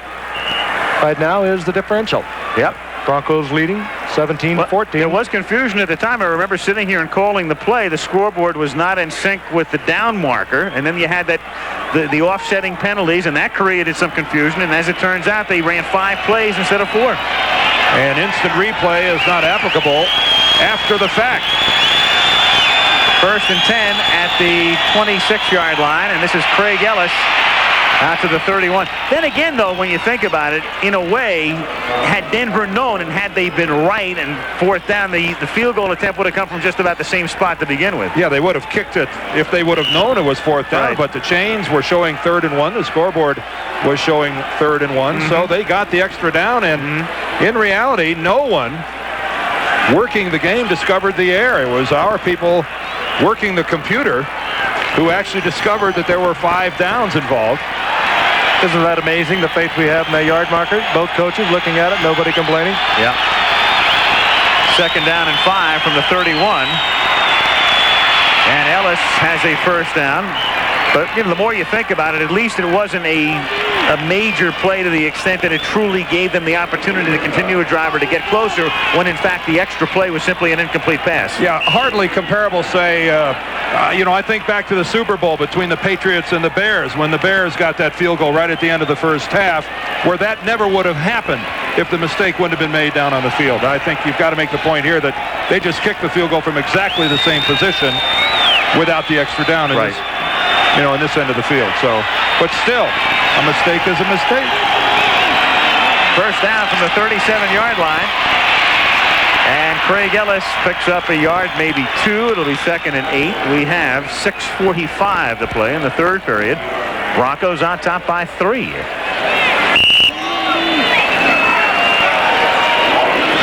right now is the differential. Yep. Broncos leading 17-14. There was confusion at the time. I remember sitting here and calling the play. The scoreboard was not in sync with the down marker, and then you had that the offsetting penalties, and that created some confusion. And as it turns out, they ran 5 plays instead of 4. And instant replay is not applicable after the fact. 1st and 10 at the 26-yard line, and this is Craig Ellis Out to the 31. Then again, though, when you think about it, in a way, had Denver known and had they been right and fourth down, the field goal attempt would have come from just about the same spot to begin with. Yeah, they would have kicked it if they would have known it was fourth down, Right. but the chains were showing 3rd and 1. The scoreboard was showing 3rd and 1, so they got the extra down, and in reality, no one working the game discovered the error. It was our people working the computer who actually discovered that there were 5 downs involved. Isn't that amazing, the faith we have in that yard marker? Both coaches looking at it, nobody complaining. Yeah. 2nd down and 5 from the 31. And Ellis has a first down. But the more you think about it, at least it wasn't a major play to the extent that it truly gave them the opportunity to continue a drive or to get closer when, in fact, the extra play was simply an incomplete pass. Yeah, hardly comparable, say, I think back to the Super Bowl between the Patriots and the Bears when the Bears got that field goal right at the end of the first half, where that never would have happened if the mistake wouldn't have been made down on the field. I think you've got to make the point here that they just kicked the field goal from exactly the same position without the extra down in this, in this end of the field. So, but still, a mistake is a mistake. First down from the 37-yard line. And Craig Ellis picks up a yard, maybe 2. It'll be 2nd and 8. We have 6:45 to play in the third period. Broncos on top by 3.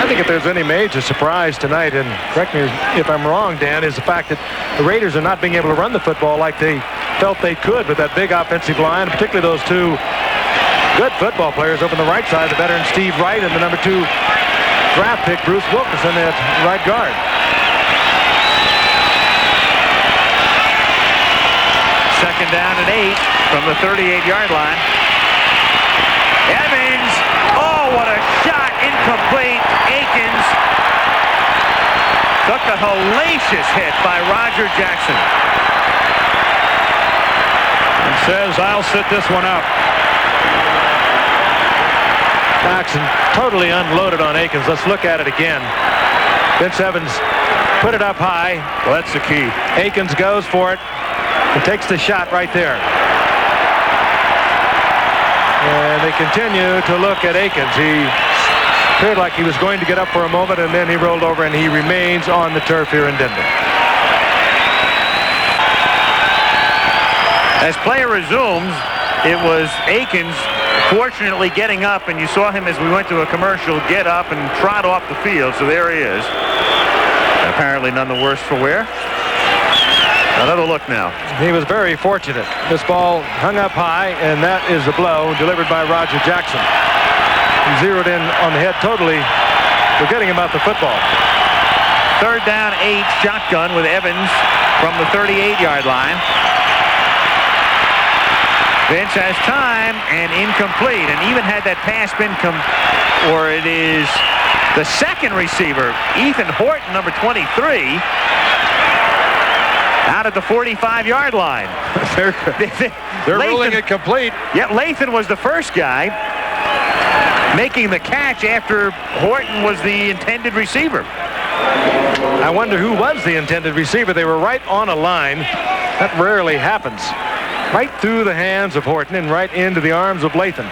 I think if there's any major surprise tonight, and correct me if I'm wrong, Dan, is the fact that the Raiders are not being able to run the football like they felt they could with that big offensive line, particularly those 2 good football players over on the right side, the veteran Steve Wright and the number 2 draft pick Bruce Wilkinson at right guard. Second down and 8 from the 38-yard line. Evans, oh, what a shot, incomplete. Akins took a hellacious hit by Roger Jackson. And says, I'll sit this one out. Jackson totally unloaded on Akins. Let's look at it again. Vince Evans put it up high. Well, that's the key. Akins goes for it and takes the shot right there. And they continue to look at Akins. He appeared like he was going to get up for a moment, and then he rolled over, and he remains on the turf here in Denver. As play resumes, it was Akins fortunately getting up, and you saw him as we went to a commercial get up and trot off the field. So there he is. Apparently none the worse for wear. Another look now. He was very fortunate. This ball hung up high, and that is the blow delivered by Roger Jackson. He zeroed in on the head, totally forgetting about the football. 3rd down, 8, shotgun with Evans from the 38-yard line. Vince has time and incomplete, and even had that pass been it is the second receiver, Ethan Horton, number 23, out at the 45-yard line. They're ruling it complete. Yeah, Lathan was the first guy making the catch after Horton was the intended receiver. I wonder who was the intended receiver. They were right on a line. That rarely happens. Right through the hands of Horton and right into the arms of Lathan.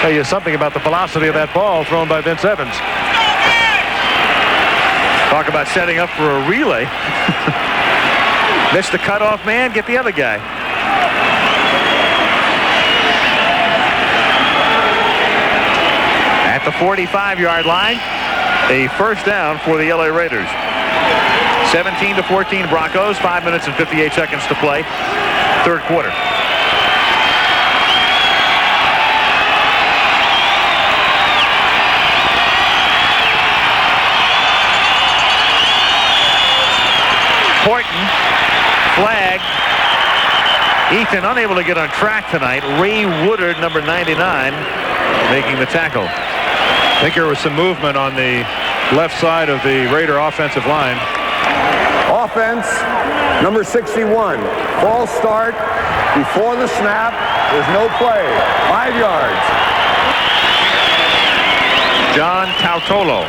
Tell you something about the velocity of that ball thrown by Vince Evans. Talk about setting up for a relay. Missed the cutoff man, get the other guy. At the 45-yard line, a first down for the LA Raiders. 17-14 Broncos, 5 minutes and 58 seconds to play. Third quarter. Horton, flag. Ethan unable to get on track tonight. Ray Woodard, number 99, making the tackle. I think there was some movement on the left side of the Raider offensive line. Offense, number 61. False start before the snap. There's no play. 5 yards. John Tautolo.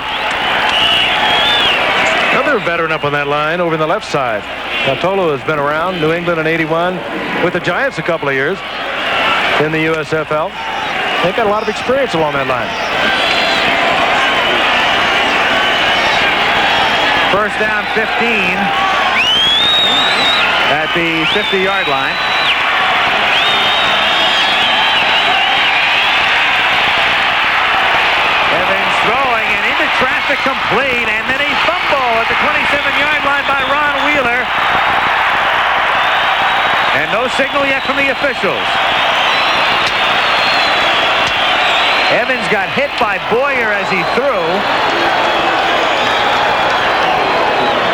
Another veteran up on that line over on the left side. Tolu has been around New England in '81, with the Giants a couple of years in the USFL. They've got a lot of experience along that line. First down 15 at the 50-yard line. Evans throwing and into traffic, complete, and then a fumble at the 27-yard line by Ron Wheeler. And no signal yet from the officials. Evans got hit by Boyer as he threw.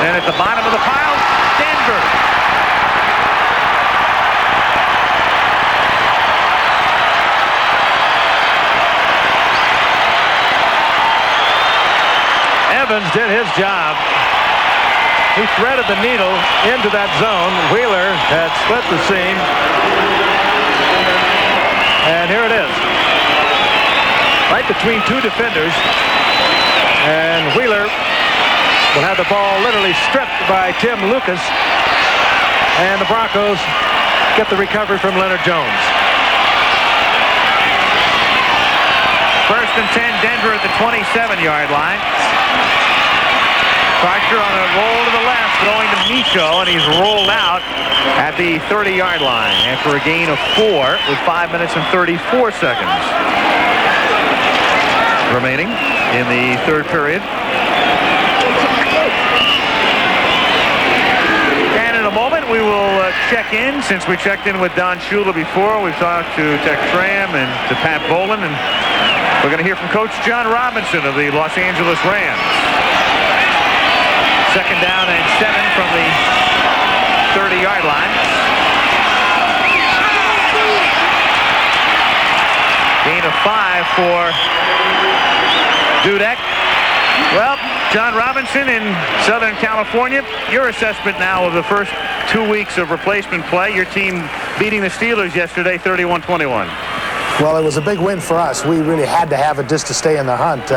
And at the bottom of the pile, Denver. Evans did his job. He threaded the needle into that zone. Wheeler had split the seam. And here it is. Right between two defenders. And Wheeler will have the ball literally stripped by Tim Lucas. And the Broncos get the recovery from Leonard Jones. First and 10, Denver at the 27-yard line. Parker on a roll to the left, throwing to Micho, and he's rolled out at the 30-yard line after a gain of 4 with 5 minutes and 34 seconds remaining in the third period. And in a moment, we will check in. Since we checked in with Don Shula before, we've talked to Tex Schramm and to Pat Bowlen, and we're going to hear from Coach John Robinson of the Los Angeles Rams. Second down and 7 from the 30-yard line. Gain of 5 for Dudek. Well, John Robinson in Southern California, your assessment now of the first 2 weeks of replacement play. Your team beating the Steelers yesterday 31-21. Well, it was a big win for us. We really had to have it just to stay in the hunt.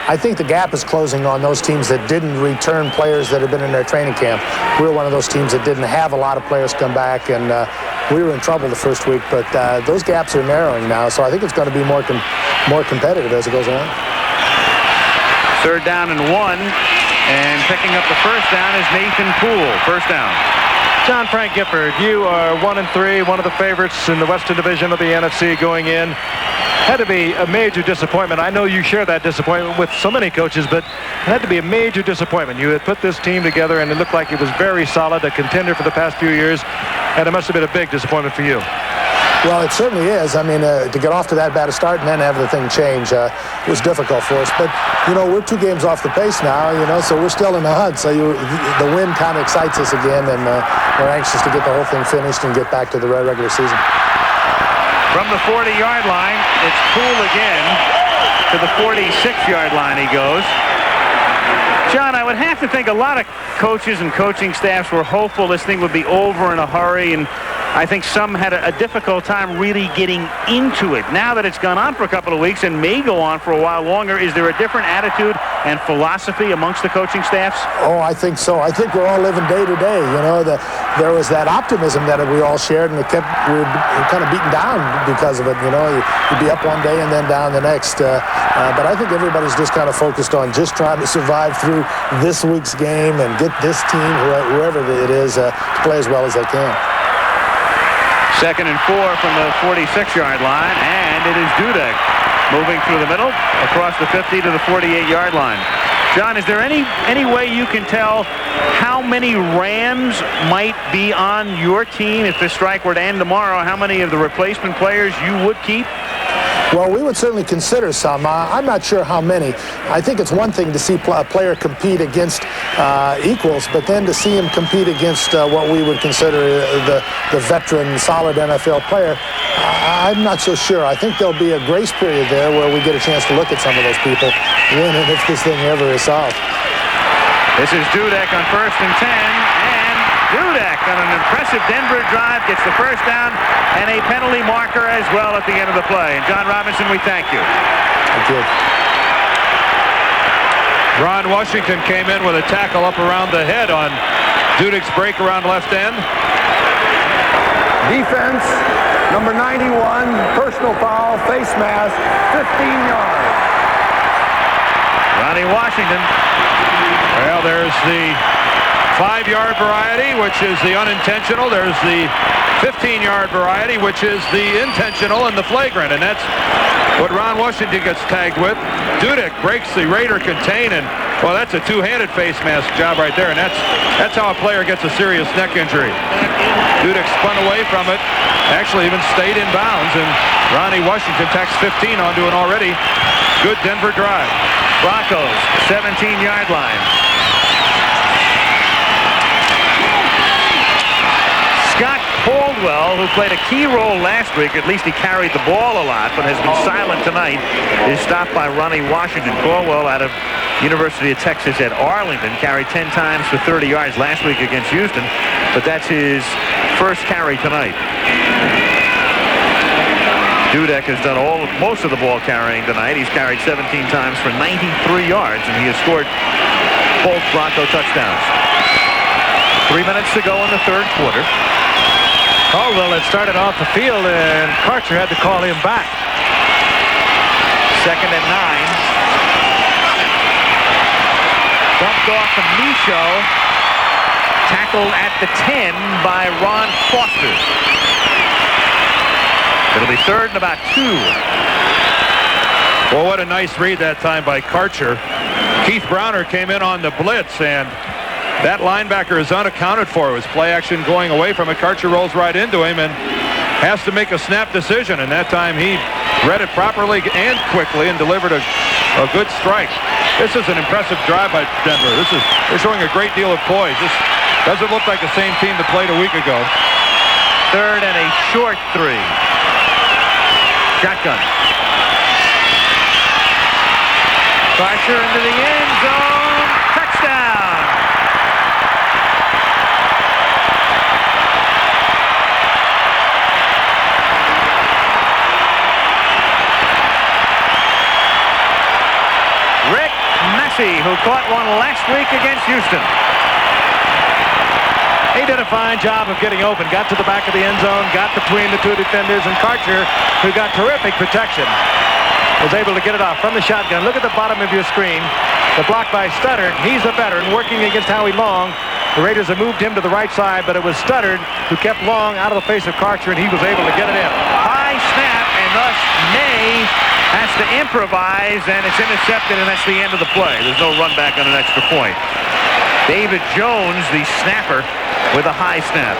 I think the gap is closing on those teams that didn't return players that have been in their training camp. We were one of those teams that didn't have a lot of players come back, and we were in trouble the first week. But those gaps are narrowing now, so I think it's going to be more competitive as it goes on. Third down and 1, and picking up the first down is Nathan Poole. First down. John Frank Gifford, you are 1-3, one of the favorites in the Western Division of the NFC going in. Had to be a major disappointment. I know you share that disappointment with so many coaches, but it had to be a major disappointment. You had put this team together, and it looked like it was very solid, a contender for the past few years, and it must have been a big disappointment for you. Well, it certainly is. I mean, to get off to that bad a start and then have the thing change was difficult for us. But, you know, we're 2 games off the pace now, you know, so we're still in the hunt. So the win kind of excites us again, and we're anxious to get the whole thing finished and get back to the regular season. From the 40-yard line, it's Poole again. To the 46-yard line he goes. John, I would have to think a lot of coaches and coaching staffs were hopeful this thing would be over in a hurry, and I think some had a difficult time really getting into it. Now that it's gone on for a couple of weeks and may go on for a while longer, is there a different attitude and philosophy amongst the coaching staffs? Oh, I think so. I think we're all living day to day. You know, there was that optimism that we all shared, and we were kind of beaten down because of it. You know, you'd be up one day and then down the next. But I think everybody's just kind of focused on just trying to survive through this week's game and get this team, whoever it is, to play as well as they can. Second and 4 from the 46-yard line, and it is Dudek moving through the middle across the 50 to the 48-yard line. John, is there any way you can tell how many Rams might be on your team if this strike were to end tomorrow? How many of the replacement players you would keep? Well, we would certainly consider some. I'm not sure how many. I think it's one thing to see a player compete against equals, but then to see him compete against what we would consider the veteran, solid NFL player, I'm not so sure. I think there'll be a grace period there where we get a chance to look at some of those people when and if this thing ever is solved. This is Dudek on first and 10, and Dudek on an impressive Denver drive gets the first down and a penalty marker as well at the end of the play. And John Robinson, we thank you. Thank you. Ron Washington came in with a tackle up around the head on Dudek's break around left end. Defense, number 91, personal foul, face mask, 15 yards. Ronnie Washington. Well, there's the 5-yard variety, which is the unintentional. There's the 15-yard variety, which is the intentional and the flagrant. And that's what Ron Washington gets tagged with. Dudek breaks the Raider contain, and, well, that's a two-handed face mask job right there. And that's how a player gets a serious neck injury. Dudek spun away from it, actually even stayed in bounds, and Ronnie Washington tacks 15 onto an already good Denver drive. Broncos, 17-yard line. Scott Caldwell, who played a key role last week, at least he carried the ball a lot, but has been silent tonight, is stopped by Ronnie Washington. Caldwell out of University of Texas at Arlington carried 10 times for 30 yards last week against Houston, but that's his first carry tonight. Dudek has done most of the ball carrying tonight. He's carried 17 times for 93 yards, and he has scored both Bronco touchdowns. 3 minutes to go in the third quarter. Caldwell had started off the field, and Karcher had to call him back. 2nd and 9. Dumped off to Micho. Tackled at the 10 by Ron Foster. It'll be 3rd and about 2. Well, what a nice read that time by Karcher. Keith Browner came in on the blitz, and that linebacker is unaccounted for. It was play action going away from it. Karcher rolls right into him and has to make a snap decision, and that time he read it properly and quickly and delivered a good strike. This is an impressive drive by Denver. They're showing a great deal of poise. This doesn't look like the same team that played a week ago. 3rd and a short 3. Shotgun. Karcher into the end zone. Touchdown. Rick Massey, who caught one last week against Houston. He did a fine job of getting open, got to the back of the end zone, got between the two defenders, and Karcher, who got terrific protection, was able to get it off from the shotgun. Look at the bottom of your screen. The block by Studdard. He's a veteran working against Howie Long. The Raiders have moved him to the right side, but it was Studdard who kept Long out of the face of Karcher, and he was able to get it in. High snap, and thus May has to improvise, and it's intercepted, and that's the end of the play. There's no run back on an extra point. David Jones, the snapper, with a high snap.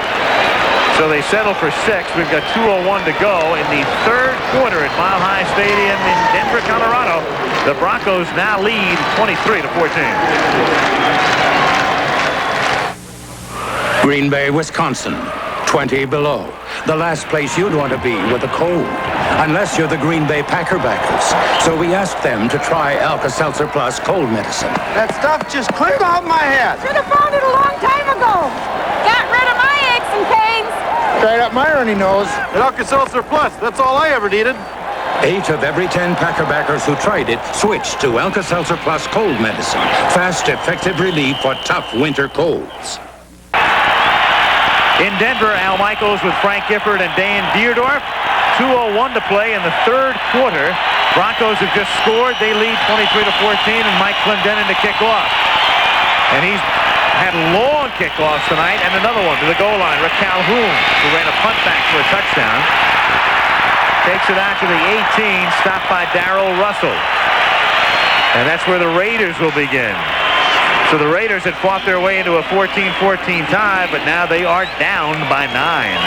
So they settle for 6. We've got 2:01 to go in the third quarter at Mile High Stadium in Denver, Colorado. The Broncos now lead 23-14. Green Bay, Wisconsin, 20 below. The last place you'd want to be with the cold, unless you're the Green Bay Packer backers. So we asked them to try Alka-Seltzer Plus cold medicine. That stuff just cleared out my head. Should have found it a long time ago. Got rid of my aches and pains. Straight up my runny nose. And Alka-Seltzer Plus, that's all I ever needed. 8 of every 10 Packer backers who tried it switched to Alka-Seltzer Plus cold medicine. Fast, effective relief for tough winter colds. In Denver, Al Michaels with Frank Gifford and Dan Deerdorf. 2:01 to play in the third quarter. Broncos have just scored. They lead 23-14, and Mike Clendenin to kick off. And he's had long kickoffs tonight, and another one to the goal line. Rick Calhoun, who ran a punt back for a touchdown, takes it out to the 18, stopped by Darrell Russell. And that's where the Raiders will begin. So the Raiders had fought their way into a 14-14 tie, but now they are down by 9.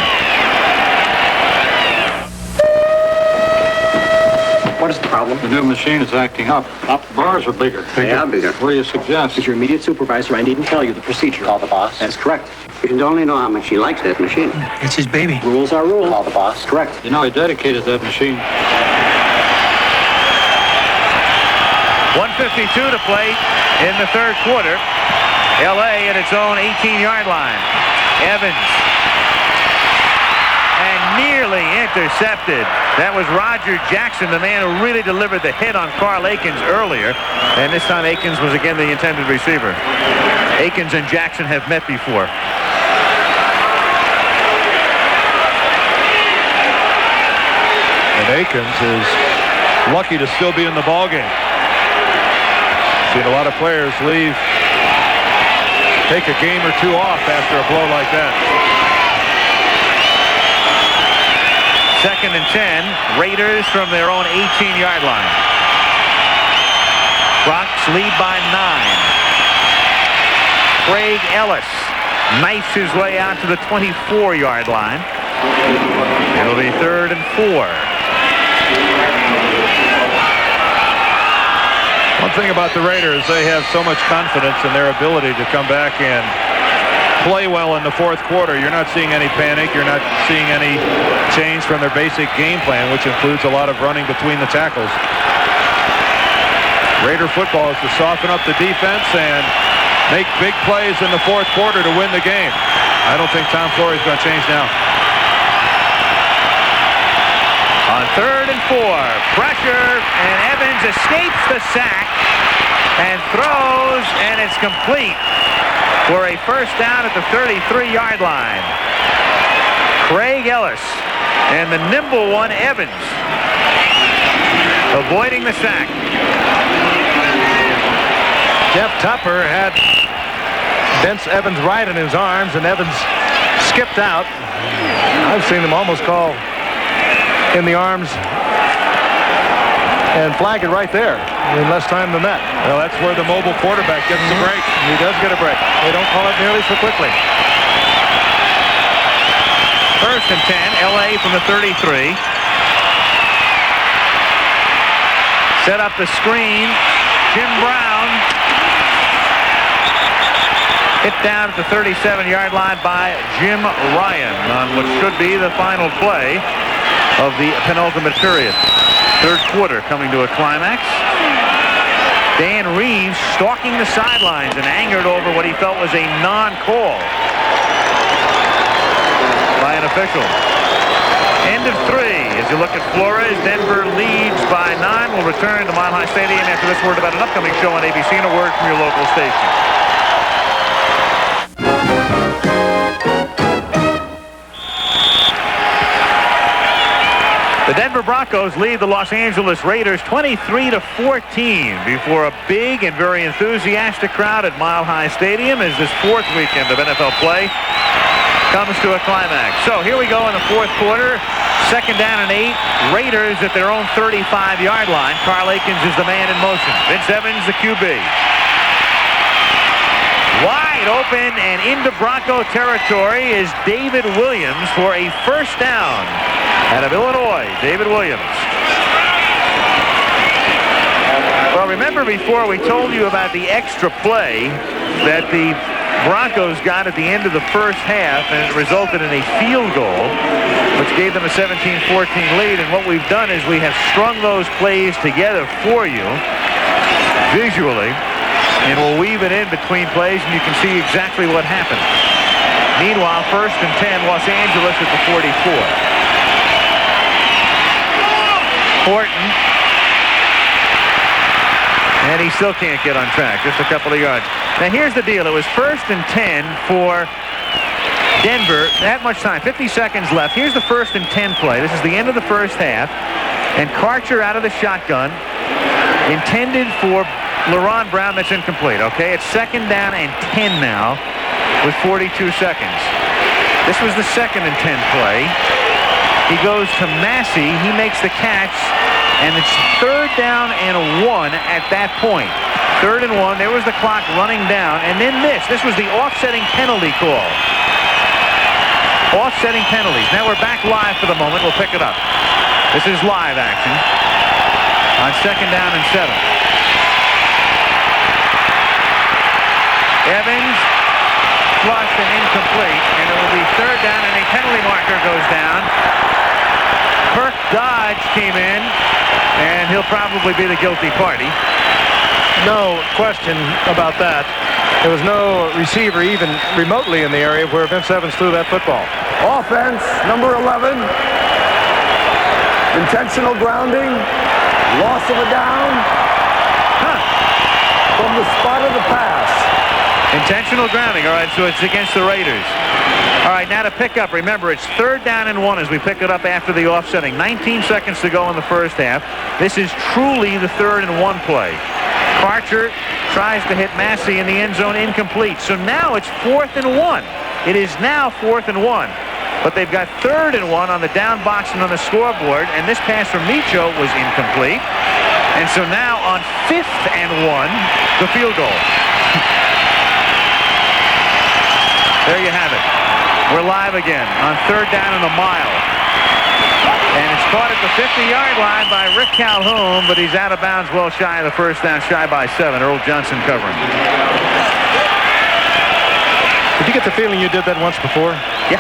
What is the problem? The new machine is acting up. The bars are bigger. Yeah, bigger. What do you suggest? As your immediate supervisor, I needn't tell you the procedure. Call the boss. That's correct. You should only know how much he likes that machine. It's his baby. Rules are rules. Call the boss. Correct. You know, he dedicated that machine. 1:52 to play in the third quarter. L.A. at its own 18-yard line. Evans. And nearly intercepted. That was Roger Jackson, the man who really delivered the hit on Carl Akins earlier. And this time Akins was again the intended receiver. Akins and Jackson have met before. And Akins is lucky to still be in the ballgame. Seen a lot of players leave, take a game or two off after a blow like that. 2nd and 10. Raiders from their own 18-yard line. Bronx lead by 9. Craig Ellis knifes his way out to the 24-yard line. It'll be 3rd and 4. One thing about the Raiders, they have so much confidence in their ability to come back and play well in the 4th quarter. You're not seeing any panic. You're not seeing any change from their basic game plan, which includes a lot of running between the tackles. Raider football is to soften up the defense and make big plays in the 4th quarter to win the game. I don't think Tom Flory is going to change now. On 3rd and 4, pressure, and Evans escapes the sack and throws, and it's complete for a first down at the 33-yard line. Craig Ellis and the nimble one, Evans, avoiding the sack. Jeff Tupper had Vince Evans right in his arms, and Evans skipped out. I've seen him almost call in the arms and flag it right there in less time than that. Well, that's where the mobile quarterback gets the break. He does get a break. They don't call it nearly so quickly. 1st and 10, LA from the 33. Set up the screen. Jim Brown hit down at the 37-yard line by Jim Ryan on what should be the final play of the penultimate period. 3rd quarter coming to a climax. Dan Reeves stalking the sidelines and angered over what he felt was a non-call by an official. End of 3. As you look at Flores, Denver leads by 9. We'll return to Mile High Stadium after this word about an upcoming show on ABC and a word from your local station. The Denver Broncos lead the Los Angeles Raiders 23-14 before a big and very enthusiastic crowd at Mile High Stadium as this 4th weekend of NFL play comes to a climax. So here we go in the 4th quarter. 2nd down and 8. Raiders at their own 35-yard line. Carl Akins is the man in motion. Vince Evans, the QB. Wide open and into Bronco territory is David Williams for a first down. Out of Illinois, David Williams. Well, remember before we told you about the extra play that the Broncos got at the end of the first half, and it resulted in a field goal, which gave them a 17-14 lead. And what we've done is we have strung those plays together for you visually, and we'll weave it in between plays, and you can see exactly what happened. Meanwhile, 1st and 10, Los Angeles at the 44. Horton, and he still can't get on track, just a couple of yards. Now here's the deal. It was 1st and 10 for Denver. That much time, 50 seconds left. Here's the 1st and 10 play. This is the end of the first half, and Karcher out of the shotgun, intended for LeRon Brown. That's incomplete. Okay, it's 2nd down and 10 now with 42 seconds. This was the 2nd and 10 play. He goes to Massey. He makes the catch, and it's 3rd down and 1 at that point. 3rd and 1. There was the clock running down, and then this. This was the offsetting penalty call. Offsetting penalties. Now we're back live for the moment. We'll pick it up. This is live action on 2nd down and 7. Evans flushed and incomplete, and it will be 3rd down, and a penalty marker goes down. Kirk Dodge came in, and he'll probably be the guilty party. No question about that. There was no receiver even remotely in the area where Vince Evans threw that football. Offense, number 11. Intentional grounding. Loss of a down. From the spot of the pass. Intentional grounding. All right, so it's against the Raiders. All right, now to pick up. Remember, it's 3rd down and 1 as we pick it up after the offsetting. 19 seconds to go in the first half. This is truly the 3rd and 1 play. Karcher tries to hit Massey in the end zone, incomplete. So now it's 4th and 1. It is now 4th and 1. But they've got 3rd and 1 on the down box and on the scoreboard. And this pass from Micho was incomplete. And so now on 5th and 1, the field goal. There you have it. We're live again on 3rd down and a mile. And it's caught at the 50-yard line by Rick Calhoun, but he's out of bounds well shy of the first down, shy by 7. Earl Johnson covering. Did you get the feeling you did that once before? Yeah.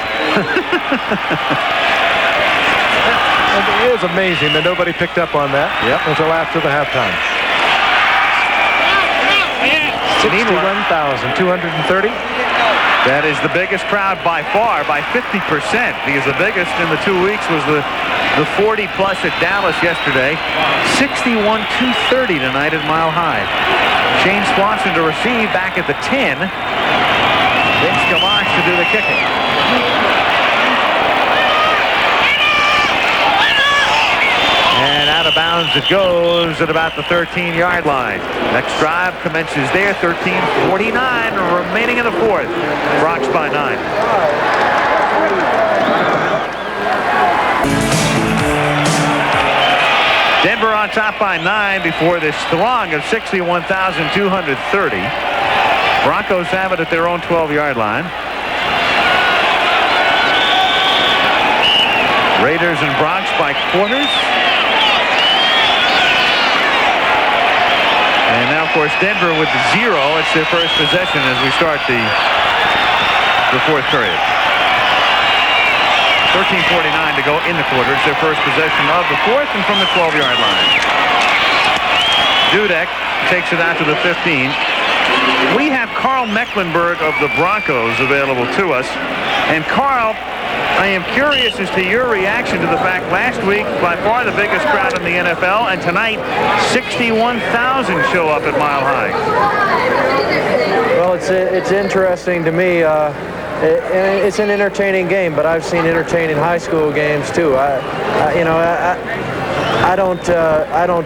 It is amazing that nobody picked up on that until after the halftime. 61,230. That is the biggest crowd by far, by 50%, because the biggest in the 2 weeks was the 40-plus at Dallas yesterday. 61,230 tonight at Mile High. Shane Swanson to receive back at the 10. Vince Gamache to do the kicking. And out of bounds it goes at about the 13-yard line. Next drive commences there, 13:49 remaining in the 4th. Bronx by 9. Denver on top by 9 before this throng of 61,230. Broncos have it at their own 12-yard line. Raiders and Bronx by quarters. And now, of course, Denver with the 0. It's their first possession as we start the 4th period. 13:49 to go in the quarter. It's their first possession of the 4th and from the 12-yard line. Dudek takes it out to the 15. We have Carl Mecklenburg of the Broncos available to us. And Carl, I am curious as to your reaction to the fact last week, by far the biggest crowd in the NFL, and tonight 61,000 show up at Mile High. Well, it's interesting to me. It's an entertaining game, but I've seen entertaining high school games too. I don't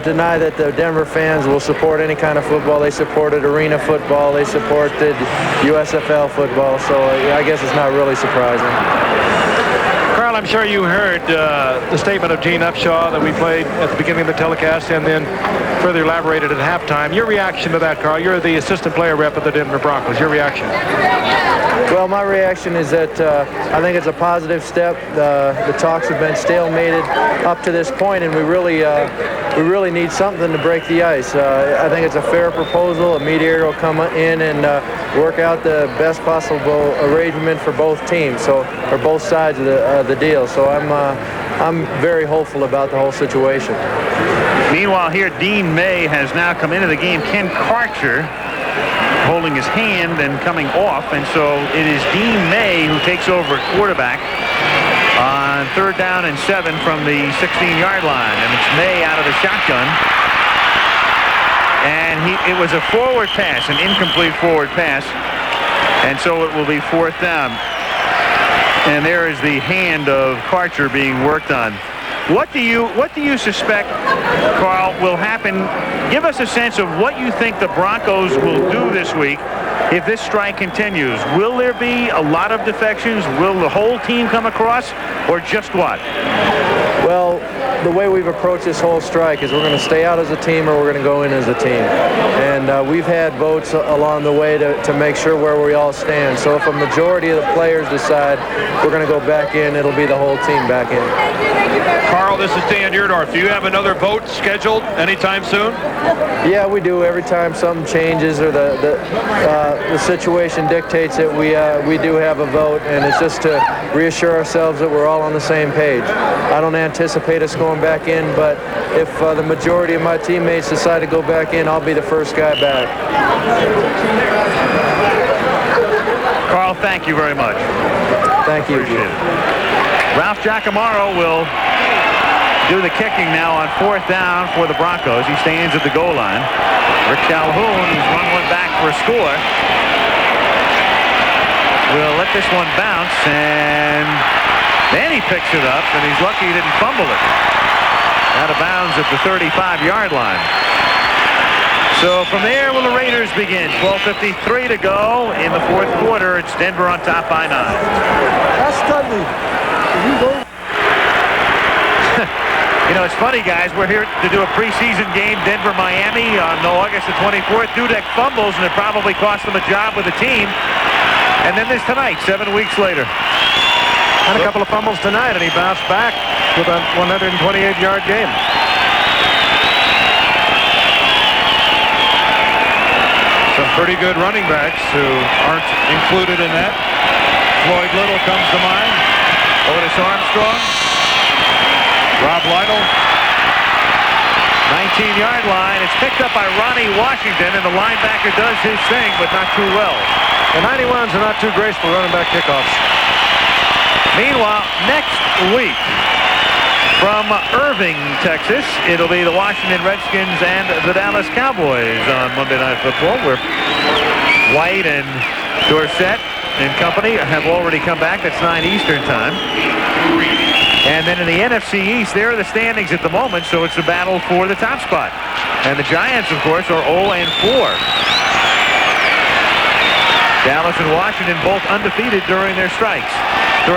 deny that the Denver fans will support any kind of football. They supported arena football. They supported USFL football. So I guess it's not really surprising. Carl, I'm sure you heard the statement of Gene Upshaw that we played at the beginning of the telecast and then further elaborated at halftime. Your reaction to that, Carl? You're the assistant player rep of the Denver Broncos. Your reaction? Well, my reaction is that I think it's a positive step. The talks have been stalemated up to this point, and we really need something to break the ice. I think it's a fair proposal. A mediator will come in and work out the best possible arrangement for both teams, or both sides of the deal. So I'm very hopeful about the whole situation. Meanwhile, here Dean May has now come into the game. Ken Karcher holding his hand and coming off, and so it is Dean May who takes over at quarterback on 3rd down and 7 from the 16-yard line, and it's May out of the shotgun, and it was a forward pass, an incomplete forward pass, and so it will be 4th down, and there is the hand of Karcher being worked on. What do you suspect, Carl, will happen? Give us a sense of what you think the Broncos will do this week if this strike continues. Will there be a lot of defections? Will the whole team come across, or just what? Well, the way we've approached this whole strike is we're going to stay out as a team or we're going to go in as a team. And we've had votes along the way to make sure where we all stand. So if a majority of the players decide we're going to go back in, it'll be the whole team back in. Carl, this is Dan Yerdorf. Do you have another vote scheduled anytime soon? Yeah, we do. Every time something changes or the situation dictates it, we do have a vote, and it's just to reassure ourselves that we're all on the same page. I don't anticipate us going back in, but if the majority of my teammates decide to go back in, I'll be the first guy back. Carl, thank you very much. Thank you. Appreciate it. Ralph Giacomaro will do the kicking now on 4th down for the Broncos. He stands at the goal line. Rick Calhoun, who's run one back for a score, will let this one bounce, and then he picks it up, and he's lucky he didn't fumble it. Out of bounds at the 35-yard line. So from there will the Raiders begin. 12:53 to go in the 4th quarter. It's Denver on top by 9. That's Dudley. You know, it's funny, guys. We're here to do a preseason game, Denver-Miami, on August the 24th. Dudek fumbles, and it probably cost them a job with the team. And then there's tonight, 7 weeks later. And a couple of fumbles tonight, and he bounced back with a 128-yard game. Some pretty good running backs who aren't included in that. Floyd Little comes to mind. Otis Armstrong. Rob Lytle. 19-yard line. It's picked up by Ronnie Washington, and the linebacker does his thing, but not too well. The 91s are not too graceful running back kickoffs. Meanwhile, next week, from Irving, Texas, it'll be the Washington Redskins and the Dallas Cowboys on Monday Night Football, where White and Dorsett and company have already come back. That's 9 Eastern time. And then in the NFC East, there are the standings at the moment, so it's a battle for the top spot. And the Giants, of course, are 0-4. Dallas and Washington both undefeated during the strike. Can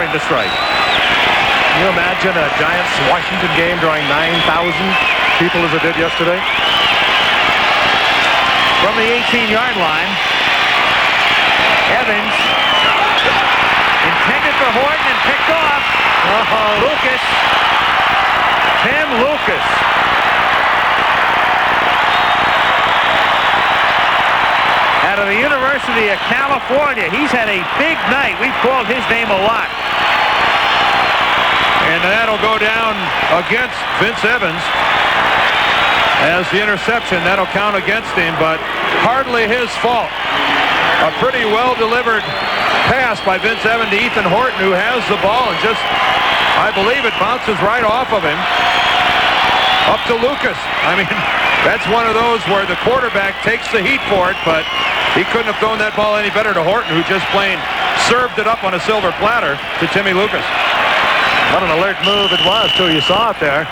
you imagine a Giants-Washington game drawing 9,000 people as it did yesterday? From the 18-yard line, Evans intended for Horton and picked off. Lucas. Tim Lucas. Out of the University of California. He's had a big night. We've called his name a lot. And that'll go down against Vince Evans as the interception. That'll count against him, but hardly his fault. A pretty well-delivered pass by Vince Evans to Ethan Horton, who has the ball, and just, I believe it bounces right off of him up to Lucas. I mean, that's one of those where the quarterback takes the heat for it, but he couldn't have thrown that ball any better to Horton, who just plain served it up on a silver platter to Timmy Lucas. What an alert move it was, too. You saw it there.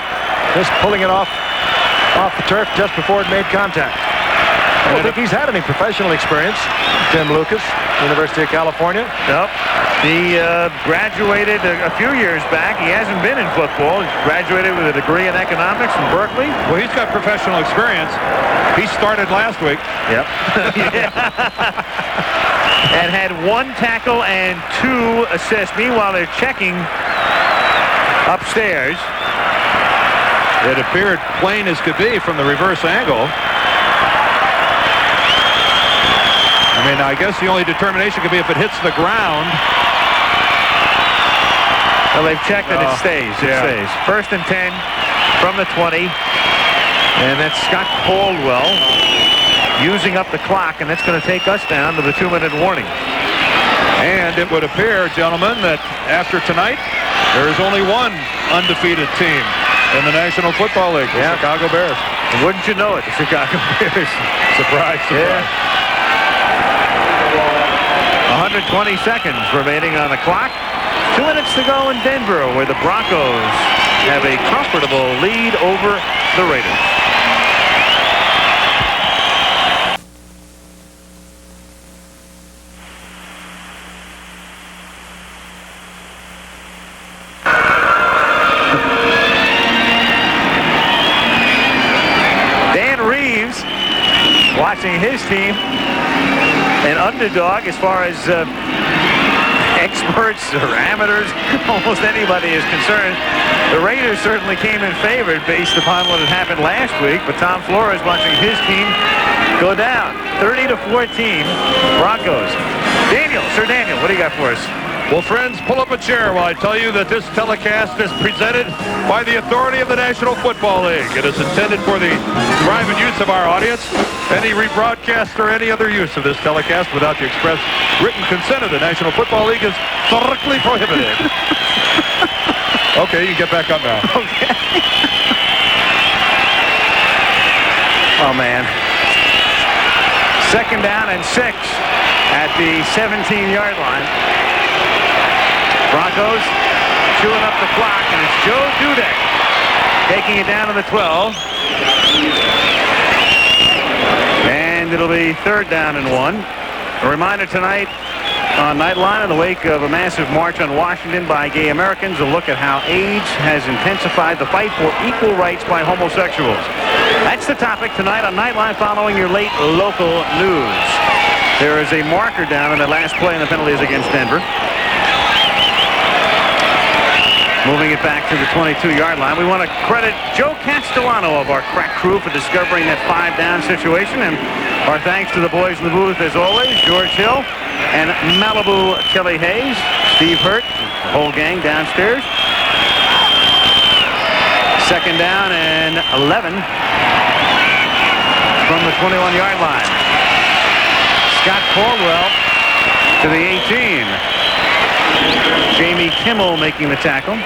Just pulling it off the turf just before it made contact. I don't think he's had any professional experience, Tim Lucas, University of California. Nope. He graduated a few years back. He hasn't been in football. He's graduated with a degree in economics from Berkeley. Well, he's got professional experience. He started last week. Yep. And had 1 tackle and 2 assists. Meanwhile, they're checking upstairs. It appeared plain as could be from the reverse angle. I mean, I guess the only determination could be if it hits the ground. Well, they've checked and it stays. It stays. 1st and 10 from the 20. And that's Scott Caldwell using up the clock, and that's going to take us down to the 2-minute warning. And it would appear, gentlemen, that after tonight, there is only one undefeated team in the National Football League, the Chicago Bears. And wouldn't you know it, the Chicago Bears. Surprise, surprise. Yeah. 120 seconds remaining on the clock. 2 minutes to go in Denver, where the Broncos have a comfortable lead over the Raiders. Dan Reeves watching his team, an underdog as far as experts or amateurs, almost anybody is concerned. The Raiders certainly came in favored based upon what had happened last week, but Tom Flores watching his team go down. 30-14, Broncos. Sir Daniel, what do you got for us? Well, friends, pull up a chair while I tell you that this telecast is presented by the authority of the National Football League. It is intended for the private use of our audience. Any rebroadcast or any other use of this telecast without the express written consent of the National Football League is strictly prohibited. Okay, you can get back up now. Okay. Oh, man. 2nd down and 6 at the 17-yard line. Broncos chewing up the clock, and it's Joe Dudek taking it down to the 12. And it'll be 3rd down and 1. A reminder tonight on Nightline, in the wake of a massive march on Washington by gay Americans, a look at how AIDS has intensified the fight for equal rights by homosexuals. That's the topic tonight on Nightline following your late local news. There is a marker down in the last play, and the penalty is against Denver. Moving it back to the 22-yard line. We want to credit Joe Castellano of our crack crew for discovering that 5-down situation. And our thanks to the boys in the booth, as always, George Hill and Malibu Kelly Hayes, Steve Hurt, the whole gang downstairs. 2nd down and 11 from the 21-yard line. Scott Caldwell to the 18. Jamie Kimmel making the tackle.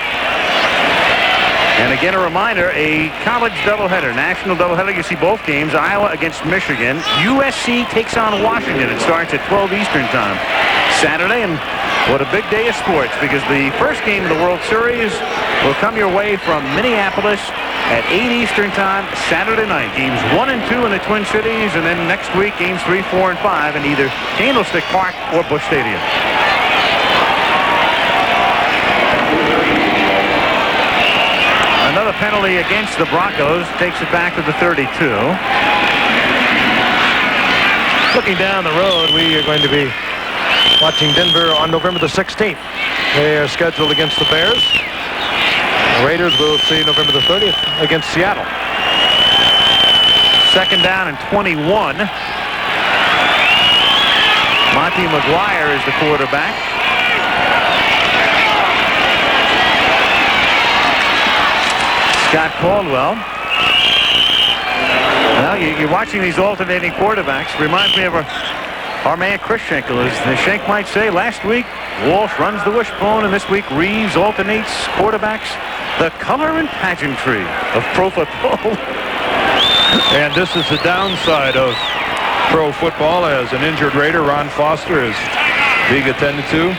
And again, a reminder, a college doubleheader, national doubleheader. You see both games, Iowa against Michigan. USC takes on Washington. It starts at 12 Eastern time Saturday, and what a big day of sports, because the first game of the World Series will come your way from Minneapolis at 8 Eastern time Saturday night. Games 1 and 2 in the Twin Cities, and then next week, games 3, 4, and 5 in either Candlestick Park or Busch Stadium. Another penalty against the Broncos takes it back to the 32. Looking down the road, we are going to be watching Denver on November the 16th. They are scheduled against the Bears. The Raiders will see November the 30th against Seattle. 2nd down and 21. Monty McGuire is the quarterback. Scott Caldwell. Well, you're watching these alternating quarterbacks. Reminds me of our man Chris Schenkel. As Schenk might say, last week Walsh runs the wishbone, and this week Reeves alternates quarterbacks. The color and pageantry of pro football. And this is the downside of pro football, as an injured Raider, Ron Foster, is being attended to.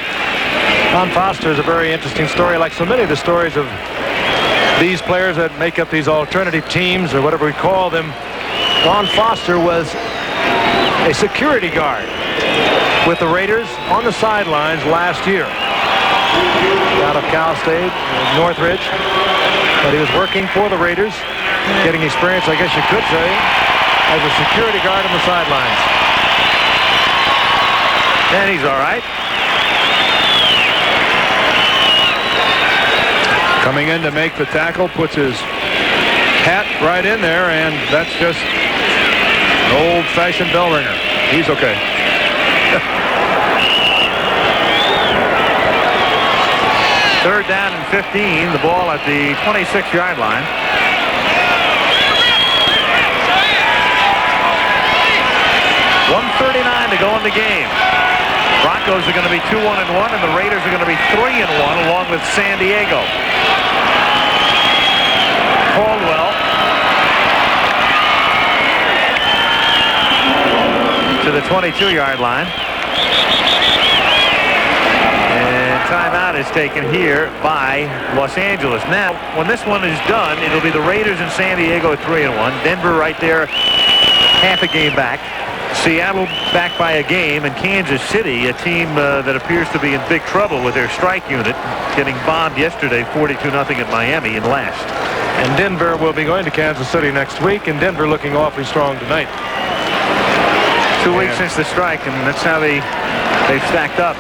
Ron Foster is a very interesting story, like so many of the stories of these players that make up these alternative teams, or whatever we call them. Ron Foster was a security guard with the Raiders on the sidelines last year. Out of Cal State, Northridge. But he was working for the Raiders, getting experience, I guess you could say, as a security guard on the sidelines. And he's all right. Coming in to make the tackle, puts his hat right in there, and that's just an old-fashioned bell ringer. He's okay. Third down and 15. The ball at the 26-yard line. .139 to go in the game. Broncos are going to be 2-1-1, and the Raiders are going to be 3-1, along with San Diego. Caldwell to the 22-yard line. And timeout is taken here by Los Angeles. Now, when this one is done, it'll be the Raiders and San Diego at 3-1. Denver right there, half a game back. Seattle back by a game, and Kansas City, a team that appears to be in big trouble with their strike unit, getting bombed yesterday 42-0 at Miami in last. And Denver will be going to Kansas City next week, and Denver looking awfully strong tonight. 2 weeks since the strike, and that's how they've stacked up.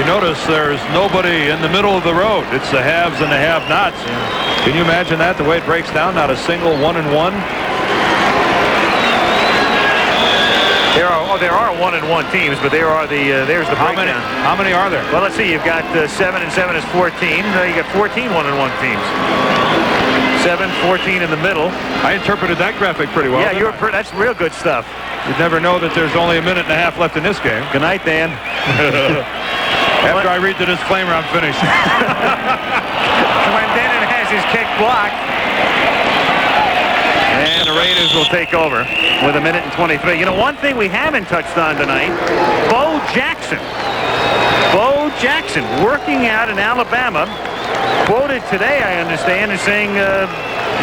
You notice there's nobody in the middle of the road. It's the haves and the have-nots. Yeah. Can you imagine that, the way it breaks down? Not a single 1-and-1. There are 1-and-1 teams, but there's the breakdown. How many are there? Well, let's see. You've got 7 and 7 is 14. You got 14 1-and-1 teams. 7, 14 in the middle. I interpreted that graphic pretty well. Yeah, that's real good stuff. You'd never know that there's only a minute and a half left in this game. Good night, Dan. After I read the disclaimer, I'm finished. There's his kick blocked. And the Raiders will take over with 1:23. You know, one thing we haven't touched on tonight, Bo Jackson. Bo Jackson working out in Alabama. Quoted today, I understand, is saying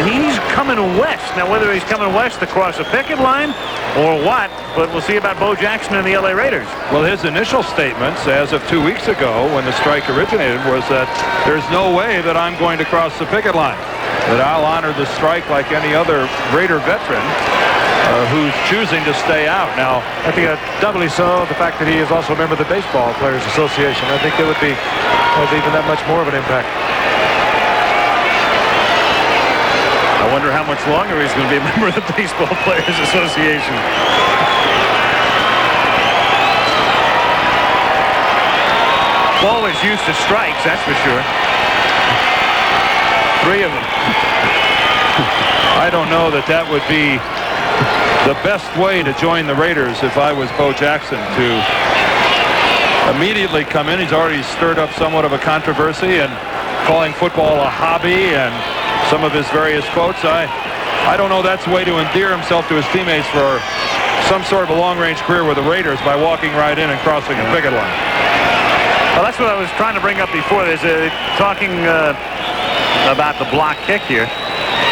he's coming west. Now, whether he's coming west across the picket line or what, but we'll see about Bo Jackson and the LA Raiders. Well, his initial statements as of 2 weeks ago when the strike originated was that there's no way that I'm going to cross the picket line, that I'll honor the strike like any other Raider veteran who's choosing to stay out. Now, I think doubly so, the fact that he is also a member of the Baseball Players Association. I think it would be even that much more of an impact. I wonder how much longer he's going to be a member of the Baseball Players Association. Bo is used to strikes, that's for sure. 3 of them. I don't know that that would be the best way to join the Raiders if I was Bo Jackson, to immediately come in. He's already stirred up somewhat of a controversy and calling football a hobby and some of his various quotes. I don't know that's the way to endear himself to his teammates for some sort of a long-range career with the Raiders, by walking right in and crossing the picket line. Well, that's what I was trying to bring up before. There's talking about the block kick here.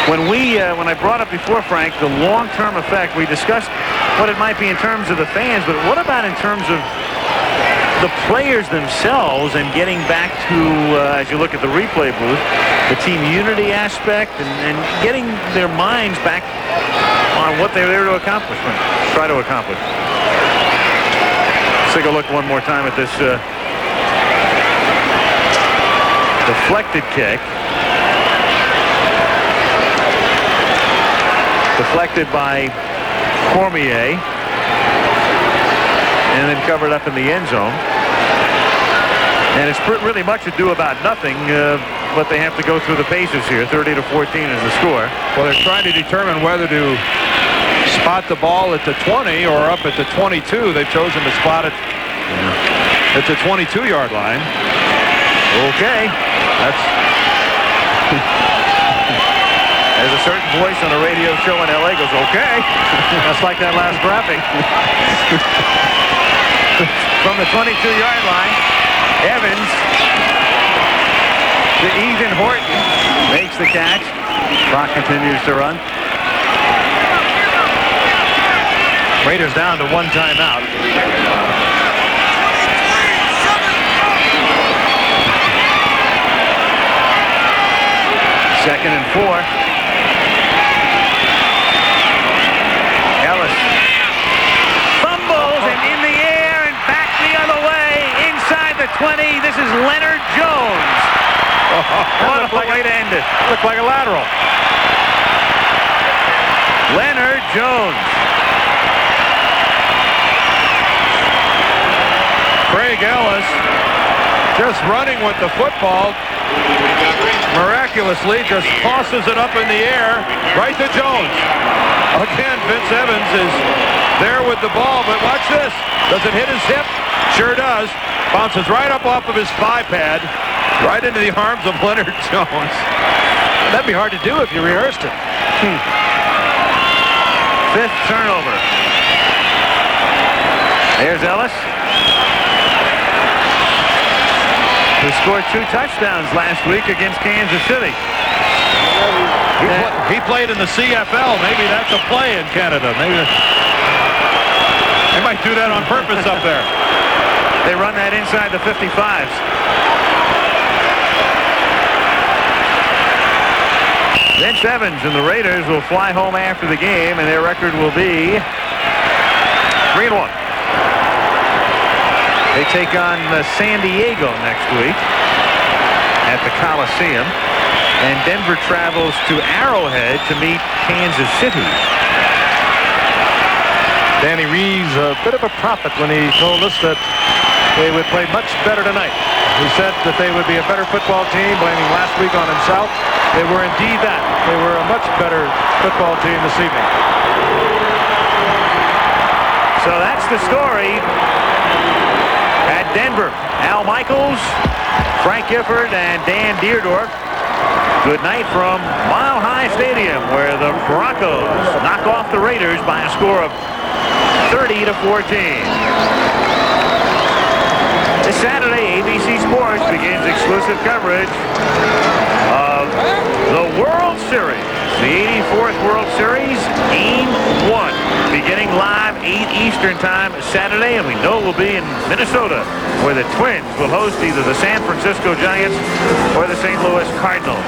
When I brought up before, Frank, the long-term effect, we discussed what it might be in terms of the fans, but what about in terms of the players themselves and getting back to, as you look at the replay booth, the team unity aspect and getting their minds back on what they're there to accomplish, try to accomplish. Let's take a look one more time at this deflected kick. Deflected by Cormier and then covered up in the end zone. And it's really much ado about nothing, but they have to go through the paces here. 30-14 is the score. Well, they're trying to determine whether to spot the ball at the 20 or up at the 22. They've chosen to spot it at the 22-yard line. Okay. There's a certain voice on a radio show in L.A. goes, okay. That's like that last graphic. From the 22-yard line, Evans to Ethan Horton makes the catch. Clock continues to run. Raiders down to 1 timeout. Second and 4. Ellis fumbles and in the air and back the other way inside the 20. This is Leonard Jones. What a way to end it. Looked like a lateral. Leonard Jones. Craig Ellis just running with the football. Miraculously just tosses it up in the air right to Jones. Again, Vince Evans is there with the ball, but watch this. Does it hit his hip? Sure does. Bounces right up off of his thigh pad, right into the arms of Leonard Jones. That'd be hard to do if you rehearsed it. 5th turnover. There's Ellis, who scored 2 touchdowns last week against Kansas City. He played in the CFL. Maybe that's a play in Canada. Maybe they might do that on purpose up there. They run that inside the 55s. Vince Evans and the Raiders will fly home after the game, and their record will be 3-1. They take on San Diego next week at the Coliseum. And Denver travels to Arrowhead to meet Kansas City. Danny Reeves, a bit of a prophet when he told us that they would play much better tonight. He said that they would be a better football team, blaming last week on himself. They were indeed that. They were a much better football team this evening. So that's the story at Denver. Al Michaels, Frank Gifford, and Dan Deerdorf Good night from Mile High Stadium, where the Broncos knock off the Raiders by a score of 30-14. This Saturday, ABC Sports begins exclusive coverage of the World Series. The 84th World Series, Game 1, beginning live 8 Eastern Time Saturday, and we know we'll be in Minnesota, where the Twins will host either the San Francisco Giants or the St. Louis Cardinals.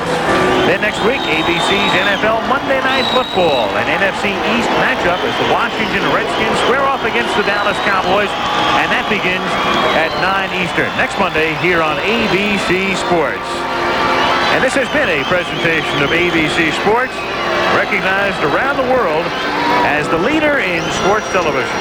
Then next week, ABC's NFL Monday Night Football, an NFC East matchup as the Washington Redskins square off against the Dallas Cowboys, and that begins at 9 Eastern next Monday here on ABC Sports. And this has been a presentation of ABC Sports, recognized around the world as the leader in sports television.